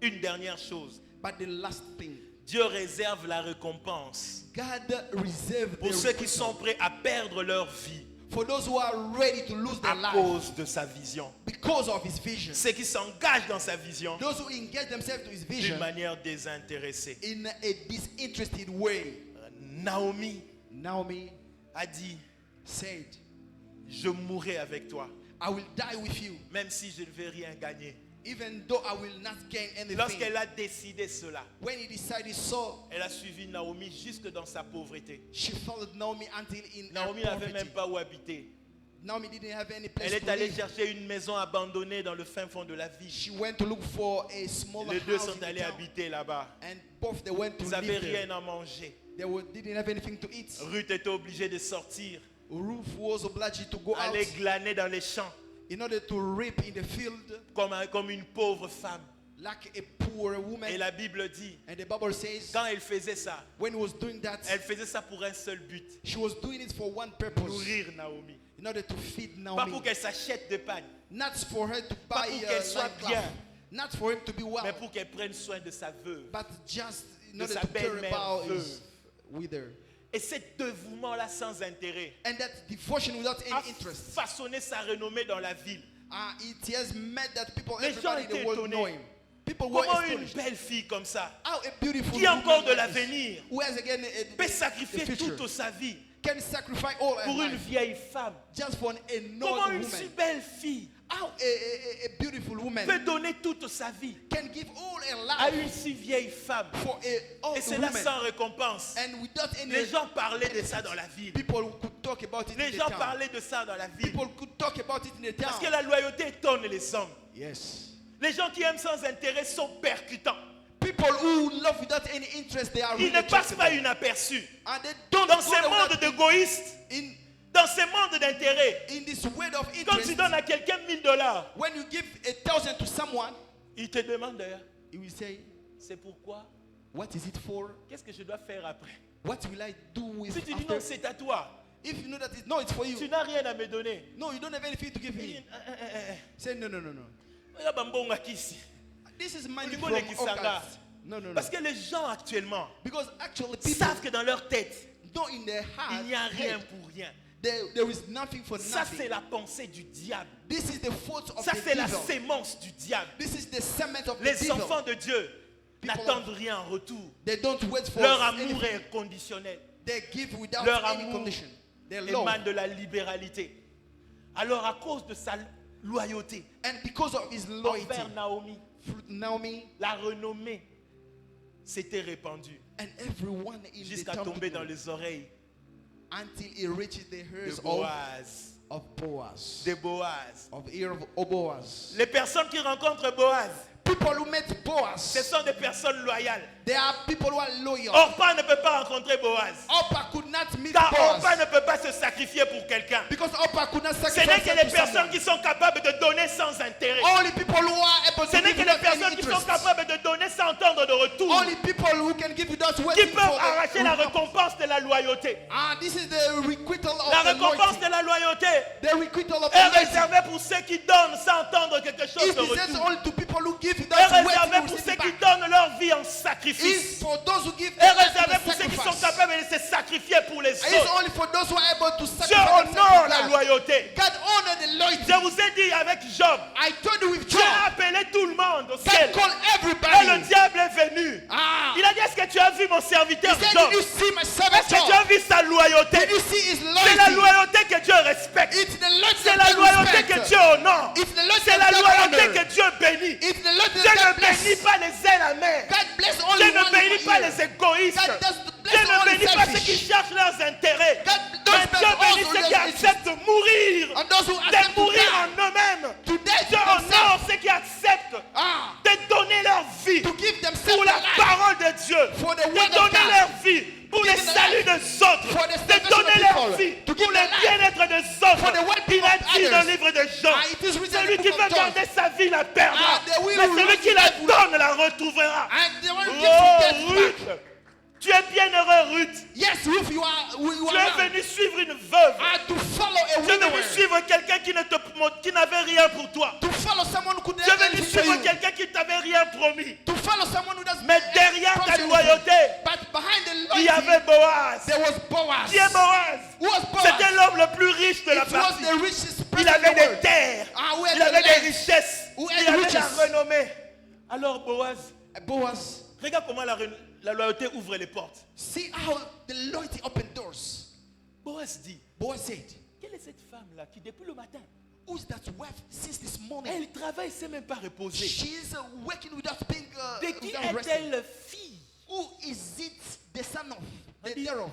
Speaker 1: Une dernière chose.
Speaker 2: But the last thing,
Speaker 1: Dieu réserve la récompense
Speaker 2: God reserved
Speaker 1: pour
Speaker 2: the
Speaker 1: ceux qui
Speaker 2: recompense
Speaker 1: sont prêts à perdre leur vie
Speaker 2: for those who are ready to lose their
Speaker 1: à
Speaker 2: life
Speaker 1: cause de sa vision.
Speaker 2: because of his vision.
Speaker 1: Ceux qui s'engagent dans sa vision
Speaker 2: Those who engage themselves to his
Speaker 1: d'une
Speaker 2: vision
Speaker 1: manière désintéressée.
Speaker 2: in a disinterested way.
Speaker 1: Naomi
Speaker 2: Naomi
Speaker 1: a dit,
Speaker 2: said,
Speaker 1: je mourrai avec toi,
Speaker 2: I will die with you,
Speaker 1: même si je ne vais rien gagner.
Speaker 2: even though I will not gain anything.
Speaker 1: Lorsqu'elle a décidé cela,
Speaker 2: When he decided so,
Speaker 1: elle a suivi Naomi jusque dans sa pauvreté.
Speaker 2: she followed Naomi until in
Speaker 1: Naomi
Speaker 2: her
Speaker 1: n'avait
Speaker 2: poverty.
Speaker 1: même pas où habiter.
Speaker 2: Naomi didn't have any place
Speaker 1: Elle est
Speaker 2: to
Speaker 1: allée
Speaker 2: live.
Speaker 1: chercher une maison abandonnée dans le fin fond de la ville.
Speaker 2: She went to look for a smaller
Speaker 1: Les deux
Speaker 2: house
Speaker 1: sont
Speaker 2: in the
Speaker 1: allés
Speaker 2: town,
Speaker 1: habiter là-bas.
Speaker 2: and both they went to
Speaker 1: Ils n'avaient
Speaker 2: live there.
Speaker 1: rien à manger.
Speaker 2: Didn't have anything to eat.
Speaker 1: Ruth était obligée de sortir,
Speaker 2: Ruth was obliged to go out
Speaker 1: aller glaner dans les champs
Speaker 2: in order to reap in the field
Speaker 1: comme une pauvre femme.
Speaker 2: like a poor woman.
Speaker 1: Et la Bible dit,
Speaker 2: And the Bible says,
Speaker 1: quand elle faisait ça,
Speaker 2: when he was doing that,
Speaker 1: elle faisait ça pour un seul but,
Speaker 2: she was doing it for one purpose,
Speaker 1: nourrir Naomi.
Speaker 2: in order to feed
Speaker 1: Pas
Speaker 2: Naomi.
Speaker 1: pour qu'elle s'achète de pagne,
Speaker 2: Not for her to
Speaker 1: Pas
Speaker 2: buy
Speaker 1: pour qu'elle soit
Speaker 2: light
Speaker 1: bien.
Speaker 2: cloth. Not for him to be well,
Speaker 1: mais pour qu'elle prenne soin de sa veuve.
Speaker 2: but just in
Speaker 1: de
Speaker 2: order
Speaker 1: sa
Speaker 2: to care
Speaker 1: belle-mère
Speaker 2: about
Speaker 1: veuve.
Speaker 2: his with her.
Speaker 1: Et cet dévouement-là sans intérêt
Speaker 2: And that devotion without
Speaker 1: a
Speaker 2: any interest.
Speaker 1: façonné sa renommée dans la ville.
Speaker 2: It has made that people,
Speaker 1: Les gens
Speaker 2: everybody in
Speaker 1: étaient
Speaker 2: the world
Speaker 1: étonnés.
Speaker 2: know him. People were
Speaker 1: Comment une
Speaker 2: astonished.
Speaker 1: belle fille comme ça,
Speaker 2: How a beautiful
Speaker 1: qui a
Speaker 2: woman
Speaker 1: encore de
Speaker 2: like this,
Speaker 1: l'avenir,
Speaker 2: who has again
Speaker 1: peut
Speaker 2: a
Speaker 1: sacrifier
Speaker 2: future,
Speaker 1: toute sa vie
Speaker 2: can sacrifice all her
Speaker 1: pour une
Speaker 2: life
Speaker 1: vieille femme?
Speaker 2: just for an
Speaker 1: Comment
Speaker 2: old
Speaker 1: une si
Speaker 2: woman.
Speaker 1: belle fille
Speaker 2: How a beautiful woman
Speaker 1: peut donner toute sa vie
Speaker 2: can give all her
Speaker 1: à
Speaker 2: life
Speaker 1: une si vieille femme?
Speaker 2: for a
Speaker 1: Et
Speaker 2: old
Speaker 1: cela
Speaker 2: woman,
Speaker 1: sans récompense.
Speaker 2: and without any.
Speaker 1: Les gens parlaient de ça dans la ville.
Speaker 2: People could talk about it
Speaker 1: Les
Speaker 2: in the
Speaker 1: gens
Speaker 2: town.
Speaker 1: parlaient de ça dans la ville.
Speaker 2: People could talk about it in the
Speaker 1: Parce que
Speaker 2: town.
Speaker 1: la loyauté étonne les hommes.
Speaker 2: Yes.
Speaker 1: Les gens qui aiment sans intérêt sont percutants.
Speaker 2: People who love without any interest, they are
Speaker 1: Ils
Speaker 2: really
Speaker 1: ne passent pas
Speaker 2: accessible.
Speaker 1: inaperçus.
Speaker 2: And they don't
Speaker 1: Dans
Speaker 2: go
Speaker 1: ce
Speaker 2: there
Speaker 1: monde
Speaker 2: without-
Speaker 1: d'égoïstes,
Speaker 2: in
Speaker 1: dans ce monde d'intérêt,
Speaker 2: in this world of
Speaker 1: quand tu
Speaker 2: interest.
Speaker 1: donnes à quelqu'un 1000 $,
Speaker 2: When you give 1,000 to someone,
Speaker 1: il te demande d'ailleurs,
Speaker 2: he will say,
Speaker 1: c'est pourquoi?
Speaker 2: what is it for?
Speaker 1: Qu'est-ce que je dois faire après?
Speaker 2: What will I do with
Speaker 1: Si tu dis
Speaker 2: after?
Speaker 1: non, c'est à toi.
Speaker 2: If you know that it's, no, it's for you.
Speaker 1: Tu n'as rien à me donner.
Speaker 2: No, you don't have anything to give
Speaker 1: Il dit,
Speaker 2: me. Say no, no, no, no.
Speaker 1: Oya bambonga kisi.
Speaker 2: This is money
Speaker 1: Au niveau
Speaker 2: from
Speaker 1: de Kisanga.
Speaker 2: Okas. No, no, no.
Speaker 1: Parce que les gens actuellement
Speaker 2: Because actually people
Speaker 1: savent que dans leur tête,
Speaker 2: know in their heart,
Speaker 1: il n'y a rien
Speaker 2: head,
Speaker 1: pour rien.
Speaker 2: there is nothing for
Speaker 1: Ça,
Speaker 2: nothing.
Speaker 1: c'est la pensée du diable.
Speaker 2: This is the fault of
Speaker 1: Ça,
Speaker 2: the
Speaker 1: c'est la
Speaker 2: devil.
Speaker 1: sémence du diable.
Speaker 2: This is the cement of the
Speaker 1: Les
Speaker 2: devil.
Speaker 1: enfants de Dieu
Speaker 2: People
Speaker 1: n'attendent rien en retour.
Speaker 2: They don't wait for
Speaker 1: Leur amour
Speaker 2: anything.
Speaker 1: est conditionnel.
Speaker 2: They give without
Speaker 1: Leur
Speaker 2: any
Speaker 1: amour
Speaker 2: condition. Their love.
Speaker 1: émane de la libéralité. Alors, à cause de sa loyauté
Speaker 2: And because of his loyalty,
Speaker 1: envers Naomi,
Speaker 2: Naomi
Speaker 1: la renommée s'était répandue
Speaker 2: and everyone in the
Speaker 1: jusqu'à
Speaker 2: town
Speaker 1: tomber dans
Speaker 2: people,
Speaker 1: les oreilles
Speaker 2: until it reaches the
Speaker 1: de
Speaker 2: ears
Speaker 1: Boaz.
Speaker 2: of Boaz.
Speaker 1: De Boaz.
Speaker 2: Of ear of Boaz.
Speaker 1: Les personnes qui rencontrent Boaz,
Speaker 2: People who met
Speaker 1: ce
Speaker 2: Boaz,
Speaker 1: sont des personnes loyales.
Speaker 2: they are people who are loyal.
Speaker 1: Orpah ne peut pas rencontrer Boaz.
Speaker 2: Orpah could not meet
Speaker 1: Car Orpah
Speaker 2: Boaz
Speaker 1: ne peut pas se sacrifier pour quelqu'un.
Speaker 2: because Orpah could not
Speaker 1: Ce n'est
Speaker 2: sacrifice
Speaker 1: que les
Speaker 2: to
Speaker 1: personnes
Speaker 2: someone.
Speaker 1: qui sont capables de donner sans intérêt.
Speaker 2: Only people who are able
Speaker 1: Ce
Speaker 2: to
Speaker 1: n'est
Speaker 2: give
Speaker 1: que les
Speaker 2: without any
Speaker 1: personnes qui sont
Speaker 2: interest.
Speaker 1: capables de donner sans entendre de retour jours
Speaker 2: Only people who can give you those
Speaker 1: qui
Speaker 2: waiting
Speaker 1: peuvent
Speaker 2: for the
Speaker 1: arracher la récompense de la loyauté.
Speaker 2: This is the requital of
Speaker 1: La
Speaker 2: the
Speaker 1: récompense
Speaker 2: loyalty.
Speaker 1: de la loyauté
Speaker 2: The requital of
Speaker 1: est
Speaker 2: the loyalty
Speaker 1: réservée pour ceux qui donnent sans attendre quelque chose
Speaker 2: is
Speaker 1: de
Speaker 2: reserved
Speaker 1: retour.
Speaker 2: only to people who give
Speaker 1: Est
Speaker 2: those
Speaker 1: réservée
Speaker 2: waiting
Speaker 1: pour
Speaker 2: to
Speaker 1: ceux
Speaker 2: receive
Speaker 1: qui
Speaker 2: back.
Speaker 1: donnent leur vie en
Speaker 2: Is
Speaker 1: sacrifice.
Speaker 2: for those who give
Speaker 1: Est
Speaker 2: their life
Speaker 1: réservée
Speaker 2: as a
Speaker 1: pour ceux qui sont
Speaker 2: sacrifice.
Speaker 1: capables de se sacrifier pour les
Speaker 2: It's
Speaker 1: autres.
Speaker 2: only for those who are able to
Speaker 1: Dieu
Speaker 2: sacrifice themselves
Speaker 1: honore
Speaker 2: for
Speaker 1: la
Speaker 2: God.
Speaker 1: loyauté.
Speaker 2: God honor the loyalty.
Speaker 1: Je vous ai dit avec Job,
Speaker 2: I told you with
Speaker 1: Dieu
Speaker 2: Job,
Speaker 1: a appelé tout le monde au
Speaker 2: God
Speaker 1: ciel.
Speaker 2: called
Speaker 1: Et le
Speaker 2: everybody.
Speaker 1: diable est venu. Il a dit, est-ce que tu as vu mon
Speaker 2: He
Speaker 1: serviteur
Speaker 2: said,
Speaker 1: Job?
Speaker 2: did you see my servant
Speaker 1: Est-ce que tu as
Speaker 2: Job?
Speaker 1: vu sa loyauté?
Speaker 2: Did you see his
Speaker 1: C'est la
Speaker 2: loyalty?
Speaker 1: loyauté que Dieu respecte.
Speaker 2: It's the loyalty
Speaker 1: C'est
Speaker 2: that
Speaker 1: la
Speaker 2: God
Speaker 1: loyauté que
Speaker 2: respects.
Speaker 1: Dieu honore.
Speaker 2: It's the loyalty
Speaker 1: C'est la
Speaker 2: that God
Speaker 1: loyauté
Speaker 2: honors.
Speaker 1: que Dieu bénit.
Speaker 2: It's the loyalty
Speaker 1: Dieu
Speaker 2: that
Speaker 1: ne
Speaker 2: God bless.
Speaker 1: bénit pas les ailes amères.
Speaker 2: God bless
Speaker 1: Dieu
Speaker 2: only
Speaker 1: ne
Speaker 2: one
Speaker 1: bénit pas
Speaker 2: ear.
Speaker 1: les égoïstes.
Speaker 2: God does bless
Speaker 1: Dieu ne
Speaker 2: only
Speaker 1: bénit pas ceux qui
Speaker 2: selfish.
Speaker 1: cherchent leurs intérêts.
Speaker 2: God
Speaker 1: Mais
Speaker 2: does
Speaker 1: Dieu
Speaker 2: bless
Speaker 1: bénit
Speaker 2: also
Speaker 1: ceux qui
Speaker 2: those
Speaker 1: acceptent de mourir.
Speaker 2: and those who
Speaker 1: De
Speaker 2: accept to
Speaker 1: mourir
Speaker 2: die.
Speaker 1: en eux-mêmes.
Speaker 2: To die
Speaker 1: Dieu
Speaker 2: to
Speaker 1: honore
Speaker 2: themselves.
Speaker 1: ceux qui acceptent de donner leur vie
Speaker 2: To give themselves
Speaker 1: pour la
Speaker 2: their life.
Speaker 1: parole de Dieu.
Speaker 2: For the
Speaker 1: De
Speaker 2: word of
Speaker 1: donner
Speaker 2: God.
Speaker 1: leur vie pour le
Speaker 2: Giving their
Speaker 1: salut
Speaker 2: life.
Speaker 1: des autres.
Speaker 2: For the
Speaker 1: De
Speaker 2: salvation
Speaker 1: donner
Speaker 2: of
Speaker 1: leur
Speaker 2: people.
Speaker 1: vie
Speaker 2: To
Speaker 1: pour
Speaker 2: give
Speaker 1: le
Speaker 2: their life.
Speaker 1: bien-être des
Speaker 2: For
Speaker 1: autres.
Speaker 2: the well-being
Speaker 1: Il a
Speaker 2: of
Speaker 1: dit dans
Speaker 2: others.
Speaker 1: le livre de Jean,
Speaker 2: It is written in
Speaker 1: celui
Speaker 2: the
Speaker 1: qui
Speaker 2: book
Speaker 1: veut
Speaker 2: of John.
Speaker 1: garder sa vie la perdra.
Speaker 2: They will
Speaker 1: Mais celui
Speaker 2: lose
Speaker 1: qui la
Speaker 2: life.
Speaker 1: donne la retrouvera.
Speaker 2: And the one who
Speaker 1: Oh,
Speaker 2: gives you death
Speaker 1: Ruth,
Speaker 2: back.
Speaker 1: tu es bien heureux, Ruth.
Speaker 2: Yes, Ruth, you are
Speaker 1: Tu es
Speaker 2: right.
Speaker 1: venu suivre une veuve.
Speaker 2: To follow a
Speaker 1: Tu es venu
Speaker 2: widower.
Speaker 1: suivre quelqu'un qui n'avait rien pour toi.
Speaker 2: To follow someone who couldn't
Speaker 1: Tu es
Speaker 2: have
Speaker 1: venu
Speaker 2: anything for
Speaker 1: suivre
Speaker 2: you.
Speaker 1: quelqu'un qui t'avait rien promis.
Speaker 2: To follow someone who doesn't
Speaker 1: Mais derrière ta
Speaker 2: promise you
Speaker 1: loyauté,
Speaker 2: anything. But behind the
Speaker 1: il y
Speaker 2: loyalty,
Speaker 1: avait Boaz.
Speaker 2: there was Boaz.
Speaker 1: Qui est Boaz?
Speaker 2: Who was Boaz?
Speaker 1: C'était l'homme le plus riche de la
Speaker 2: It was
Speaker 1: partie.
Speaker 2: the richest
Speaker 1: Il
Speaker 2: person
Speaker 1: avait
Speaker 2: in the
Speaker 1: des
Speaker 2: world.
Speaker 1: terres.
Speaker 2: Who had
Speaker 1: Il
Speaker 2: the
Speaker 1: avait des
Speaker 2: land.
Speaker 1: richesses.
Speaker 2: Who
Speaker 1: Il
Speaker 2: had
Speaker 1: avait la
Speaker 2: riches.
Speaker 1: renommée. Alors Boaz,
Speaker 2: Boaz.
Speaker 1: regarde comment la loyauté ouvre les portes.
Speaker 2: See how the loyalty opened doors.
Speaker 1: Boaz dit,
Speaker 2: Boaz said,
Speaker 1: quelle est cette femme-là qui depuis le matin,
Speaker 2: who's that wife since this morning?
Speaker 1: elle travaille, ne s'est même pas reposée.
Speaker 2: She's working without being
Speaker 1: De qui
Speaker 2: without resting.
Speaker 1: est-elle fille?
Speaker 2: Who is it the son of?
Speaker 1: On
Speaker 2: The
Speaker 1: dit-
Speaker 2: thereof?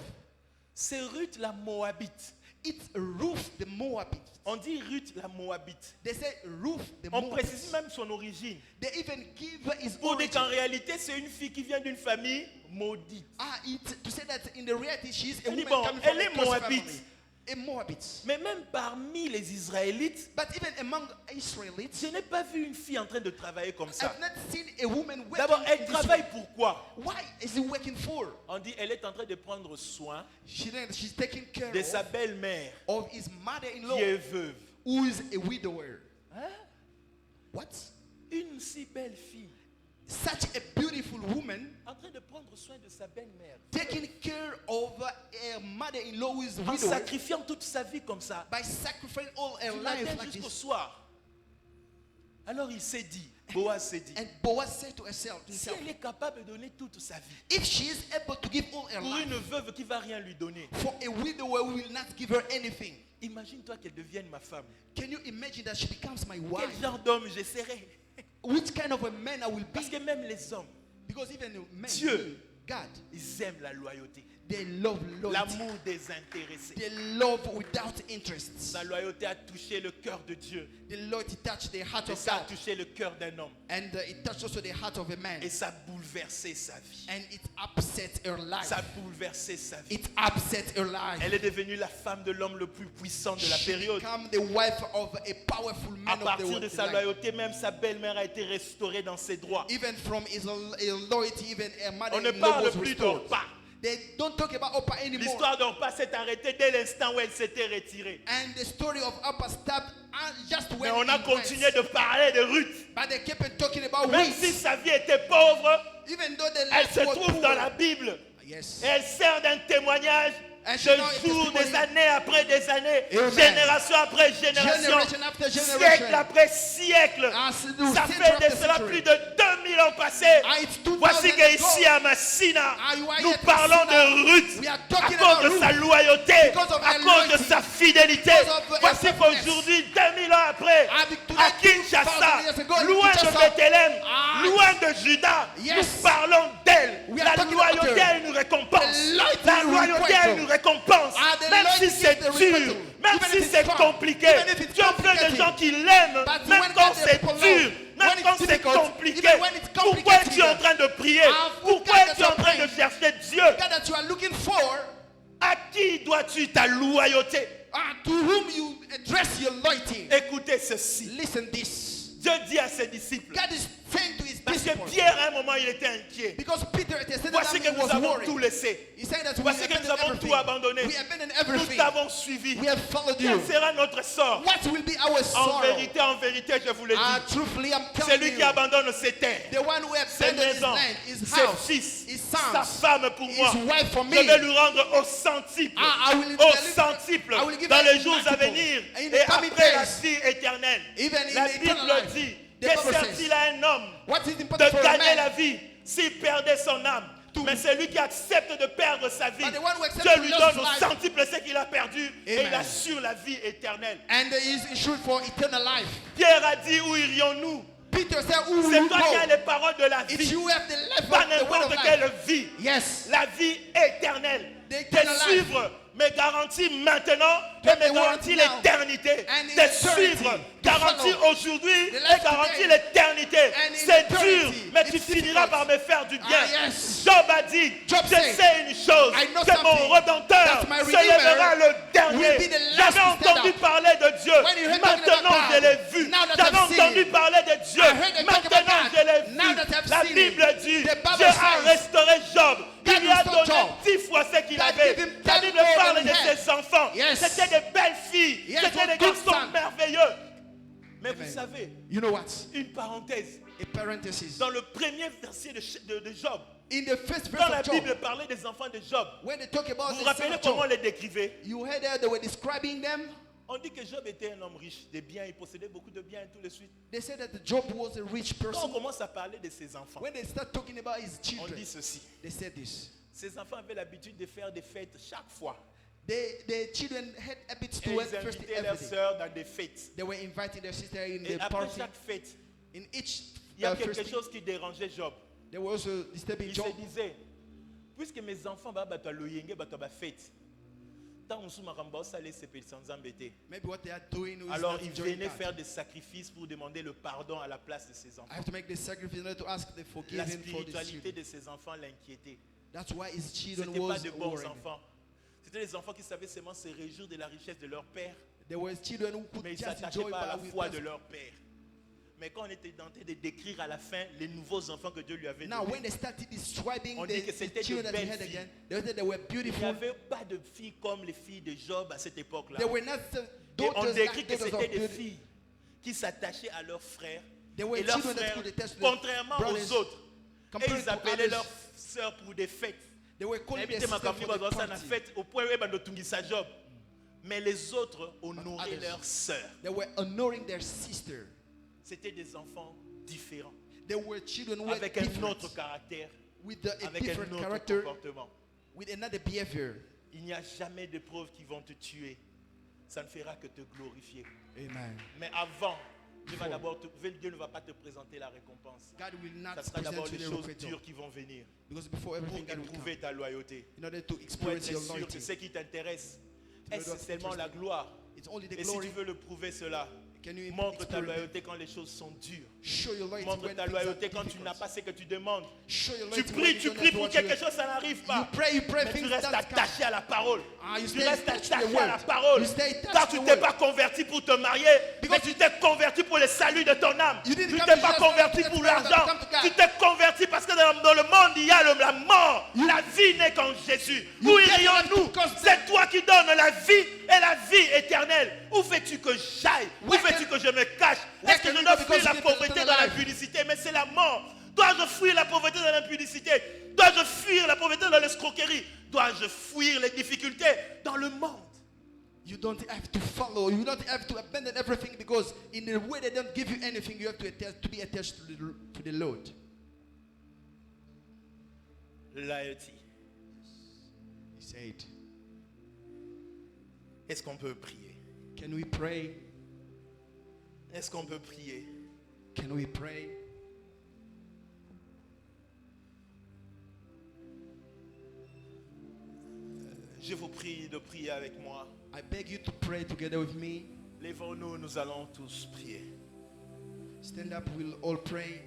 Speaker 1: C'est Ruth la Moabite.
Speaker 2: It's Ruth the Moabite.
Speaker 1: On dit Ruth la Moabite.
Speaker 2: They say Ruth the
Speaker 1: On
Speaker 2: Moabite.
Speaker 1: précise même son origine.
Speaker 2: They even give his
Speaker 1: Pour dire
Speaker 2: origin.
Speaker 1: qu'en réalité, c'est une fille qui vient d'une famille maudite.
Speaker 2: To say that in the reality she's a
Speaker 1: Elle dit,
Speaker 2: woman
Speaker 1: bon,
Speaker 2: coming
Speaker 1: elle
Speaker 2: from a
Speaker 1: est
Speaker 2: close
Speaker 1: Moabite.
Speaker 2: family. A Moabite.
Speaker 1: Mais même parmi les Israélites,
Speaker 2: But even among Israelites,
Speaker 1: je n'ai pas vu une fille en train de travailler comme ça.
Speaker 2: I've not seen a woman working
Speaker 1: D'abord, elle
Speaker 2: in this
Speaker 1: travaille
Speaker 2: way.
Speaker 1: pourquoi?
Speaker 2: Why is he working for?
Speaker 1: On dit elle est en train de prendre soin
Speaker 2: She's taking care
Speaker 1: de sa belle-mère
Speaker 2: of his mother-in-law,
Speaker 1: qui est veuve.
Speaker 2: who is a widower.
Speaker 1: Hein?
Speaker 2: What?
Speaker 1: Une si belle fille
Speaker 2: Such a beautiful woman
Speaker 1: en train de prendre soin de sa belle-mère
Speaker 2: taking care of her mother-in-law who is a
Speaker 1: en
Speaker 2: widower
Speaker 1: sacrifiant toute sa vie comme ça
Speaker 2: by sacrificing all her
Speaker 1: du
Speaker 2: life
Speaker 1: matin
Speaker 2: like
Speaker 1: jusqu'au
Speaker 2: this.
Speaker 1: soir. Alors il s'est dit, Boaz s'est dit,
Speaker 2: And Boaz said to
Speaker 1: si
Speaker 2: himself,
Speaker 1: elle est capable de donner toute sa vie
Speaker 2: if she is able to give all her
Speaker 1: pour
Speaker 2: life
Speaker 1: une veuve qui va rien lui donner,
Speaker 2: for a widower who will not give her anything,
Speaker 1: imagine-toi qu'elle devienne ma femme.
Speaker 2: can you imagine that she becomes my
Speaker 1: Quel
Speaker 2: wife?
Speaker 1: genre d'homme je serai?
Speaker 2: Which kind of a man I will
Speaker 1: Parce
Speaker 2: be?
Speaker 1: que même les hommes,
Speaker 2: Because even men,
Speaker 1: Dieu.
Speaker 2: God,
Speaker 1: ils aiment la loyauté,
Speaker 2: they love loyalty.
Speaker 1: l'amour désintéressé.
Speaker 2: They love without interest.
Speaker 1: Sa loyauté a touché le cœur de Dieu
Speaker 2: The loyalty touched the heart
Speaker 1: et
Speaker 2: of
Speaker 1: ça a
Speaker 2: God,
Speaker 1: touché le cœur d'un homme
Speaker 2: and it touched also the heart of a man,
Speaker 1: et ça a bouleversé sa vie.
Speaker 2: and it upset her life.
Speaker 1: Ça a bouleversé sa vie.
Speaker 2: It upset her life.
Speaker 1: Elle est devenue la femme de l'homme le plus puissant de la
Speaker 2: She
Speaker 1: période.
Speaker 2: became the wife of a powerful
Speaker 1: À
Speaker 2: man of the
Speaker 1: partir
Speaker 2: world.
Speaker 1: de sa loyauté, même sa belle-mère a été restaurée dans ses droits.
Speaker 2: Even from his loyalty, even her
Speaker 1: On ne
Speaker 2: mother-in-law
Speaker 1: parle
Speaker 2: was
Speaker 1: plus
Speaker 2: restored.
Speaker 1: d'Orpa.
Speaker 2: They don't talk about Oprah anymore.
Speaker 1: L'histoire d'Orpa s'est arrêtée dès l'instant où elle s'était retirée.
Speaker 2: And the story of Oprah stopped just
Speaker 1: Mais
Speaker 2: when
Speaker 1: on a
Speaker 2: it
Speaker 1: continué
Speaker 2: went.
Speaker 1: de parler de Ruth.
Speaker 2: But they kept on talking about
Speaker 1: Même
Speaker 2: Ruth.
Speaker 1: si sa vie était pauvre,
Speaker 2: Even though the
Speaker 1: elle
Speaker 2: life
Speaker 1: se
Speaker 2: was
Speaker 1: trouve
Speaker 2: poor.
Speaker 1: dans la Bible.
Speaker 2: Yes.
Speaker 1: Et elle sert d'un témoignage
Speaker 2: And she
Speaker 1: de
Speaker 2: now is
Speaker 1: jours,
Speaker 2: testimony.
Speaker 1: des années après des années,
Speaker 2: Amen.
Speaker 1: génération après génération,
Speaker 2: Generation after
Speaker 1: siècle
Speaker 2: generation.
Speaker 1: après siècle.
Speaker 2: As the
Speaker 1: Ça
Speaker 2: century
Speaker 1: fait de
Speaker 2: after
Speaker 1: cela
Speaker 2: century.
Speaker 1: plus de 2000 ans passés.
Speaker 2: It's 2000
Speaker 1: Voici
Speaker 2: ago.
Speaker 1: qu'ici à Massina,
Speaker 2: You are
Speaker 1: nous
Speaker 2: yet
Speaker 1: parlons
Speaker 2: Messina.
Speaker 1: de Ruth
Speaker 2: We are
Speaker 1: à
Speaker 2: talking
Speaker 1: cause
Speaker 2: about
Speaker 1: de
Speaker 2: Ruth.
Speaker 1: sa loyauté,
Speaker 2: Because of
Speaker 1: à
Speaker 2: her
Speaker 1: cause de
Speaker 2: loyalty.
Speaker 1: sa fidélité.
Speaker 2: Because of her
Speaker 1: Voici
Speaker 2: faithfulness.
Speaker 1: qu'aujourd'hui, 2000 ans après,
Speaker 2: Today,
Speaker 1: à Kinshasa,
Speaker 2: 2000 years ago, in
Speaker 1: loin de
Speaker 2: Kinshasa,
Speaker 1: Bethléem,
Speaker 2: Ah,
Speaker 1: loin de Juda,
Speaker 2: yes.
Speaker 1: nous parlons d'elle.
Speaker 2: We are
Speaker 1: La
Speaker 2: talking about
Speaker 1: loyauté
Speaker 2: her.
Speaker 1: a une récompense.
Speaker 2: The loyalty
Speaker 1: La
Speaker 2: will
Speaker 1: loyauté a
Speaker 2: requite.
Speaker 1: une récompense.
Speaker 2: The
Speaker 1: Même si
Speaker 2: loyalty
Speaker 1: c'est
Speaker 2: is the
Speaker 1: dur,
Speaker 2: requite.
Speaker 1: même
Speaker 2: Even
Speaker 1: si
Speaker 2: if it's
Speaker 1: c'est
Speaker 2: fun,
Speaker 1: compliqué.
Speaker 2: even if it's
Speaker 1: Dieu fait des
Speaker 2: complicated.
Speaker 1: gens qui l'aiment,
Speaker 2: But
Speaker 1: même
Speaker 2: when
Speaker 1: quand
Speaker 2: God
Speaker 1: c'est
Speaker 2: people
Speaker 1: dur,
Speaker 2: love,
Speaker 1: même
Speaker 2: when
Speaker 1: quand
Speaker 2: it's
Speaker 1: c'est
Speaker 2: difficult,
Speaker 1: compliqué.
Speaker 2: even when it's
Speaker 1: Pourquoi
Speaker 2: complicated,
Speaker 1: es-tu en train de prier? Pourquoi
Speaker 2: pourquoi
Speaker 1: es-tu en
Speaker 2: tu
Speaker 1: train de
Speaker 2: pries?
Speaker 1: chercher Dieu?
Speaker 2: God that you are looking for,
Speaker 1: À qui dois-tu ta loyauté?
Speaker 2: to whom you address your loyalty.
Speaker 1: Écoutez ceci.
Speaker 2: Listen this.
Speaker 1: Dieu dit à ses disciples,
Speaker 2: God is saying to his
Speaker 1: parce que que Pierre, à un moment, il était inquiet.
Speaker 2: Because Peter at a certain
Speaker 1: Voici que
Speaker 2: time
Speaker 1: nous
Speaker 2: was
Speaker 1: avons
Speaker 2: worried.
Speaker 1: tout laissé.
Speaker 2: He said that we
Speaker 1: Voici que nous
Speaker 2: abandoned
Speaker 1: avons
Speaker 2: everything.
Speaker 1: tout abandonné.
Speaker 2: We abandoned
Speaker 1: Nous
Speaker 2: everything.
Speaker 1: t'avons suivi.
Speaker 2: We have followed
Speaker 1: Quel
Speaker 2: you.
Speaker 1: sera notre sort?
Speaker 2: What will be our sorrow?
Speaker 1: En vérité, je vous le dis.
Speaker 2: Truthfully, I'm telling
Speaker 1: Celui
Speaker 2: you,
Speaker 1: qui abandonne ses terres,
Speaker 2: the one who
Speaker 1: ses
Speaker 2: abandoned his
Speaker 1: maisons,
Speaker 2: land, his
Speaker 1: ses
Speaker 2: house,
Speaker 1: fils,
Speaker 2: his
Speaker 1: sa
Speaker 2: sons,
Speaker 1: femme pour moi,
Speaker 2: his wife for
Speaker 1: je
Speaker 2: me,
Speaker 1: vais lui rendre au centuple.
Speaker 2: I will
Speaker 1: Au
Speaker 2: deliver-
Speaker 1: centuple.
Speaker 2: I will give
Speaker 1: Dans
Speaker 2: her
Speaker 1: les jours à
Speaker 2: multiple.
Speaker 1: venir.
Speaker 2: In the
Speaker 1: Et
Speaker 2: coming
Speaker 1: après la
Speaker 2: days,
Speaker 1: vie éternelle.
Speaker 2: even in
Speaker 1: La
Speaker 2: the eternal
Speaker 1: Bible
Speaker 2: life,
Speaker 1: dit,
Speaker 2: the
Speaker 1: que
Speaker 2: Bible
Speaker 1: sert-il
Speaker 2: says,
Speaker 1: à un homme
Speaker 2: what is important for
Speaker 1: de
Speaker 2: a
Speaker 1: gagner
Speaker 2: man?
Speaker 1: la vie s'il perdait son âme? Mais celui qui accepte de perdre sa vie,
Speaker 2: But the one who accepts
Speaker 1: Dieu
Speaker 2: to
Speaker 1: lui
Speaker 2: lose
Speaker 1: donne au
Speaker 2: life,
Speaker 1: centuple ce qu'il a perdu et
Speaker 2: Amen.
Speaker 1: il assure la vie éternelle.
Speaker 2: And he is insured for eternal life.
Speaker 1: Pierre a dit, où irions-nous?
Speaker 2: Peter said, who will
Speaker 1: C'est
Speaker 2: you
Speaker 1: toi qui as
Speaker 2: go?
Speaker 1: les paroles de la
Speaker 2: If
Speaker 1: vie,
Speaker 2: you have the life
Speaker 1: pas
Speaker 2: of the word of
Speaker 1: n'importe
Speaker 2: life.
Speaker 1: quelle vie.
Speaker 2: Yes.
Speaker 1: La vie éternelle.
Speaker 2: The
Speaker 1: De
Speaker 2: eternal life.
Speaker 1: suivre mes garanties maintenant
Speaker 2: To
Speaker 1: et mes
Speaker 2: the
Speaker 1: garanties
Speaker 2: word now.
Speaker 1: l'éternité.
Speaker 2: And in
Speaker 1: De
Speaker 2: eternity.
Speaker 1: suivre
Speaker 2: To
Speaker 1: garantie
Speaker 2: follow.
Speaker 1: aujourd'hui
Speaker 2: The
Speaker 1: et
Speaker 2: life
Speaker 1: garantie
Speaker 2: today.
Speaker 1: l'éternité.
Speaker 2: And in
Speaker 1: C'est dur,
Speaker 2: eternity.
Speaker 1: mais tu
Speaker 2: It's
Speaker 1: finiras
Speaker 2: difficult.
Speaker 1: par me faire du bien.
Speaker 2: Ah, yes.
Speaker 1: Job a dit,
Speaker 2: Job
Speaker 1: je
Speaker 2: said,
Speaker 1: sais une chose,
Speaker 2: I know
Speaker 1: que mon
Speaker 2: something,
Speaker 1: Rédempteur
Speaker 2: that my
Speaker 1: se
Speaker 2: Redeemer
Speaker 1: lèvera le dernier.
Speaker 2: will be the last
Speaker 1: J'avais
Speaker 2: to stand
Speaker 1: entendu
Speaker 2: up.
Speaker 1: parler de Dieu,
Speaker 2: When you heard talking
Speaker 1: maintenant
Speaker 2: about
Speaker 1: je
Speaker 2: God,
Speaker 1: l'ai vu.
Speaker 2: now that
Speaker 1: J'avais
Speaker 2: I've seen
Speaker 1: entendu
Speaker 2: it.
Speaker 1: parler de Dieu,
Speaker 2: I heard them talk about
Speaker 1: maintenant
Speaker 2: God.
Speaker 1: je l'ai
Speaker 2: Now
Speaker 1: vu.
Speaker 2: that I've
Speaker 1: La
Speaker 2: seen
Speaker 1: Bible
Speaker 2: it.
Speaker 1: dit,
Speaker 2: The Bible
Speaker 1: Dieu a
Speaker 2: says,
Speaker 1: restauré Job.
Speaker 2: God
Speaker 1: Il lui a
Speaker 2: restored
Speaker 1: donné
Speaker 2: Job.
Speaker 1: 10 fois ce qu'il
Speaker 2: God
Speaker 1: avait.
Speaker 2: gave him
Speaker 1: La
Speaker 2: 10
Speaker 1: Bible
Speaker 2: more
Speaker 1: parle
Speaker 2: than
Speaker 1: de
Speaker 2: he had.
Speaker 1: ses enfants.
Speaker 2: Yes.
Speaker 1: C'était des belles filles.
Speaker 2: Yes,
Speaker 1: C'était
Speaker 2: good
Speaker 1: des garçons
Speaker 2: sons.
Speaker 1: merveilleux. Mais
Speaker 2: Amen.
Speaker 1: vous savez,
Speaker 2: You know what?
Speaker 1: une parenthèse.
Speaker 2: A parenthesis.
Speaker 1: Dans le premier verset de Job,
Speaker 2: In the first
Speaker 1: quand
Speaker 2: verse
Speaker 1: la
Speaker 2: of Job,
Speaker 1: Bible parlait des enfants de Job,
Speaker 2: when they talk about
Speaker 1: vous vous
Speaker 2: the son
Speaker 1: rappelez
Speaker 2: of
Speaker 1: comment on
Speaker 2: Job,
Speaker 1: les décrivait?
Speaker 2: you heard that they were describing them.
Speaker 1: On dit que Job était un homme riche, des biens, il possédait beaucoup de biens et tout de suite.
Speaker 2: They said that Job was a rich
Speaker 1: Quand on
Speaker 2: person.
Speaker 1: commence à parler de ses enfants,
Speaker 2: When they start talking about his
Speaker 1: on
Speaker 2: children,
Speaker 1: dit ceci.
Speaker 2: they said this.
Speaker 1: Ses enfants avaient l'habitude de faire des fêtes chaque fois.
Speaker 2: The children had habits
Speaker 1: Et
Speaker 2: to have
Speaker 1: ils
Speaker 2: first
Speaker 1: invitaient leurs
Speaker 2: every day.
Speaker 1: sœurs dans des fêtes.
Speaker 2: They were inviting their sister in
Speaker 1: Et
Speaker 2: the
Speaker 1: après
Speaker 2: party.
Speaker 1: chaque fête,
Speaker 2: In each
Speaker 1: il y a
Speaker 2: first
Speaker 1: quelque chose qui dérangeait Job.
Speaker 2: they were also disturbing
Speaker 1: Il
Speaker 2: Job.
Speaker 1: se disait, puisque mes enfants vont à loyenge, à fête, tant on souma ramba salé c'est sans embêter.
Speaker 2: Maybe what they are doing is
Speaker 1: Alors
Speaker 2: not
Speaker 1: il
Speaker 2: enjoying
Speaker 1: venait
Speaker 2: that.
Speaker 1: faire des sacrifices pour demander le pardon à la place de ses
Speaker 2: I
Speaker 1: enfants.
Speaker 2: have to make this sacrifice in order to ask the
Speaker 1: La
Speaker 2: forgiving for the
Speaker 1: spiritualité
Speaker 2: children.
Speaker 1: de ses enfants l'inquiétait.
Speaker 2: That's why his
Speaker 1: Ce
Speaker 2: children
Speaker 1: n'étaient pas
Speaker 2: was
Speaker 1: de bons
Speaker 2: worried.
Speaker 1: enfants. C'était des enfants qui savaient seulement se réjouir de la richesse de leur père,
Speaker 2: There were children who could
Speaker 1: mais ils ne
Speaker 2: just
Speaker 1: s'attachaient
Speaker 2: enjoy
Speaker 1: pas à la
Speaker 2: with
Speaker 1: foi de
Speaker 2: us.
Speaker 1: leur père. Mais quand on était tenté de décrire à la fin les nouveaux enfants que Dieu lui avait
Speaker 2: Now, when
Speaker 1: donnés,
Speaker 2: they started describing
Speaker 1: On dit que
Speaker 2: the
Speaker 1: c'était de
Speaker 2: children that he
Speaker 1: belles
Speaker 2: had
Speaker 1: filles.
Speaker 2: again, they said they were
Speaker 1: il n'y
Speaker 2: beautiful.
Speaker 1: avait pas de filles comme les filles de Job à cette époque-là.
Speaker 2: They were not
Speaker 1: Et on
Speaker 2: daughters
Speaker 1: décrit
Speaker 2: like
Speaker 1: que
Speaker 2: daughters
Speaker 1: c'était
Speaker 2: of
Speaker 1: des
Speaker 2: beauty.
Speaker 1: filles qui s'attachaient à leurs frères.
Speaker 2: They were
Speaker 1: Et leurs
Speaker 2: children that
Speaker 1: frères,
Speaker 2: could attach to their
Speaker 1: contrairement
Speaker 2: brothers,
Speaker 1: aux autres, et
Speaker 2: compared
Speaker 1: ils
Speaker 2: to
Speaker 1: appelaient
Speaker 2: others.
Speaker 1: leurs sœurs pour des fêtes.
Speaker 2: They were calling their
Speaker 1: Invité ma
Speaker 2: sister
Speaker 1: famille
Speaker 2: for the
Speaker 1: dans la
Speaker 2: party.
Speaker 1: fête au point où ils ont tungisa Job. Mais les autres honoraient
Speaker 2: others.
Speaker 1: leurs sœurs.
Speaker 2: They were honoring their sister.
Speaker 1: C'était des enfants différents,
Speaker 2: They were children who were
Speaker 1: avec un
Speaker 2: different,
Speaker 1: autre caractère,
Speaker 2: with a
Speaker 1: avec un
Speaker 2: different
Speaker 1: autre
Speaker 2: character,
Speaker 1: comportement.
Speaker 2: with another behavior.
Speaker 1: Il n'y a jamais de preuves qui vont te tuer. Ça ne fera que te glorifier.
Speaker 2: Amen.
Speaker 1: Mais avant, Dieu
Speaker 2: Before.
Speaker 1: Dieu ne va pas te présenter la récompense.
Speaker 2: God will not
Speaker 1: Ça sera d'abord
Speaker 2: present
Speaker 1: les
Speaker 2: you the
Speaker 1: choses
Speaker 2: requital.
Speaker 1: dures qui vont venir
Speaker 2: Because before
Speaker 1: pour
Speaker 2: everything, God will come.
Speaker 1: éprouver ta loyauté.
Speaker 2: In order to
Speaker 1: Pour être
Speaker 2: experience your
Speaker 1: sûr que
Speaker 2: anointing.
Speaker 1: ce qui t'intéresse,
Speaker 2: know
Speaker 1: est-ce
Speaker 2: what's
Speaker 1: seulement la
Speaker 2: interesting.
Speaker 1: gloire?
Speaker 2: It's only the
Speaker 1: Et si
Speaker 2: glory.
Speaker 1: tu veux le prouver cela,
Speaker 2: Can you
Speaker 1: montre ta
Speaker 2: experience
Speaker 1: loyauté quand les choses sont dures.
Speaker 2: Show your loyalty
Speaker 1: Montre
Speaker 2: when
Speaker 1: ta
Speaker 2: things are
Speaker 1: loyauté quand tu
Speaker 2: difficult.
Speaker 1: n'as pas ce que tu demandes.
Speaker 2: Show your
Speaker 1: Tu
Speaker 2: loyalty when
Speaker 1: pries,
Speaker 2: you
Speaker 1: tu
Speaker 2: don't
Speaker 1: pries
Speaker 2: have
Speaker 1: pour
Speaker 2: what
Speaker 1: quelque
Speaker 2: you
Speaker 1: chose, ça n'arrive
Speaker 2: You
Speaker 1: pas.
Speaker 2: pray,
Speaker 1: Mais tu
Speaker 2: things
Speaker 1: restes
Speaker 2: don't
Speaker 1: attaché à la parole.
Speaker 2: You
Speaker 1: Tu
Speaker 2: stay
Speaker 1: restes
Speaker 2: attached to the
Speaker 1: attaché à la
Speaker 2: word.
Speaker 1: parole.
Speaker 2: You stay attached
Speaker 1: Car
Speaker 2: to
Speaker 1: tu
Speaker 2: the
Speaker 1: t'es
Speaker 2: word.
Speaker 1: pas converti pour te marier, mais
Speaker 2: Because
Speaker 1: tu t'es converti pour le salut de ton âme.
Speaker 2: You
Speaker 1: Tu
Speaker 2: didn't come
Speaker 1: t'es
Speaker 2: to
Speaker 1: pas
Speaker 2: just
Speaker 1: converti
Speaker 2: come to
Speaker 1: pour
Speaker 2: God,
Speaker 1: l'argent.
Speaker 2: come to God.
Speaker 1: Tu t'es converti parce que dans le monde, il y a la mort. La vie n'est qu'en Jésus.
Speaker 2: You
Speaker 1: Où
Speaker 2: get
Speaker 1: irions-nous?
Speaker 2: life because
Speaker 1: C'est toi qui donnes la vie et la vie éternelle. Où veux-tu que j'aille? Où
Speaker 2: Where
Speaker 1: veux-tu
Speaker 2: can-
Speaker 1: que je me cache?
Speaker 2: where
Speaker 1: Est-ce que
Speaker 2: can
Speaker 1: je
Speaker 2: we
Speaker 1: dois
Speaker 2: go
Speaker 1: fuir
Speaker 2: because
Speaker 1: la
Speaker 2: you get
Speaker 1: pauvreté
Speaker 2: eternal
Speaker 1: dans
Speaker 2: life?
Speaker 1: l'impudicité? Mais c'est la mort. Dois-je fuir la pauvreté dans l'impudicité? Dois-je fuir la pauvreté dans l'escroquerie? Dois-je fuir les difficultés dans le monde?
Speaker 2: You don't have to follow. You don't have to abandon everything because in the way they don't give you anything, you have to be attached to the Lord.
Speaker 1: Loyauté.
Speaker 2: He said,
Speaker 1: Est-ce qu'on peut prier?
Speaker 2: can we pray?
Speaker 1: Est-ce qu'on peut prier?
Speaker 2: Can we pray?
Speaker 1: Je vous prie de prier avec moi.
Speaker 2: I beg you to pray together with me.
Speaker 1: Lèvons-nous, nous allons tous prier.
Speaker 2: Stand up, we'll all pray.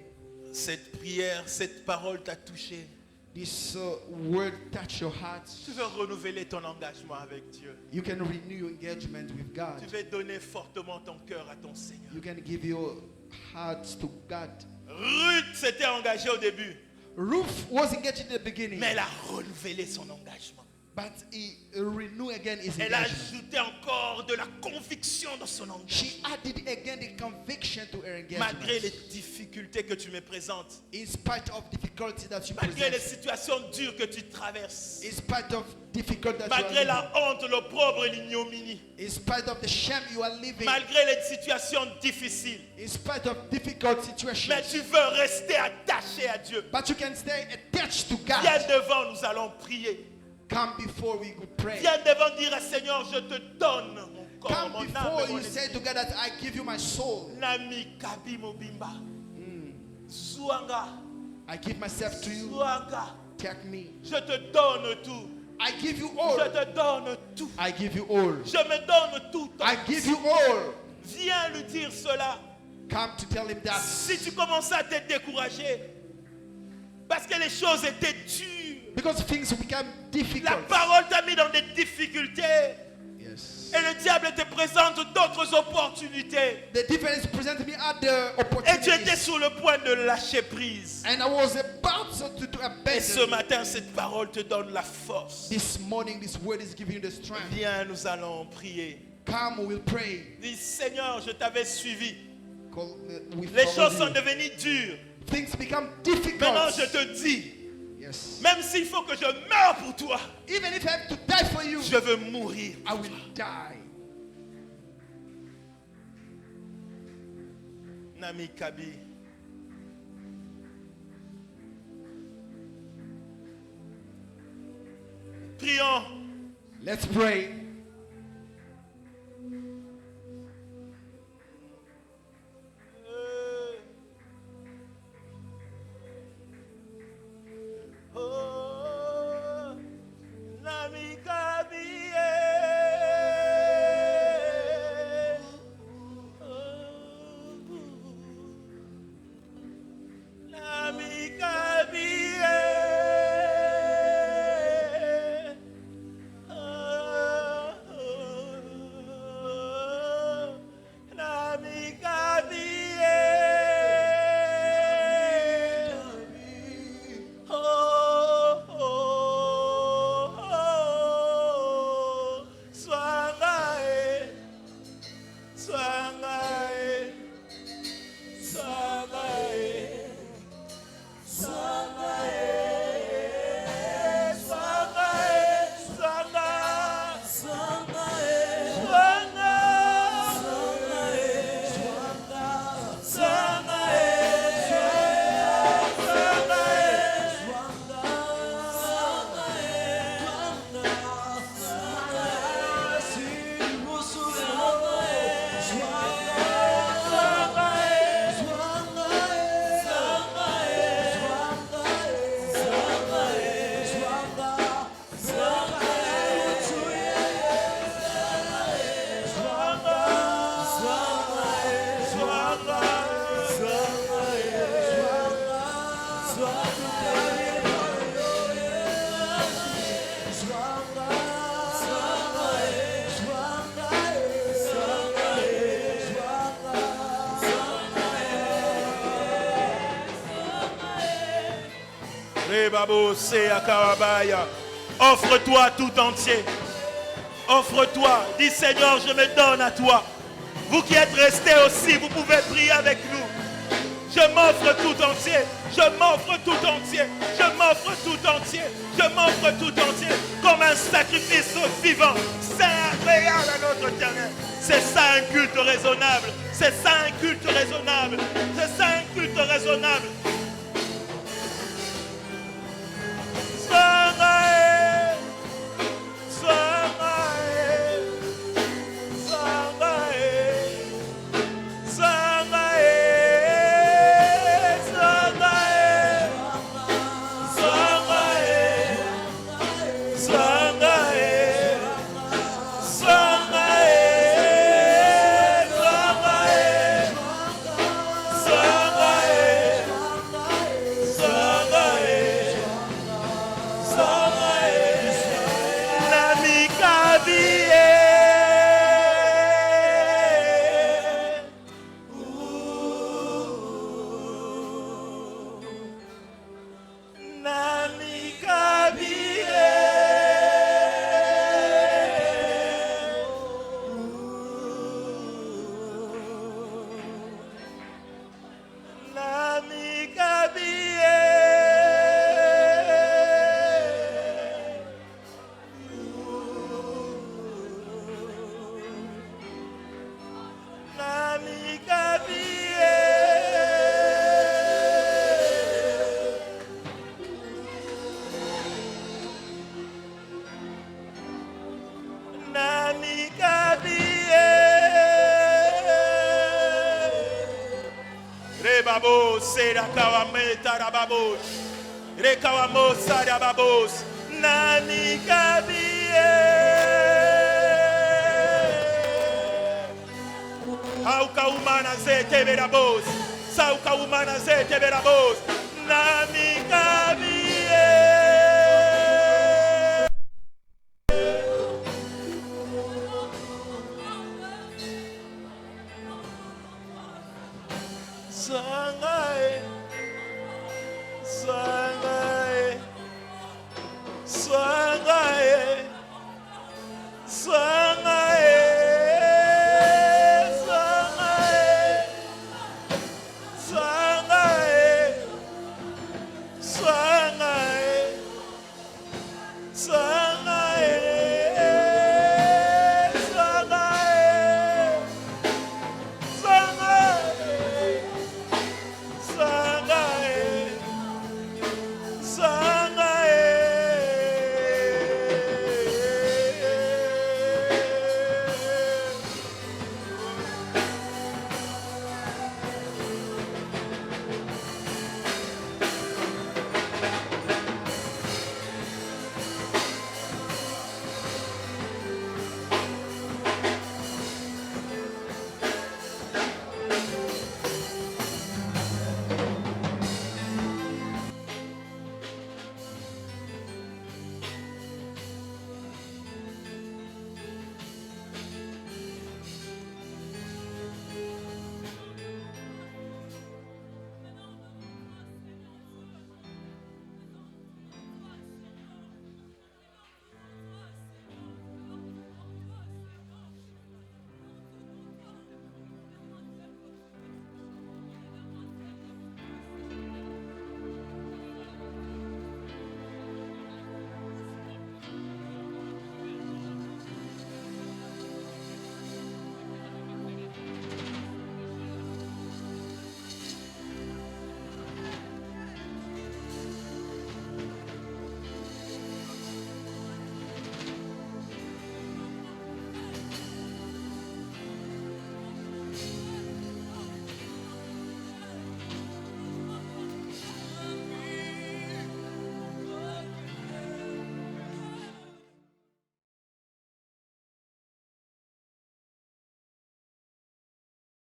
Speaker 1: Cette prière, cette parole t'a touché.
Speaker 2: this word touch your heart,
Speaker 1: Tu veux renouveler ton engagement avec Dieu.
Speaker 2: you can renew your engagement with God.
Speaker 1: Tu veux donner fortement ton cœur à ton Seigneur.
Speaker 2: You can give your heart to God.
Speaker 1: Ruth s'était engagée au début,
Speaker 2: Ruth was engaged in the beginning,
Speaker 1: mais elle a renouvelé son engagement.
Speaker 2: but he renewed again his
Speaker 1: Elle a
Speaker 2: engagement.
Speaker 1: ajouté encore de la conviction dans son engagement.
Speaker 2: She added again the conviction to her
Speaker 1: Malgré les
Speaker 2: engagement.
Speaker 1: difficultés que tu me présentes,
Speaker 2: In spite of difficulty that you
Speaker 1: malgré les
Speaker 2: present,
Speaker 1: situations dures que tu traverses,
Speaker 2: in spite of difficulty that
Speaker 1: malgré
Speaker 2: you are
Speaker 1: la honte, l'opprobre et l'ignominie,
Speaker 2: living, in spite of the shame you are living,
Speaker 1: malgré les situations difficiles,
Speaker 2: in spite of difficult
Speaker 1: mais
Speaker 2: situations,
Speaker 1: tu veux rester attaché à Dieu.
Speaker 2: but you can stay attached to
Speaker 1: Viens
Speaker 2: God.
Speaker 1: devant, nous allons prier.
Speaker 2: Come before we could pray.
Speaker 1: Viens devant dire à Seigneur, je te donne mon corps,
Speaker 2: Come
Speaker 1: mon âme
Speaker 2: before
Speaker 1: et mon
Speaker 2: you say
Speaker 1: esprit.
Speaker 2: to God that I give you my soul.
Speaker 1: Nami kabi mobimba. Zuanga,
Speaker 2: I give myself to you.
Speaker 1: Zuanga.
Speaker 2: Take me.
Speaker 1: Je te donne tout.
Speaker 2: I give you
Speaker 1: Je
Speaker 2: all.
Speaker 1: te donne tout.
Speaker 2: I give you all.
Speaker 1: Je me donne tout.
Speaker 2: I give you all.
Speaker 1: Viens lui dire cela.
Speaker 2: Come to tell him that.
Speaker 1: Si tu commençais à te décourager, parce que les choses étaient dures,
Speaker 2: Because things become
Speaker 1: la
Speaker 2: difficult.
Speaker 1: parole t'a mis dans des difficultés
Speaker 2: Yes.
Speaker 1: et le diable te présente d'autres opportunités.
Speaker 2: The difference presented me other
Speaker 1: Et tu étais
Speaker 2: opportunities.
Speaker 1: sur le point de lâcher prise.
Speaker 2: And I was about to
Speaker 1: Et ce
Speaker 2: abandon.
Speaker 1: matin, cette parole te donne la force.
Speaker 2: This morning, this word is giving you the strength.
Speaker 1: Viens, nous allons prier.
Speaker 2: Come, we will pray.
Speaker 1: Dis, Seigneur, je t'avais suivi.
Speaker 2: We
Speaker 1: Les
Speaker 2: follow
Speaker 1: choses sont
Speaker 2: you.
Speaker 1: devenues dures.
Speaker 2: Things become
Speaker 1: Maintenant, je
Speaker 2: difficult.
Speaker 1: te dis,
Speaker 2: Yes.
Speaker 1: même s'il faut que je meure pour toi,
Speaker 2: Even if I have to die for you,
Speaker 1: je veux mourir.
Speaker 2: I will die.
Speaker 1: Nami Kabi. Prions.
Speaker 2: Let's pray.
Speaker 1: Oh, Nami Kabi. Nami Kabi. Nami Kabi. Oh, oh, oh, Swangae, Swangae, Swangae, Swangae, Swangae, Rebabo Sea Karabaya. Offre-toi tout entier. Offre-toi. Dis Seigneur, je me donne à toi. Vous qui êtes restés aussi, vous pouvez prier avec nous. Je m'offre tout entier. Je m'offre tout entier. Je m'offre tout entier. Je m'offre tout entier. Comme un sacrifice vivant. Saint, réel à notre éternel. C'est ça un culte raisonnable. C'est ça un culte raisonnable. C'est ça un culte raisonnable. Swangae, Swangae, Swangae, Swangae, Swangae, Swangae, Swangae, Swangae, babos, serakawameta rababos. Rekawamosa rababos. Nani kabie. Auka umana zete verabos. Sauka umana zete verabos. Nani kabie. Sangai.